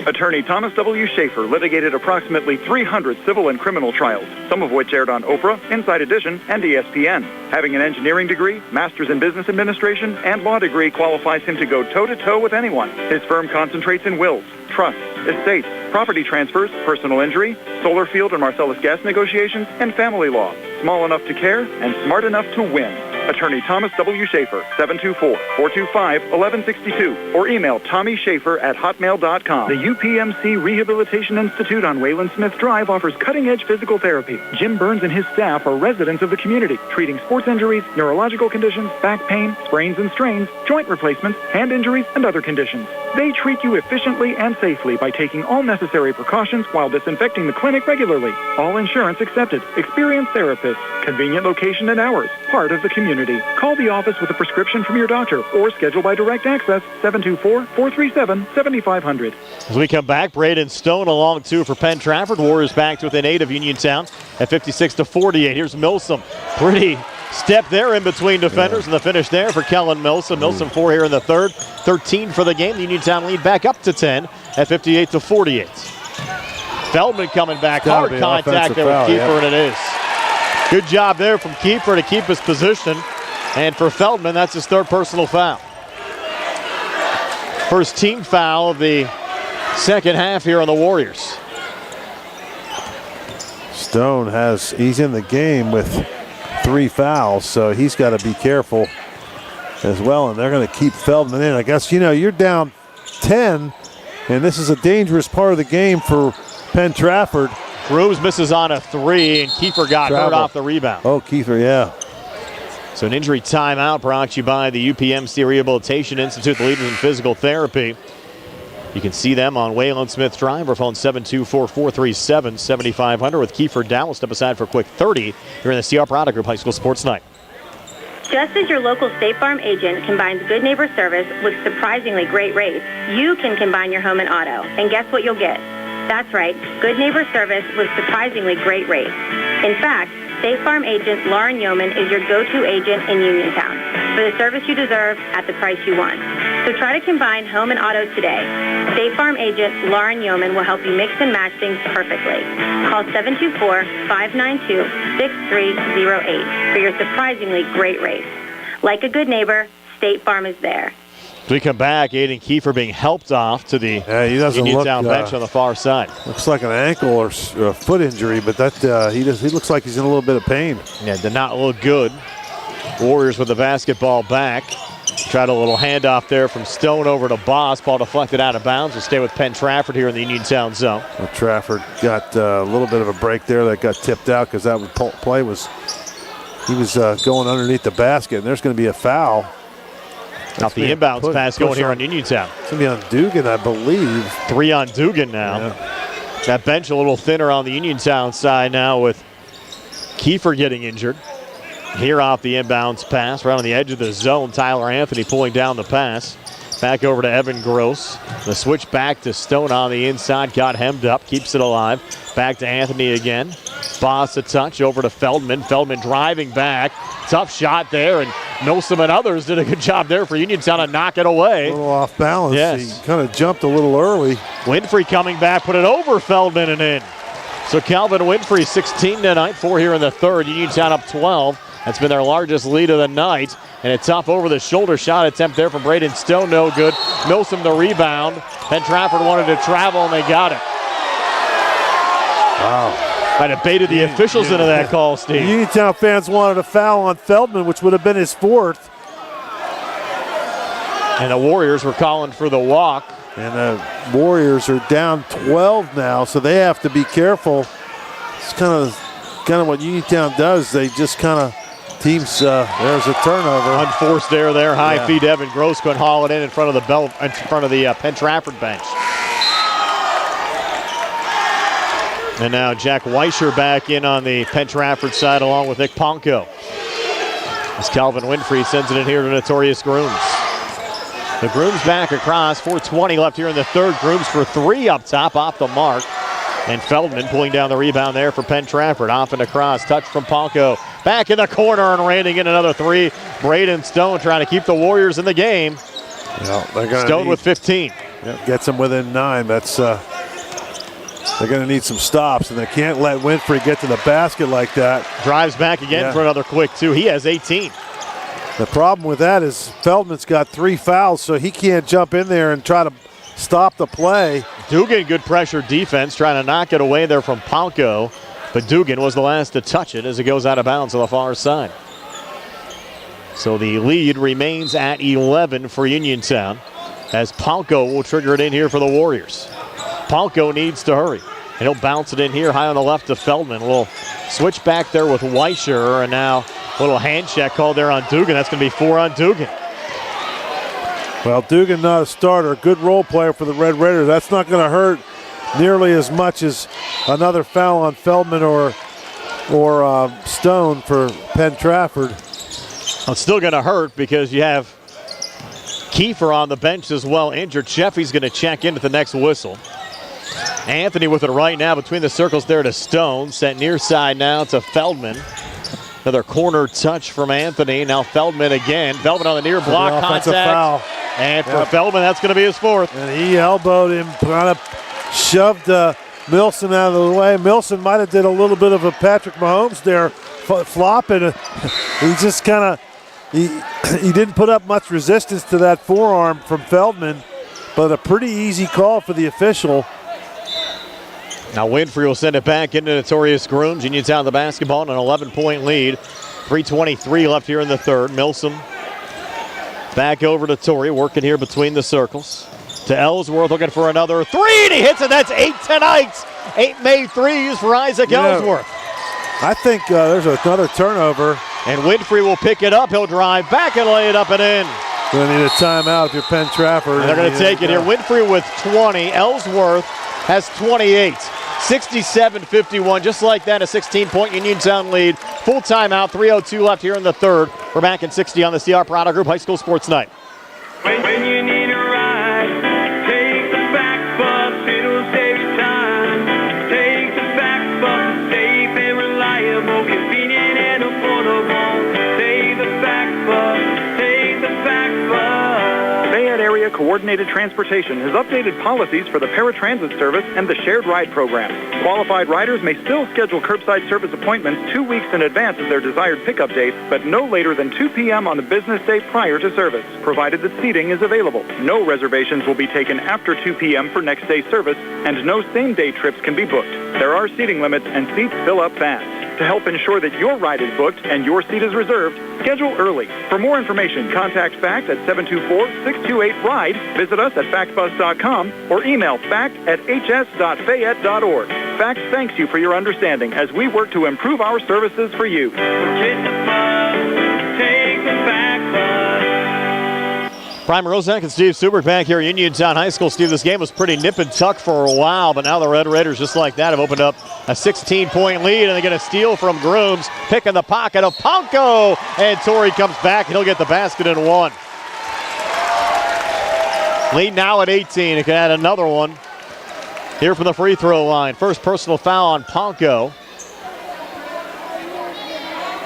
Attorney Thomas W. Schaefer litigated approximately 300 civil and criminal trials, some of which aired on Oprah, Inside Edition, and ESPN. Having an engineering degree, master's in business administration, and law degree qualifies him to go toe-to-toe with anyone. His firm concentrates in wills, trusts, estates, property transfers, personal injury, solar field and Marcellus gas negotiations, and family law. Small enough to care and smart enough to win. Attorney Thomas W. Schaefer, 724-425-1162, or email TommySchaefer@hotmail.com. The UPMC Rehabilitation Institute on Wayland Smith Drive offers cutting-edge physical therapy. Jim Burns and his staff are residents of the community, treating sports injuries, neurological conditions, back pain, sprains and strains, joint replacements, hand injuries, and other conditions. They treat you efficiently and safely by taking all necessary precautions while disinfecting the clinic regularly. All insurance accepted. Experienced therapists. Convenient location and hours. Part of the community. Call the office with a prescription from your doctor or schedule by direct access 724-437-7500. As we come back, Braden Stone along two for Penn Trafford. Warriors back to within 8 of Uniontown at 56-48. Here's Milsom. Pretty step there in between defenders, and the finish there for Kellen Milsom. Milsom 4 here in the third, 13 for the game. The Uniontown lead back up to 10 at 58-48. Feldman coming back. Hard contact there with Kiefer, and it is. Good job there from Kiefer to keep his position. And for Feldman, that's his third personal foul. First team foul of the second half here on the Warriors. Stone he's in the game with 3 fouls, so he's got to be careful as well. And they're going to keep Feldman in. I guess, you're down 10, and this is a dangerous part of the game for Penn Trafford. Grooms misses on a 3, and Kiefer got hurt off the rebound. Oh, Kiefer, yeah. So an injury timeout brought to you by the UPMC Rehabilitation Institute, the leaders in physical therapy. You can see them on Wayland Smith Drive, or phone 724-437-7500 with Kiefer down. We'll step aside for a quick 30 here in the CR Product Group High School Sports Night. Just as your local State Farm agent combines good neighbor service with surprisingly great rates, you can combine your home and auto. And guess what you'll get? That's right, good neighbor service with surprisingly great rates. In fact, State Farm agent Lauren Yeoman is your go-to agent in Uniontown for the service you deserve at the price you want. So try to combine home and auto today. State Farm agent Lauren Yeoman will help you mix and match things perfectly. Call 724-592-6308 for your surprisingly great rates. Like a good neighbor, State Farm is there. As we come back, Aiden Kiefer being helped off to the Uniontown bench on the far side. Looks like an ankle or a foot injury, but that he looks like he's in a little bit of pain. Yeah, did not look good. Warriors with the basketball back. Tried a little handoff there from Stone over to Boss. Ball deflected out of bounds. We'll stay with Penn Trafford here in the Uniontown zone. Well, Trafford got a little bit of a break there that got tipped out because that play was going underneath the basket, and there's going to be a foul. Off the inbounds pass going here on Uniontown. It's going to be on Dugan, I believe. 3 on Dugan now. Yeah. That bench a little thinner on the Uniontown side now with Kiefer getting injured. Here off the inbounds pass, right on the edge of the zone. Tyler Anthony pulling down the pass. Back over to Evan Gross. The switch back to Stone on the inside. Got hemmed up, keeps it alive. Back to Anthony again. Boss a touch over to Feldman. Feldman driving back. Tough shot there, and Milsom and others did a good job there for Uniontown to knock it away. A little off balance. Yes. He kind of jumped a little early. Winfrey coming back, put it over Feldman and in. So Calvin Winfrey, 16 tonight, 4 here in the third. Uniontown up 12. That's been their largest lead of the night. And a tough over-the-shoulder shot attempt there from Braden Stone, no good. Milsom the rebound. Penn Trafford wanted to travel, and they got it. Wow. Might have baited the officials into that call, Steve. The Uniontown fans wanted a foul on Feldman, which would have been his 4th. And the Warriors were calling for the walk. And the Warriors are down 12 now, so they have to be careful. It's kind of what Uniontown does. They just kind of teams. There's a turnover. Unforced error there. High feet. Evan Gross couldn't haul it in front of the Penn Trafford bench. And now Jack Weischer back in on the Penn Trafford side along with Nick Ponko. As Calvin Winfrey sends it in here to Notorious Grooms. The Grooms back across. 4:20 left here in the third. Grooms for 3 up top, off the mark. And Feldman pulling down the rebound there for Penn Trafford. Off and across. Touch from Ponko. Back in the corner and raining in another 3. Braden Stone trying to keep the Warriors in the game. Well, Stone with 15. Gets them within 9. That's they're going to need some stops, and they can't let Winfrey get to the basket like that. Drives back again for another quick 2. He has 18. The problem with that is Feldman's got 3 fouls, so he can't jump in there and try to stop the play. Dugan, good pressure defense, trying to knock it away there from Palco. But Dugan was the last to touch it as it goes out of bounds on the far side. So the lead remains at 11 for Uniontown as Palco will trigger it in here for the Warriors. Palco needs to hurry, and he'll bounce it in here high on the left to Feldman. We'll switch back there with Weischer, and now a little hand check called there on Dugan. That's going to be 4 on Dugan. Well, Dugan not a starter, good role player for the Red Raiders. That's not going to hurt nearly as much as another foul on Feldman or Stone for Penn Trafford. It's still going to hurt because you have Kiefer on the bench as well injured. Sheffy's going to check in at the next whistle. Anthony with it right now between the circles there to Stone. Sent near side now to Feldman. Another corner touch from Anthony. Now Feldman again. Feldman on the near block contact. Foul. And for Feldman, that's going to be his 4th. And he elbowed him, kind of shoved Milson out of the way. Milson might have did a little bit of a Patrick Mahomes there, flopping. He just kind of, he didn't put up much resistance to that forearm from Feldman, but a pretty easy call for the official. Now Winfrey will send it back into Notorious Grooms. Uniontown the basketball and an 11-point lead. 3:23 left here in the third. Milsom back over to Torrey, working here between the circles. To Ellsworth, looking for another 3, and he hits it. That's 8 tonight. 8 made threes for Isaac Ellsworth. I think there's another turnover. And Winfrey will pick it up. He'll drive back and lay it up and in. Going to need a timeout if you're Penn Trafford. And they're going to take it here. Winfrey with 20. Ellsworth has 28. 67-51, just like that, a 16-point Uniontown lead. Full timeout, 3:02 left here in the third. We're back in 60 on the CR Parada Group High School Sports Night. When you need a ride, take the back bus, it'll save you time. Take the back bus, safe and reliable, convenient and affordable. Take the back bus, take the back bus. Fayette Area Coordinated Transportation has updated policies for the paratransit service and the shared ride program. Qualified riders may still schedule curbside service appointments 2 weeks in advance of their desired pickup date, but no later than 2 p.m. on the business day prior to service, provided that seating is available. No reservations will be taken after 2 p.m. for next day service, and no same-day trips can be booked. There are seating limits, and seats fill up fast. To help ensure that your ride is booked and your seat is reserved, schedule early. For more information, contact FACT at 724-628-RIDE, visit us at factbus.com, or email fact@hs.fayette.org. FACT thanks you for your understanding as we work to improve our services for you. Brian Rozak and Steve Subert back here at Uniontown High School. Steve, this game was pretty nip and tuck for a while, but now the Red Raiders, just like that, have opened up a 16-point lead, and they get a steal from Grooms, picking the pocket of Palco, and Torrey comes back, and he'll get the basket in 1. Lead now at 18. It can add another one here from the free throw line. First personal foul on Palco.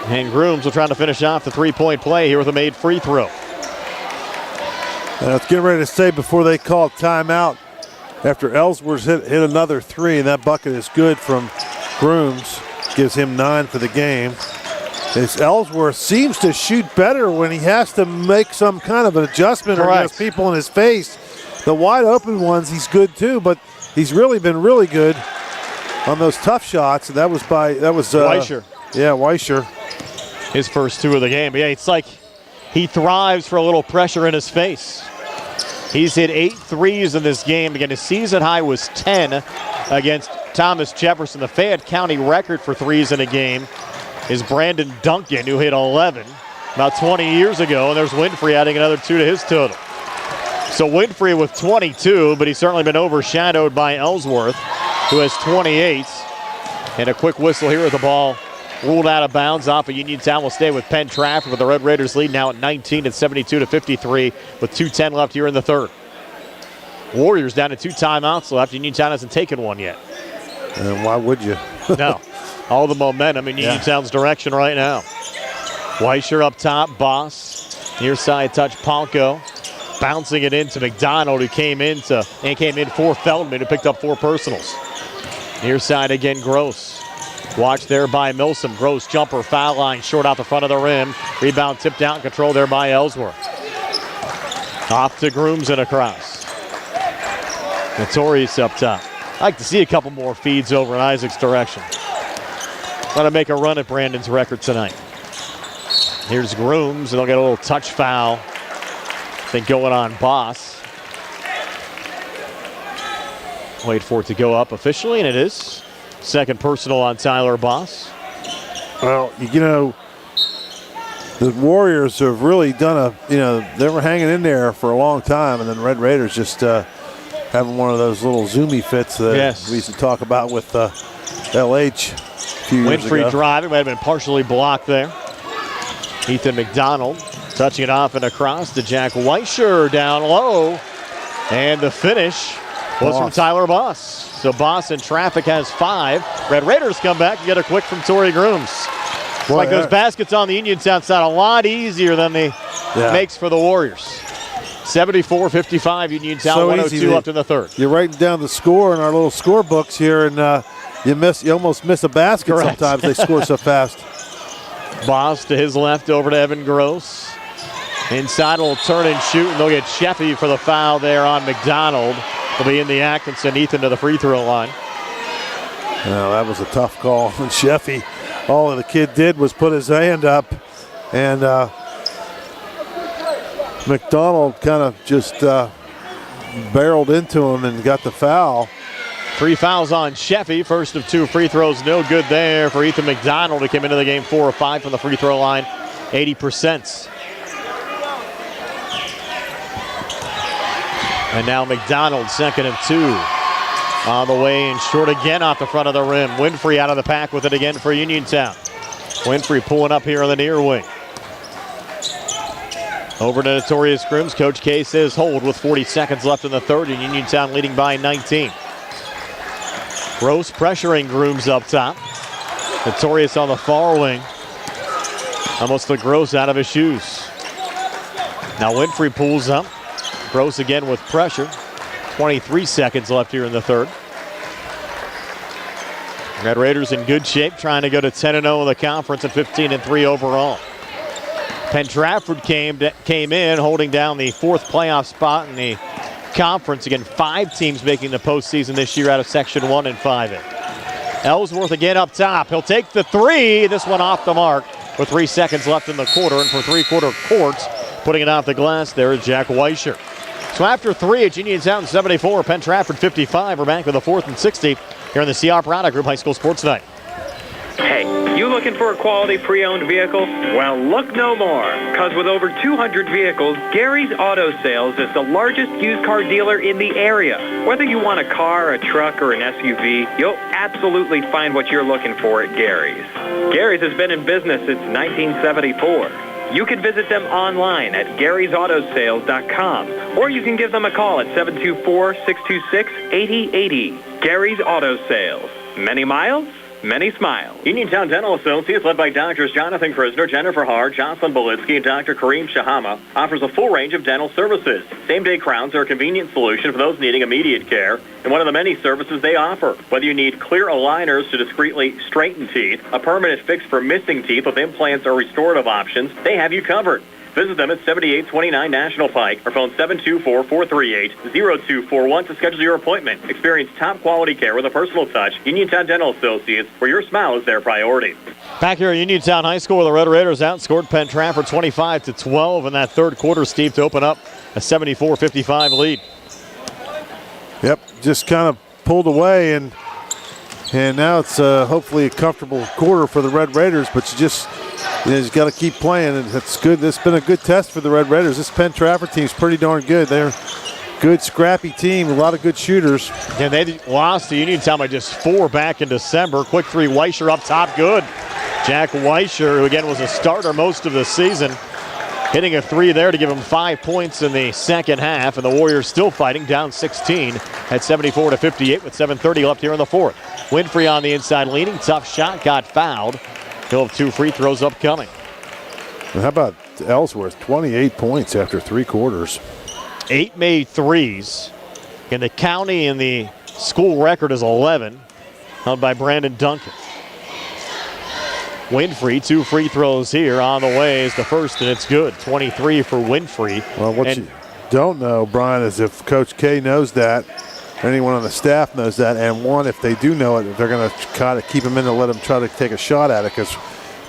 And Grooms will try to finish off the three-point play here with a made free throw. Let's get ready to say before they call timeout after Ellsworth hit another 3, and that bucket is good from Grooms. Gives him 9 for the game. As Ellsworth seems to shoot better when he has to make some kind of an adjustment or has people in his face. The wide open ones, he's good too, but he's really been really good on those tough shots. And that was Weischer. Yeah, Weischer. His first 2 of the game. But yeah, it's like he thrives for a little pressure in his face. He's hit 8 threes in this game. Again, his season high was 10 against Thomas Jefferson. The Fayette County record for threes in a game is Brandon Duncan, who hit 11 about 20 years ago. And there's Winfrey adding another 2 to his total. So Winfrey with 22, but he's certainly been overshadowed by Ellsworth, who has 28. And a quick whistle here with the ball ruled out of bounds off of Uniontown. Will stay with Penn Trafford, with the Red Raiders lead now at 19 at 72-53 with 2:10 left here in the third. Warriors down to 2 timeouts left. Uniontown hasn't taken one yet. And why would you? No. All the momentum in Uniontown's direction right now. Weischer up top, Boss. Near side touch, Palco. bouncing it into McDonald, who came in for Feldman, who picked up 4 personals. Near side again, Gross. Watch there by Milsom. Gross jumper, foul line, short out the front of the rim. Rebound tipped out, control there by Ellsworth. Off to Grooms and across. Notorious up top. I'd like to see a couple more feeds over in Isaac's direction. Want to make a run at Brandon's record tonight. Here's Grooms, and they'll get a little touch foul. I think going on Boss. Wait for it to go up officially, and it is. Second personal on Tyler Boss. Well, the Warriors have really done they were hanging in there for a long time, and then Red Raiders just having one of those little zoomy fits that we used to talk about with LH a few years ago. Winfrey driving, might have been partially blocked there. Ethan McDonald touching it off and across to Jack Weischer down low. And the finish was from Tyler Boss. So Boss in traffic has 5. Red Raiders come back and get a quick from Torrey Grooms. Boy, those baskets on the Uniontown side a lot easier than they makes for the Warriors. 74-55 Uniontown, so 102 left in the third. You're writing down the score in our little score books here, and you almost miss a basket sometimes. They score so fast. Boss to his left over to Evan Gross. Inside will turn and shoot, and they'll get Sheffy for the foul there on McDonald. He'll be in the Atkinson. Ethan to the free throw line. Well, that was a tough call. And Sheffy, all the kid did was put his hand up, and McDonald kind of just barreled into him and got the foul. 3 fouls on Sheffy. First of 2 free throws, no good there for Ethan McDonald, who came into the game 4 of 5 from the free throw line, 80%. And now McDonald, second of 2. On the way and short again off the front of the rim. Winfrey out of the pack with it again for Uniontown. Winfrey pulling up here on the near wing. Over to Notorious Grooms. Coach K says hold with 40 seconds left in the third, and Uniontown leading by 19. Gross pressuring Grooms up top. Notorious on the far wing. Almost took Gross out of his shoes. Now Winfrey pulls up. Gross again with pressure. 23 seconds left here in the third. Red Raiders in good shape, trying to go to 10-0 in the conference and 15-3 overall. Penn Trafford came in holding down the 4th playoff spot in the conference. Again, 5 teams making the postseason this year out of Section 1 and 5A. Ellsworth again up top. He'll take the 3. This one off the mark with 3 seconds left in the quarter. And for three-quarter courts, putting it off the glass there is Jack Weischer. So after 3, it's Uniontown 74, Penn Trafford 55. We're back with the 4th and 60 here in the CR Prada Group High School Sports Night. Hey, you looking for a quality pre-owned vehicle? Well, look no more, because with over 200 vehicles, Gary's Auto Sales is the largest used car dealer in the area. Whether you want a car, a truck, or an SUV, you'll absolutely find what you're looking for at Gary's. Gary's has been in business since 1974. You can visit them online at Gary'sAutoSales.com, or you can give them a call at 724-626-8080. Gary's Auto Sales. Many miles, many smiles. Uniontown Dental Associates, led by Doctors Jonathan Krisner, Jennifer Haar, Jocelyn Belitsky, and Dr. Kareem Shahama, offers a full range of dental services. Same-day crowns are a convenient solution for those needing immediate care, and one of the many services they offer. Whether you need clear aligners to discreetly straighten teeth, a permanent fix for missing teeth with implants or restorative options, they have you covered. Visit them at 7829 National Pike or phone 724-438-0241 to schedule your appointment. Experience top quality care with a personal touch. Uniontown Dental Associates, where your smile is their priority. Back here at Uniontown High School, where the Red Raiders outscored Penn Trafford 25-12 in that third quarter, Steve, to open up a 74-55 lead. Yep, just kind of pulled away, and now it's hopefully a comfortable quarter for the Red Raiders, but you just got to keep playing, and that's good. This has been a good test for the Red Raiders. This Penn Trafford team's pretty darn good. They're a good, scrappy team, a lot of good shooters. And they lost to Uniontown by just 4 back in December. Quick 3, Weischer up top, good. Jack Weischer, who again was a starter most of the season, hitting a 3 there to give him 5 points in the second half, and the Warriors still fighting, down 16 at 74-58 with 7:30 left here in the fourth. Winfrey on the inside leading, tough shot, got fouled. He'll have 2 free throws upcoming. And how about Ellsworth, 28 points after 3 quarters. 8 made threes. In the county and the school record is 11, held by Brandon Duncan. Winfrey, 2 free throws here on the way is the first, and it's good. 23 for Winfrey. Well, what you don't know, Brian, is if Coach K knows that, anyone on the staff knows that, and one, if they do know it, they're going to try to keep him in to let him try to take a shot at it, because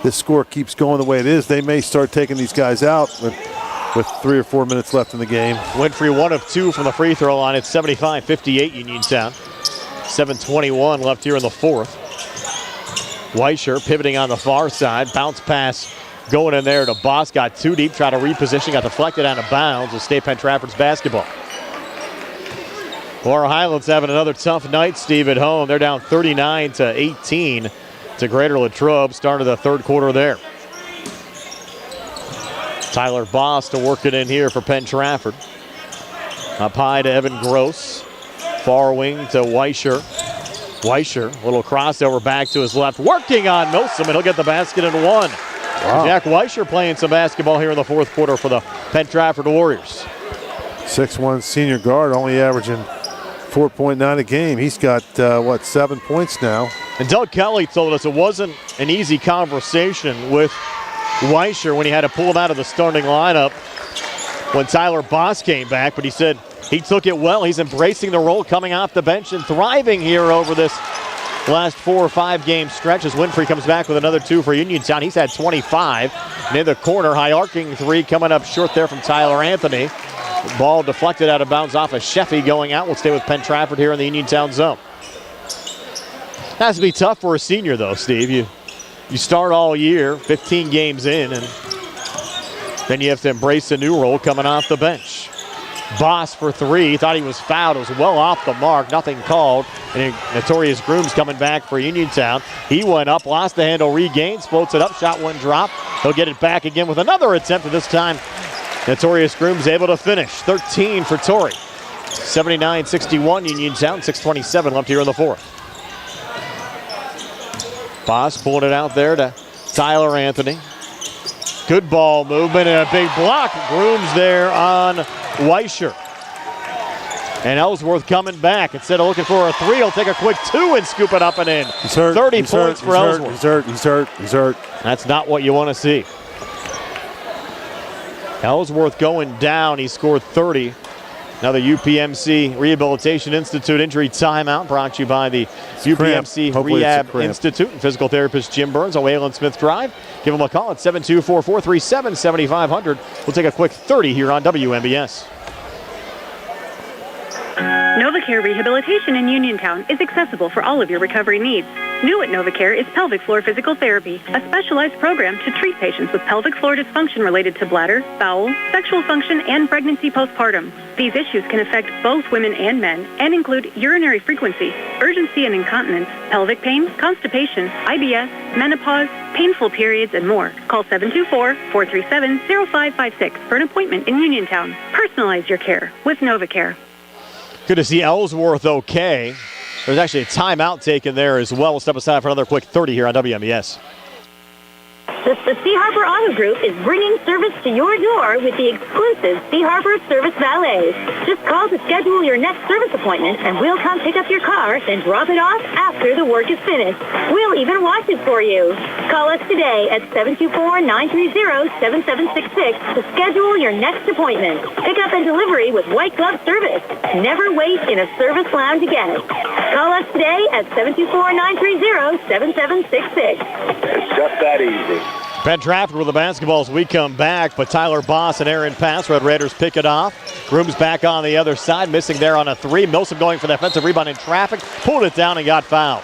this score keeps going the way it is. They may start taking these guys out with 3 or 4 minutes left in the game. Winfrey 1 of 2 from the free throw line. It's 75-58 Uniontown. 7:21 left here in the fourth. Weischer pivoting on the far side. Bounce pass going in there to Boss. Got too deep, tried to reposition, got deflected out of bounds. Will stay Penn Trafford's basketball. Laurel Highlands having another tough night, Steve, at home. They're down 39-18 to Greater Latrobe. Started the third quarter there. Tyler Boss to work it in here for Penn Trafford. Up high to Evan Gross. Far wing to Weischer. Weischer, little crossover back to his left. Working on Milsom, and he'll get the basket in 1. Wow. Jack Weischer playing some basketball here in the fourth quarter for the Penn Trafford Warriors. 6'1" senior guard, only averaging 4.9 a game. He's got, 7 points now. And Doug Kelly told us it wasn't an easy conversation with Weischer when he had to pull him out of the starting lineup when Tyler Boss came back, but he said he took it well. He's embracing the role coming off the bench and thriving here over this last 4 or 5 game stretch as Winfrey comes back with another 2 for Uniontown. He's had 25. And in the corner, high arcing 3 coming up short there from Tyler Anthony. Ball deflected out of bounds off of Sheffy going out. We'll stay with Penn Trafford here in the Uniontown zone. Has to be tough for a senior though, Steve. You start all year, 15 games in, and then you have to embrace a new role coming off the bench. Boss for 3, thought he was fouled. It was well off the mark, nothing called. And Notorious Grooms coming back for Uniontown. He went up, lost the handle, regains, floats it up, shot 1 drop. He'll get it back again with another attempt, and this time Notorious Grooms able to finish. 13 for Torrey. 79-61 Uniontown, 6:27 left here in the fourth. Boss pulling it out there to Tyler Anthony. Good ball movement and a big block. Grooms there on Weischer. And Ellsworth coming back. Instead of looking for a 3, he'll take a quick 2 and scoop it up and in. He's hurt. 30 points for Ellsworth. He's hurt. That's not what you want to see. Ellsworth going down. He scored 30. Now the UPMC Rehabilitation Institute injury timeout brought to you by the UPMC Rehab Institute and physical therapist Jim Burns on Wayland Smith Drive. Give him a call at 724-437-7500. We'll take a quick 30 here on WMBS. NovaCare Rehabilitation in Uniontown is accessible for all of your recovery needs. New at NovaCare is pelvic floor physical therapy, a specialized program to treat patients with pelvic floor dysfunction related to bladder, bowel, sexual function, and pregnancy postpartum. These issues can affect both women and men and include urinary frequency, urgency and incontinence, pelvic pain, constipation, IBS, menopause, painful periods, and more. Call 724-437-0556 for an appointment in Uniontown. Personalize your care with NovaCare. Good to see Ellsworth okay. There's actually a timeout taken there as well. We'll step aside for another quick 30 here on WMBS. The Sea Harbor Auto Group is bringing service to your door with the exclusive Sea Harbor Service Valet. Just call to schedule your next service appointment, and we'll come pick up your car, then drop it off after the work is finished. We'll even wash it for you. Call us today at 724-930-7766 to schedule your next appointment. Pick up and delivery with white glove service. Never wait in a service lounge again. Call us today at 724-930-7766. It's just that easy. Penn Trafford with the basketball as we come back, but Tyler Boss and Aaron Pass, Red Raiders pick it off. Grooms back on the other side, missing there on a 3. Milsom going for the offensive rebound in traffic, pulled it down and got fouled.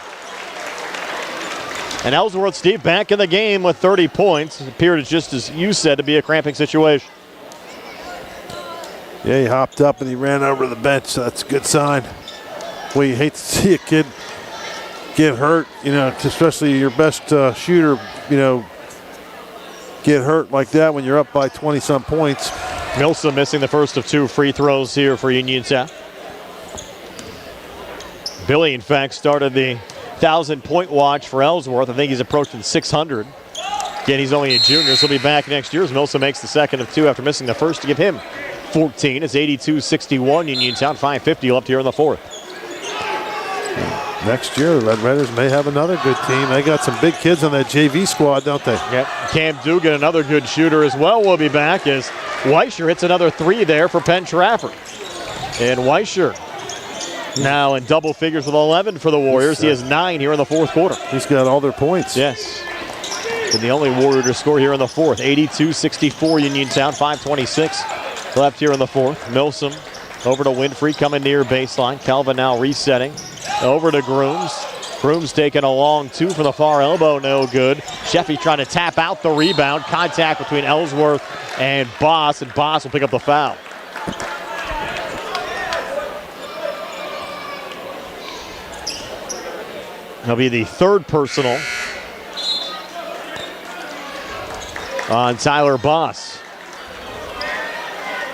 And Ellsworth, Steve, back in the game with 30 points. It appeared, just as you said, to be a cramping situation. Yeah, he hopped up and he ran over the bench, so that's a good sign. Well, you hate to see a kid get hurt, especially your best shooter, get hurt like that when you're up by 20-some points. Milsom missing the first of 2 free throws here for Uniontown. Billy, in fact, started the 1,000-point watch for Ellsworth. I think he's approaching 600. Again, he's only a junior, so he'll be back next year as Milsom makes the second of 2 after missing the first to give him 14. It's 82-61 Uniontown. 5:50 left here in the fourth. Next year, the Red Raiders may have another good team. They got some big kids on that JV squad, don't they? Yep. Cam Dugan, another good shooter as well, will be back as Weischer hits another three there for Penn Trafford. And Weischer now in double figures with 11 for the Warriors. He has 9 here in the fourth quarter. He's got all their points. Yes. And the only Warrior to score here in the fourth. 82-64 Uniontown. 5:26 left here in the fourth. Milsom over to Winfrey coming near baseline. Calvin now resetting. Over to Grooms. Grooms taking a long two from the far elbow. No good. Sheffy trying to tap out the rebound. Contact between Ellsworth and Boss will pick up the foul. That'll be the third personal on Tyler Boss.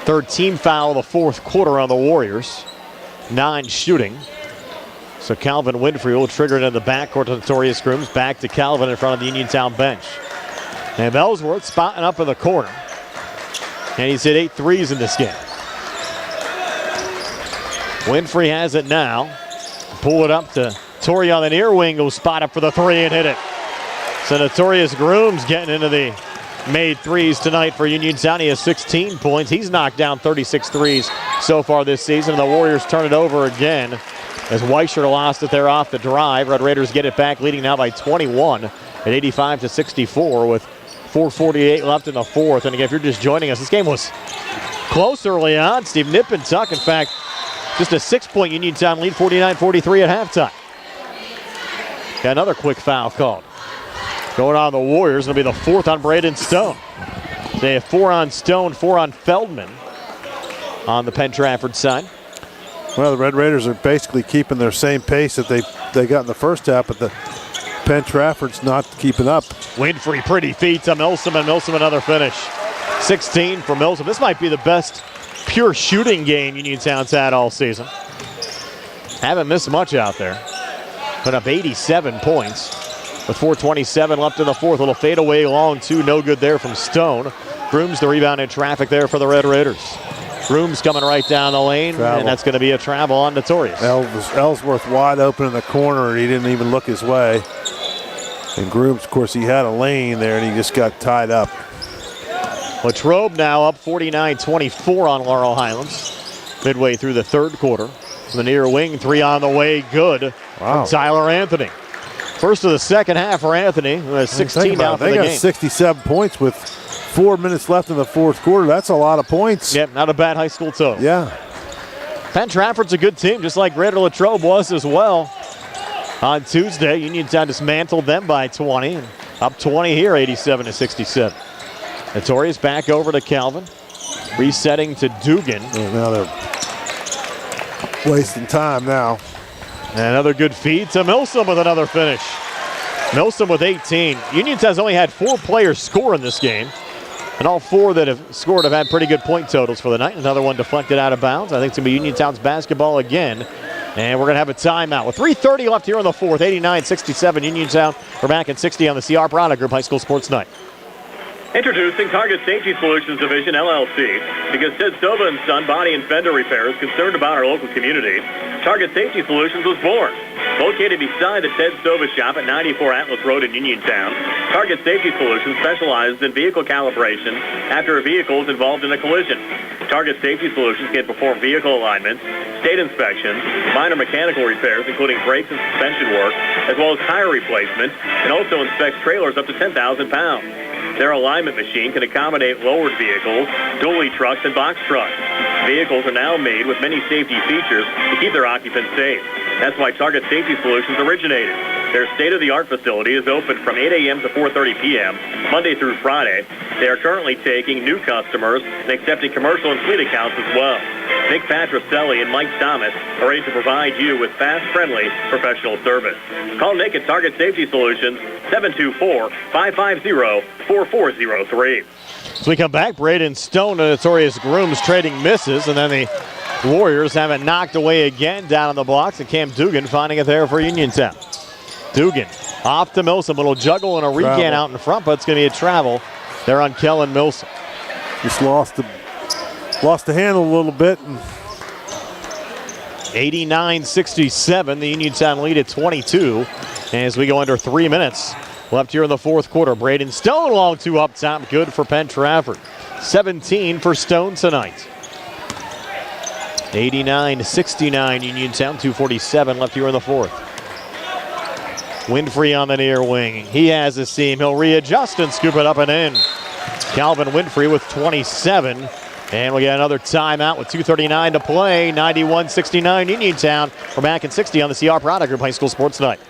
Third team foul of the fourth quarter on the Warriors. 9 shooting. So Calvin Winfrey will trigger it in the backcourt to Notorious Grooms. Back to Calvin in front of the Uniontown bench. And Ellsworth spotting up in the corner. And he's hit 8 threes in this game. Winfrey has it now. Pull it up to Torrey on the near wing. Will spot up for the three and hit it. So Notorious Grooms getting into the made threes tonight for Uniontown. He has 16 points. He's knocked down 36 threes so far this season. And the Warriors turn it over again as Weischer lost it there off the drive. Red Raiders get it back, leading now by 21 at 85-64 with 4:48 left in the fourth. And again, if you're just joining us, this game was close early on. Steve, nip and tuck. In fact, just a 6-point Uniontown lead, 49-43 at halftime. Got another quick foul called. Going on the Warriors, it'll be the fourth on Braden Stone. They have 4 on Stone, 4 on Feldman on the Penn Trafford side. Well, the Red Raiders are basically keeping their same pace that they got in the first half, but the Penn Trafford's not keeping up. Winfrey, pretty feet to Milsom, and Milsom another finish. 16 for Milsom. This might be the best pure shooting game Uniontown's had all season. Haven't missed much out there. Put up 87 points with 4:27 left in the fourth. Little fadeaway long two, no good there from Stone. Grooms the rebound in traffic there for the Red Raiders. Grooms coming right down the lane, and that's going to be a travel on Notorious. Ellsworth wide open in the corner, and he didn't even look his way. And Grooms, of course, he had a lane there, and he just got tied up. Latrobe now up 49-24 on Laurel Highlands. Midway through the third quarter. The near wing, 3 on the way, good from Tyler Anthony. First of the second half for Anthony, who has 16 now for the game. They got 67 points with 4 minutes left in the fourth quarter. That's a lot of points. Yep, not a bad high school total. Yeah. Penn Trafford's a good team, just like Greater Latrobe was as well. On Tuesday, Uniontown dismantled them by 20. And up 20 here, 87-67. Notorious back over to Calvin. Resetting to Dugan. Now they're wasting time now. And another good feed to Milsom with another finish. Milsom with 18. Uniontown's only had 4 players score in this game. And all 4 that have scored have had pretty good point totals for the night. Another one deflected out of bounds. I think it's going to be Uniontown's basketball again. And we're going to have a timeout. With 3:30 left here in the fourth, 89-67 Uniontown. We're back at 60 on the CR Piranha Group High School Sports Night. Introducing Target Safety Solutions Division, LLC. Because Ted Sova and Son Body and Fender Repair is concerned about our local community, Target Safety Solutions was born. Located beside the Ted Sova shop at 94 Atlas Road in Uniontown, Target Safety Solutions specializes in vehicle calibration after a vehicle is involved in a collision. Target Safety Solutions can perform vehicle alignments, state inspections, minor mechanical repairs, including brakes and suspension work, as well as tire replacement, and also inspects trailers up to 10,000 pounds. Their alignment machine can accommodate lowered vehicles, dually trucks, and box trucks. Vehicles are now made with many safety features to keep their occupants safe. That's why Target Safety Solutions originated. Their state-of-the-art facility is open from 8 a.m. to 4:30 p.m., Monday through Friday. They are currently taking new customers and accepting commercial and fleet accounts as well. Nick Patricelli and Mike Thomas are ready to provide you with fast, friendly, professional service. Call Nick at Target Safety Solutions, 724-550-4403. So we come back, Braden Stone and Notorious Grooms trading misses, and then the Warriors have it knocked away again down on the blocks, and Cam Dugan finding it there for Uniontown. Dugan off to Milsom, a little juggle and a recant out in front, but it's going to be a travel there on Kellen Milsom. Just lost the lost the handle a little bit. And 89-67, the Uniontown lead at 22 as we go under 3 minutes left here in the fourth quarter. Braden Stone long two up top, good for Penn Trafford. 17 for Stone tonight. 89-69 Uniontown, 2:47 left here in the fourth. Winfrey on the near wing. He has a seam. He'll readjust and scoop it up and in. Calvin Winfrey with 27. And we got another timeout with 2:39 to play. 91-69 Uniontown. We're back at 60 on the CR Product Group High School Sports Night.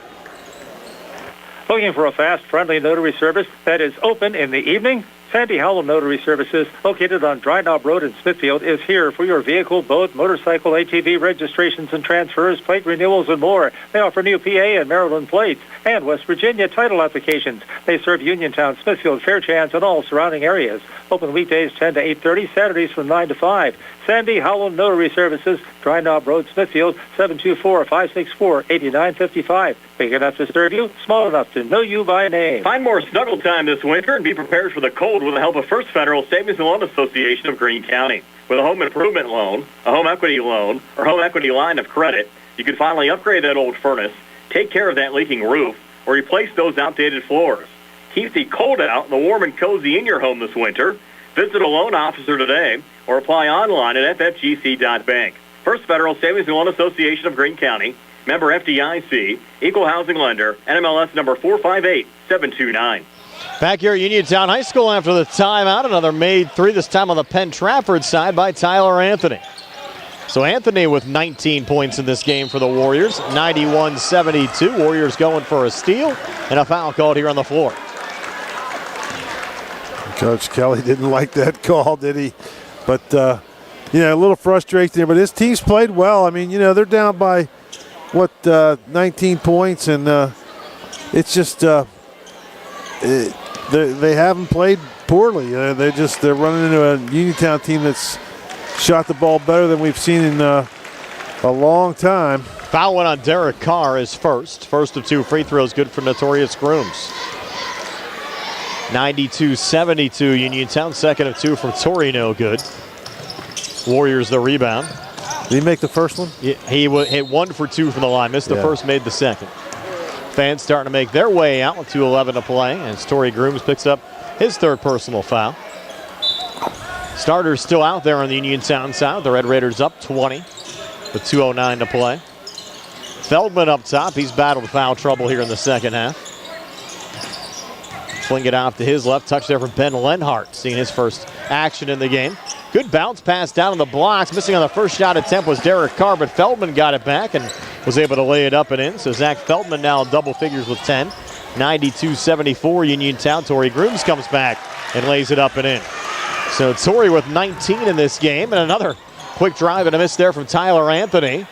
Looking for a fast, friendly notary service that is open in the evening? Sandy Howell Notary Services, located on Dry Knob Road in Smithfield, is here for your vehicle, boat, motorcycle, ATV registrations and transfers, plate renewals, and more. They offer new PA and Maryland plates and West Virginia title applications. They serve Uniontown, Smithfield, Fairchance, and all surrounding areas. Open weekdays 10 to 8:30, Saturdays from 9 to 5. Sandy Howell Notary Services, Dry Knob Road, Smithfield, 724-564-8955. Big enough to serve you, small enough to know you by name. Find more snuggle time this winter and be prepared for the cold with the help of First Federal Savings and Loan Association of Greene County. With a home improvement loan, a home equity loan, or home equity line of credit, you can finally upgrade that old furnace, take care of that leaking roof, or replace those outdated floors. Keep the cold out and the warm and cozy in your home this winter. Visit a loan officer today or apply online at ffgc.bank. First Federal Savings and Loan Association of Greene County, member FDIC, equal housing lender, NMLS number 458729. Back here at Uniontown High School after the timeout, another made three, this time on the Penn Trafford side by Tyler Anthony. So Anthony with 19 points in this game for the Warriors, 91-72. Warriors going for a steal and a foul called here on the floor. Coach Kelly didn't like that call, did he? But, a little frustration there. But his team's played well. I mean, they're down by, 19 points. And it's just they haven't played poorly. They're running into a Uniontown team that's shot the ball better than we've seen in a long time. Foul went on Derek Carr is first. First of two free throws, good for Notorious Grooms. 92-72 Uniontown. Second of two from Torino, good. Warriors the rebound. Did he make the first one? Yeah, he hit 1 for 2 from the line. Missed the first, made the second. Fans starting to make their way out with 2:11 to play as Torrey Grooms picks up his third personal foul. Starters still out there on the Uniontown side. The Red Raiders up 20 with 2:09 to play. Feldman up top. He's battled foul trouble here in the second half. Fling it out to his left. Touch there from Ben Lenhart, seeing his first action in the game. Good bounce pass down on the blocks. Missing on the first shot attempt was Derek Carr, but Feldman got it back and was able to lay it up and in. So Zach Feldman now in double figures with 10. 92-74 Uniontown. Torrey Grooms comes back and lays it up and in. So Torrey with 19 in this game, and another quick drive and a miss there from Tyler Anthony.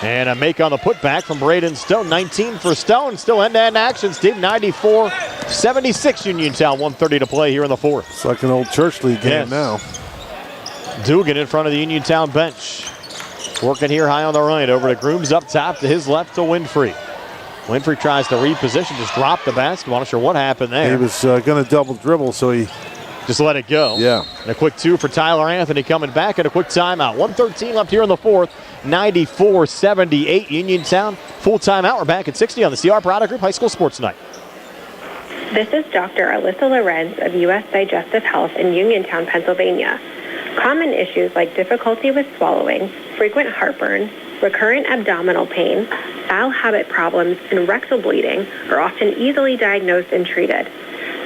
And a make on the putback from Braden Stone. 19 for Stone. Still end-to-end action, Steve. 94-76 Uniontown. 1:30 to play here in the fourth. It's like an old church league game now. Dugan in front of the Uniontown bench. Working here high on the right. Over to Grooms up top to his left to Winfrey. Winfrey tries to reposition, just dropped the basketball. Not sure what happened there. He was going to double dribble, so he just let it go. Yeah. And a quick two for Tyler Anthony coming back, and a quick timeout. 1:13 left here in the fourth. 94-78 Uniontown. Full timeout. We're back at 60 on the CR Product Group High School Sports Night. This is Dr. Alyssa Lorenz of U.S. Digestive Health in Uniontown, Pennsylvania. Common issues like difficulty with swallowing, frequent heartburn, recurrent abdominal pain, bowel habit problems, and rectal bleeding are often easily diagnosed and treated.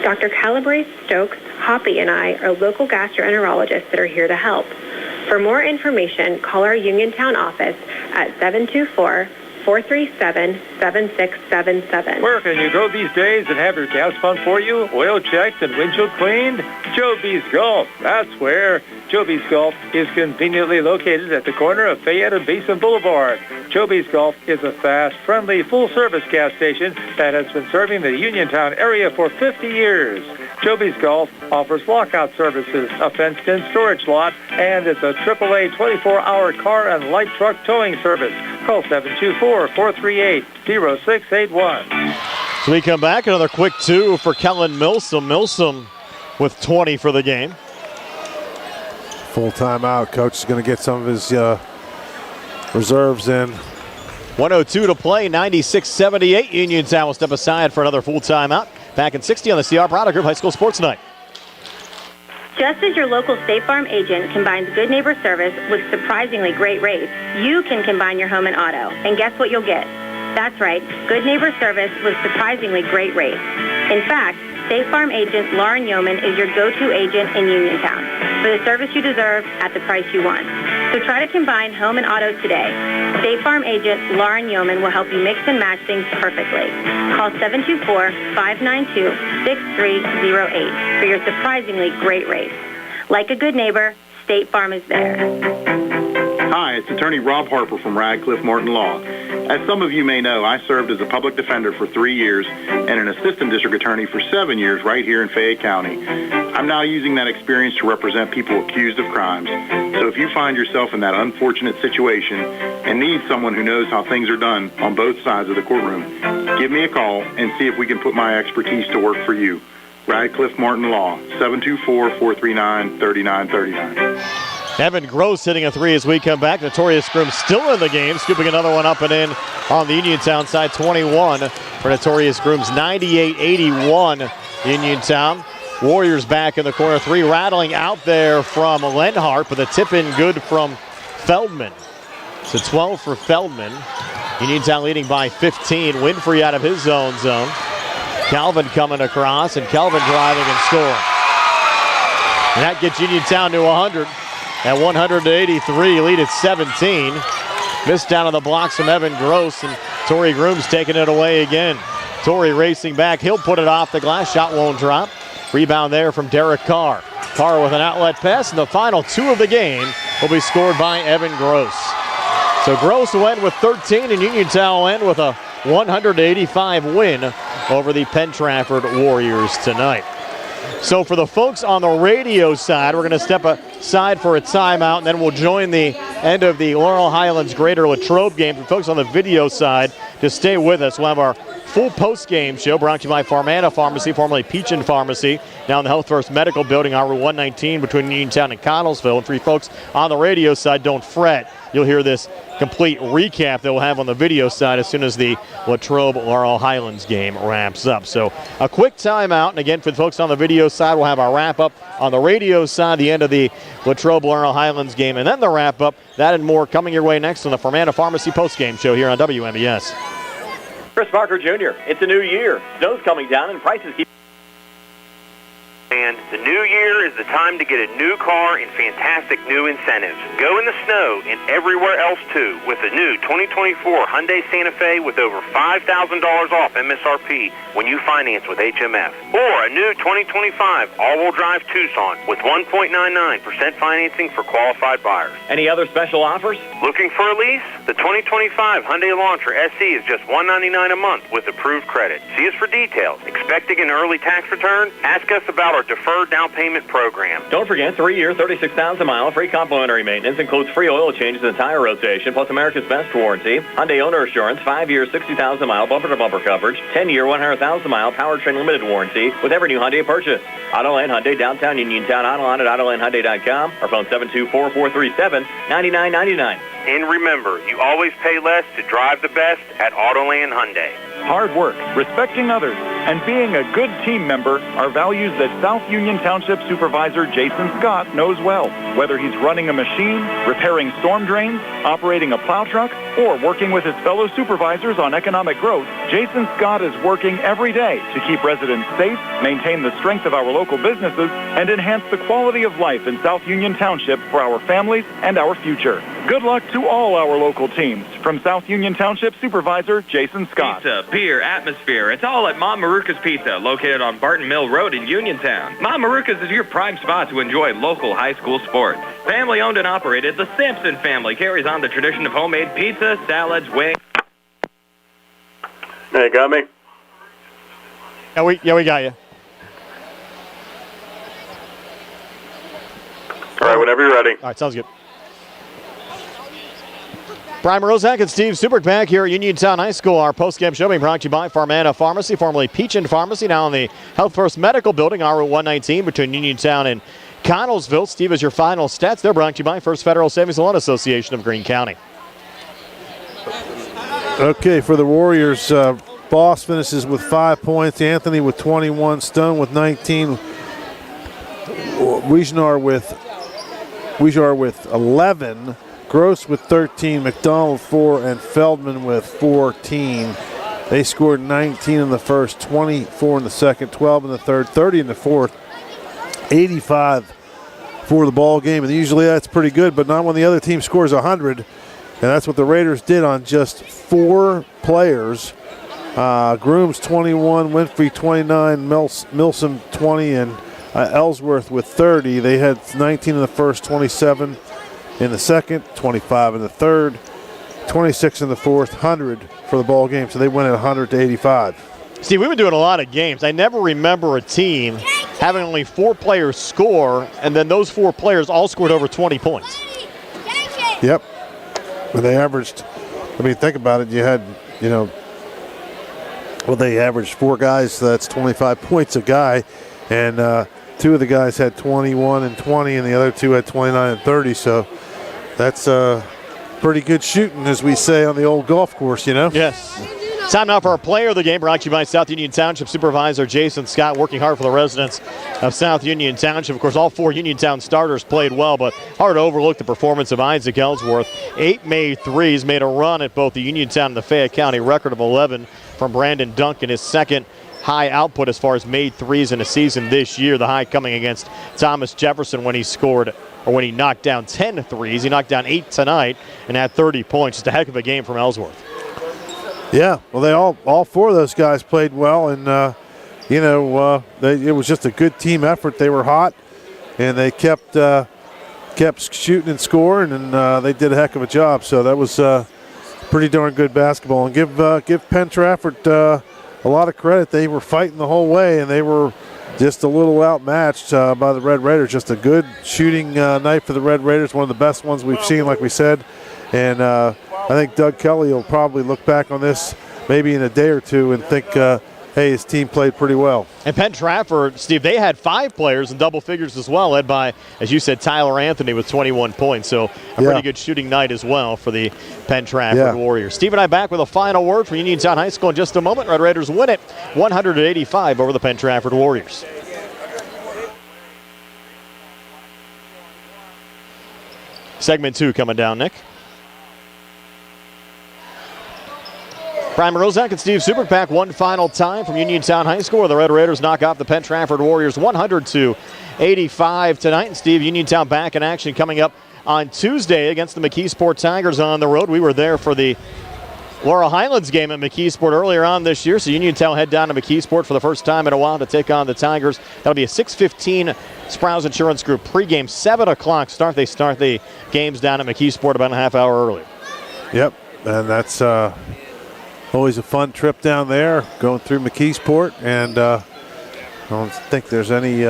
Dr. Calabrese, Stokes, Hoppy, and I are local gastroenterologists that are here to help. For more information, call our Uniontown office at 724-437-7677. Where can you go these days and have your gas pump for you, oil checked, and windshield cleaned? Joby's Golf. That's where. Joby's Golf is conveniently located at the corner of Fayette and Basin Boulevard. Joby's Golf is a fast, friendly, full-service gas station that has been serving the Uniontown area for 50 years. Joby's Golf offers lockout services, a fenced-in storage lot, and it's a AAA 24-hour car and light truck towing service. Call 724-438-0681. So we come back, another quick two for Kellen Milsom. Milsom with 20 for the game. Full timeout. Coach is going to get some of his reserves in. 1:02 to play, 96-78. Uniontown will step aside for another full timeout. Back in 60 on the CR Product Group High School Sports Night. Just as your local State Farm agent combines good neighbor service with surprisingly great rates, you can combine your home and auto. And guess what you'll get? That's right, good neighbor service with surprisingly great rates. In fact, State Farm agent Lauren Yeoman is your go-to agent in Uniontown for the service you deserve at the price you want. So try to combine home and auto today. State Farm agent Lauren Yeoman will help you mix and match things perfectly. Call 724-592-6308 for your surprisingly great rates. Like a good neighbor, State Farm is there. Hi, it's attorney Rob Harper from Radcliffe Martin Law. As some of you may know, I served as a public defender for 3 years and an assistant district attorney for 7 years right here in Fayette County. I'm now using that experience to represent people accused of crimes. So if you find yourself in that unfortunate situation and need someone who knows how things are done on both sides of the courtroom, give me a call and see if we can put my expertise to work for you. Radcliffe Martin Law, 724-439-3939. Evan Gross hitting a three as we come back. Notorious Groom still in the game, scooping another one up and in on the Uniontown side, 21 for Notorious Groom's 98-81 Uniontown. Warriors back in the corner, three rattling out there from Lenhart, but the tip in good from Feldman. So 12 for Feldman. Uniontown leading by 15. Winfrey out of his own zone. Calvin coming across, and Calvin driving and scoring. And that gets Uniontown to 100. At 183, lead at 17. Missed down on the blocks from Evan Gross, and Torrey Groom's taking it away again. Torrey racing back. He'll put it off the glass. Shot won't drop. Rebound there from Derek Carr. Carr with an outlet pass, and the final two of the game will be scored by Evan Gross. So Gross will end with 13, and Uniontown will end with a 185 win over the Penn Trafford Warriors tonight. So for the folks on the radio side, we're going to step aside for a timeout, and then we'll join the end of the Laurel Highlands Greater Latrobe game. For folks on the video side, just stay with us. We'll have our full post-game show brought to you by Farmana Pharmacy, formerly Peachin Pharmacy, now in the Health First Medical Building, on Route 119 between Uniontown and Connellsville. And for you folks on the radio side, don't fret. You'll hear this complete recap that we'll have on the video side as soon as the Latrobe Laurel Highlands game wraps up. So a quick timeout, and again, for the folks on the video side, we'll have our wrap-up on the radio side, the end of the Latrobe Laurel Highlands game, and then the wrap-up. That and more coming your way next on the Farmana Pharmacy postgame show here on WMBS. Chris Barker Jr., it's a new year. Snow's coming down and prices keep... And the new year is the time to get a new car and fantastic new incentives. Go in the snow and everywhere else too with the new 2024 Hyundai Santa Fe with over $5,000 off MSRP when you finance with HMF. Or a new 2025 all-wheel drive Tucson with 1.99% financing for qualified buyers. Any other special offers? Looking for a lease? The 2025 Hyundai Elantra SE is just $199 a month with approved credit. See us for details. Expecting an early tax return? Ask us about our deferred down payment program. Don't forget, 3 years, 36,000 a mile, free complimentary maintenance, includes free oil changes and tire rotation, plus America's Best warranty, Hyundai owner assurance, 5 years, 60,000 a mile, bumper-to-bumper coverage, 10-year, 100,000 a mile, powertrain limited warranty with every new Hyundai purchase. Autoland Hyundai, downtown Uniontown, online at AutolandHyundai.com, or phone 724-437-9999. And remember, you always pay less to drive the best at Autoland Hyundai. Hard work, respecting others, and being a good team member are values that South Union Township Supervisor Jason Scott knows well. Whether he's running a machine, repairing storm drains, operating a plow truck, or working with his fellow supervisors on economic growth, Jason Scott is working every day to keep residents safe, maintain the strength of our local businesses, and enhance the quality of life in South Union Township for our families and our future. Good luck to all our local teams. From South Union Township Supervisor Jason Scott. Pizza, beer, atmosphere. It's all at Mom Maruca's Pizza, located on Barton Mill Road in Uniontown. Mom Maruca's is your prime spot to enjoy local high school sports. Family owned and operated, the Sampson family carries on the tradition of homemade pizza, salads, wings. Hey, got me? Yeah, we got you. All right, whenever you're ready. All right, sounds good. Brian Morozak and Steve Supert back here at Uniontown High School. Our postgame show being brought to you by Farmana Pharmacy, formerly Peachin Pharmacy, now in the Health First Medical Building, on Route 119 between Uniontown and Connellsville. Steve, is your final stats. They're brought to you by First Federal Savings and Loan Association of Greene County. Okay, for the Warriors, Boss finishes with 5 points. Anthony with 21. Stone with 19. Wiesnar with 11. Gross with 13. McDonald 4. And Feldman with 14. They scored 19 in the first, 24 in the second, 12 in the third, 30 in the fourth, 85 for the ball game. And usually that's pretty good, but not when the other team scores 100. And that's what the Raiders did on just 4 players. Grooms 21, Winfrey 29, Milsom 20, and Ellsworth with 30. They had 19 in the first, 27 in the second, 25 in the third, 26 in the fourth, 100 for the ball game. So they went at 100-85. Steve, we've been doing a lot of games. I never remember a team having only 4 players score, and then those 4 players all scored over 20 points. Yep. But they averaged, I mean, think about it. You had, they averaged 4 guys, so that's 25 points a guy. And 2 of the guys had 21 and 20, and the other 2 had 29 and 30. So that's pretty good shooting, as we say on the old golf course, Yes. Time now for our player of the game, brought to you by South Union Township Supervisor Jason Scott, working hard for the residents of South Union Township. Of course, all 4 Uniontown starters played well, but hard to overlook the performance of Isaac Ellsworth. 8 made threes, made a run at both the Uniontown and the Fayette County record of 11 from Brandon Duncan, his second high output as far as made threes in a season this year. The high coming against Thomas Jefferson when he knocked down 10 threes. He knocked down 8 tonight and had 30 points. Just a heck of a game from Ellsworth. Yeah, well, they all 4 of those guys played well, and it was just a good team effort. They were hot, and they kept shooting and scoring, and they did a heck of a job. So that was pretty darn good basketball. And give Penn Trafford a lot of credit. They were fighting the whole way, and they were just a little outmatched by the Red Raiders. Just a good shooting night for the Red Raiders, one of the best ones we've seen, like we said. And I think Doug Kelly will probably look back on this maybe in a day or two and think, hey, his team played pretty well. And Penn Trafford, Steve, they had 5 players in double figures as well, led by, as you said, Tyler Anthony with 21 points. So a pretty good shooting night as well for the Penn Trafford Warriors. Steve and I back with a final word for Uniontown High School in just a moment. Red Raiders win it 100-85 over the Penn Trafford Warriors. Segment 2 coming down, Nick. Brian Marozak and Steve Superpack one final time from Uniontown High School, where the Red Raiders knock off the Penn Trafford Warriors 100-85 tonight. And Steve, Uniontown back in action coming up on Tuesday against the McKeesport Tigers on the road. We were there for the Laurel Highlands game at McKeesport earlier on this year, so Uniontown head down to McKeesport for the first time in a while to take on the Tigers. That'll be a 6:15 Sprouse Insurance Group pregame, 7 o'clock start. They start the games down at McKeesport about a half hour earlier. Yep, and that's always a fun trip down there, going through McKeesport, and I don't think there's any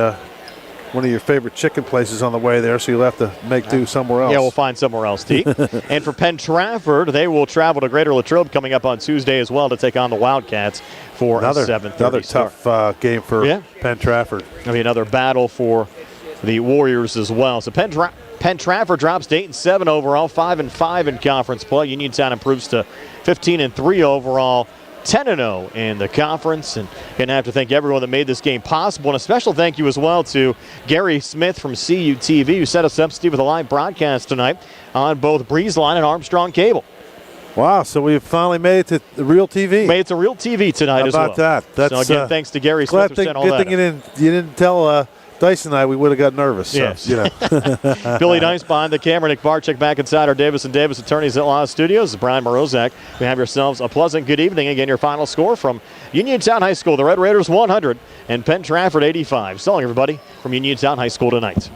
one of your favorite chicken places on the way there, so you'll have to make do somewhere else. Yeah, we'll find somewhere else to eat. And for Penn Trafford, they will travel to Greater Latrobe coming up on Tuesday as well to take on the Wildcats for a 7:30 Another tough game for Penn Trafford. That'll be another battle for the Warriors as well. So Penn Trafford drops to 8-7 overall, 5-5 in conference play. Uniontown improves to 15-3 overall, 10-0 in the conference. And going to have to thank everyone that made this game possible. And a special thank you as well to Gary Smith from CUTV, who set us up, Steve, with a live broadcast tonight on both Breezeline and Armstrong Cable. Wow, so we've finally made it to the real TV. Made it to real TV tonight as well. How about that? So again, thanks to Gary Smith for setting all that up. Good thing you didn't tell Dice and I, we would have got nervous. So, yes. Billy Dice behind the camera. Nick Barczyk back inside our Davis & Davis Attorneys at Law Studios. Brian Marozak. We have yourselves a pleasant good evening. Again, your final score from Uniontown High School. The Red Raiders 100 and Penn Trafford 85. So long, everybody, from Uniontown High School tonight.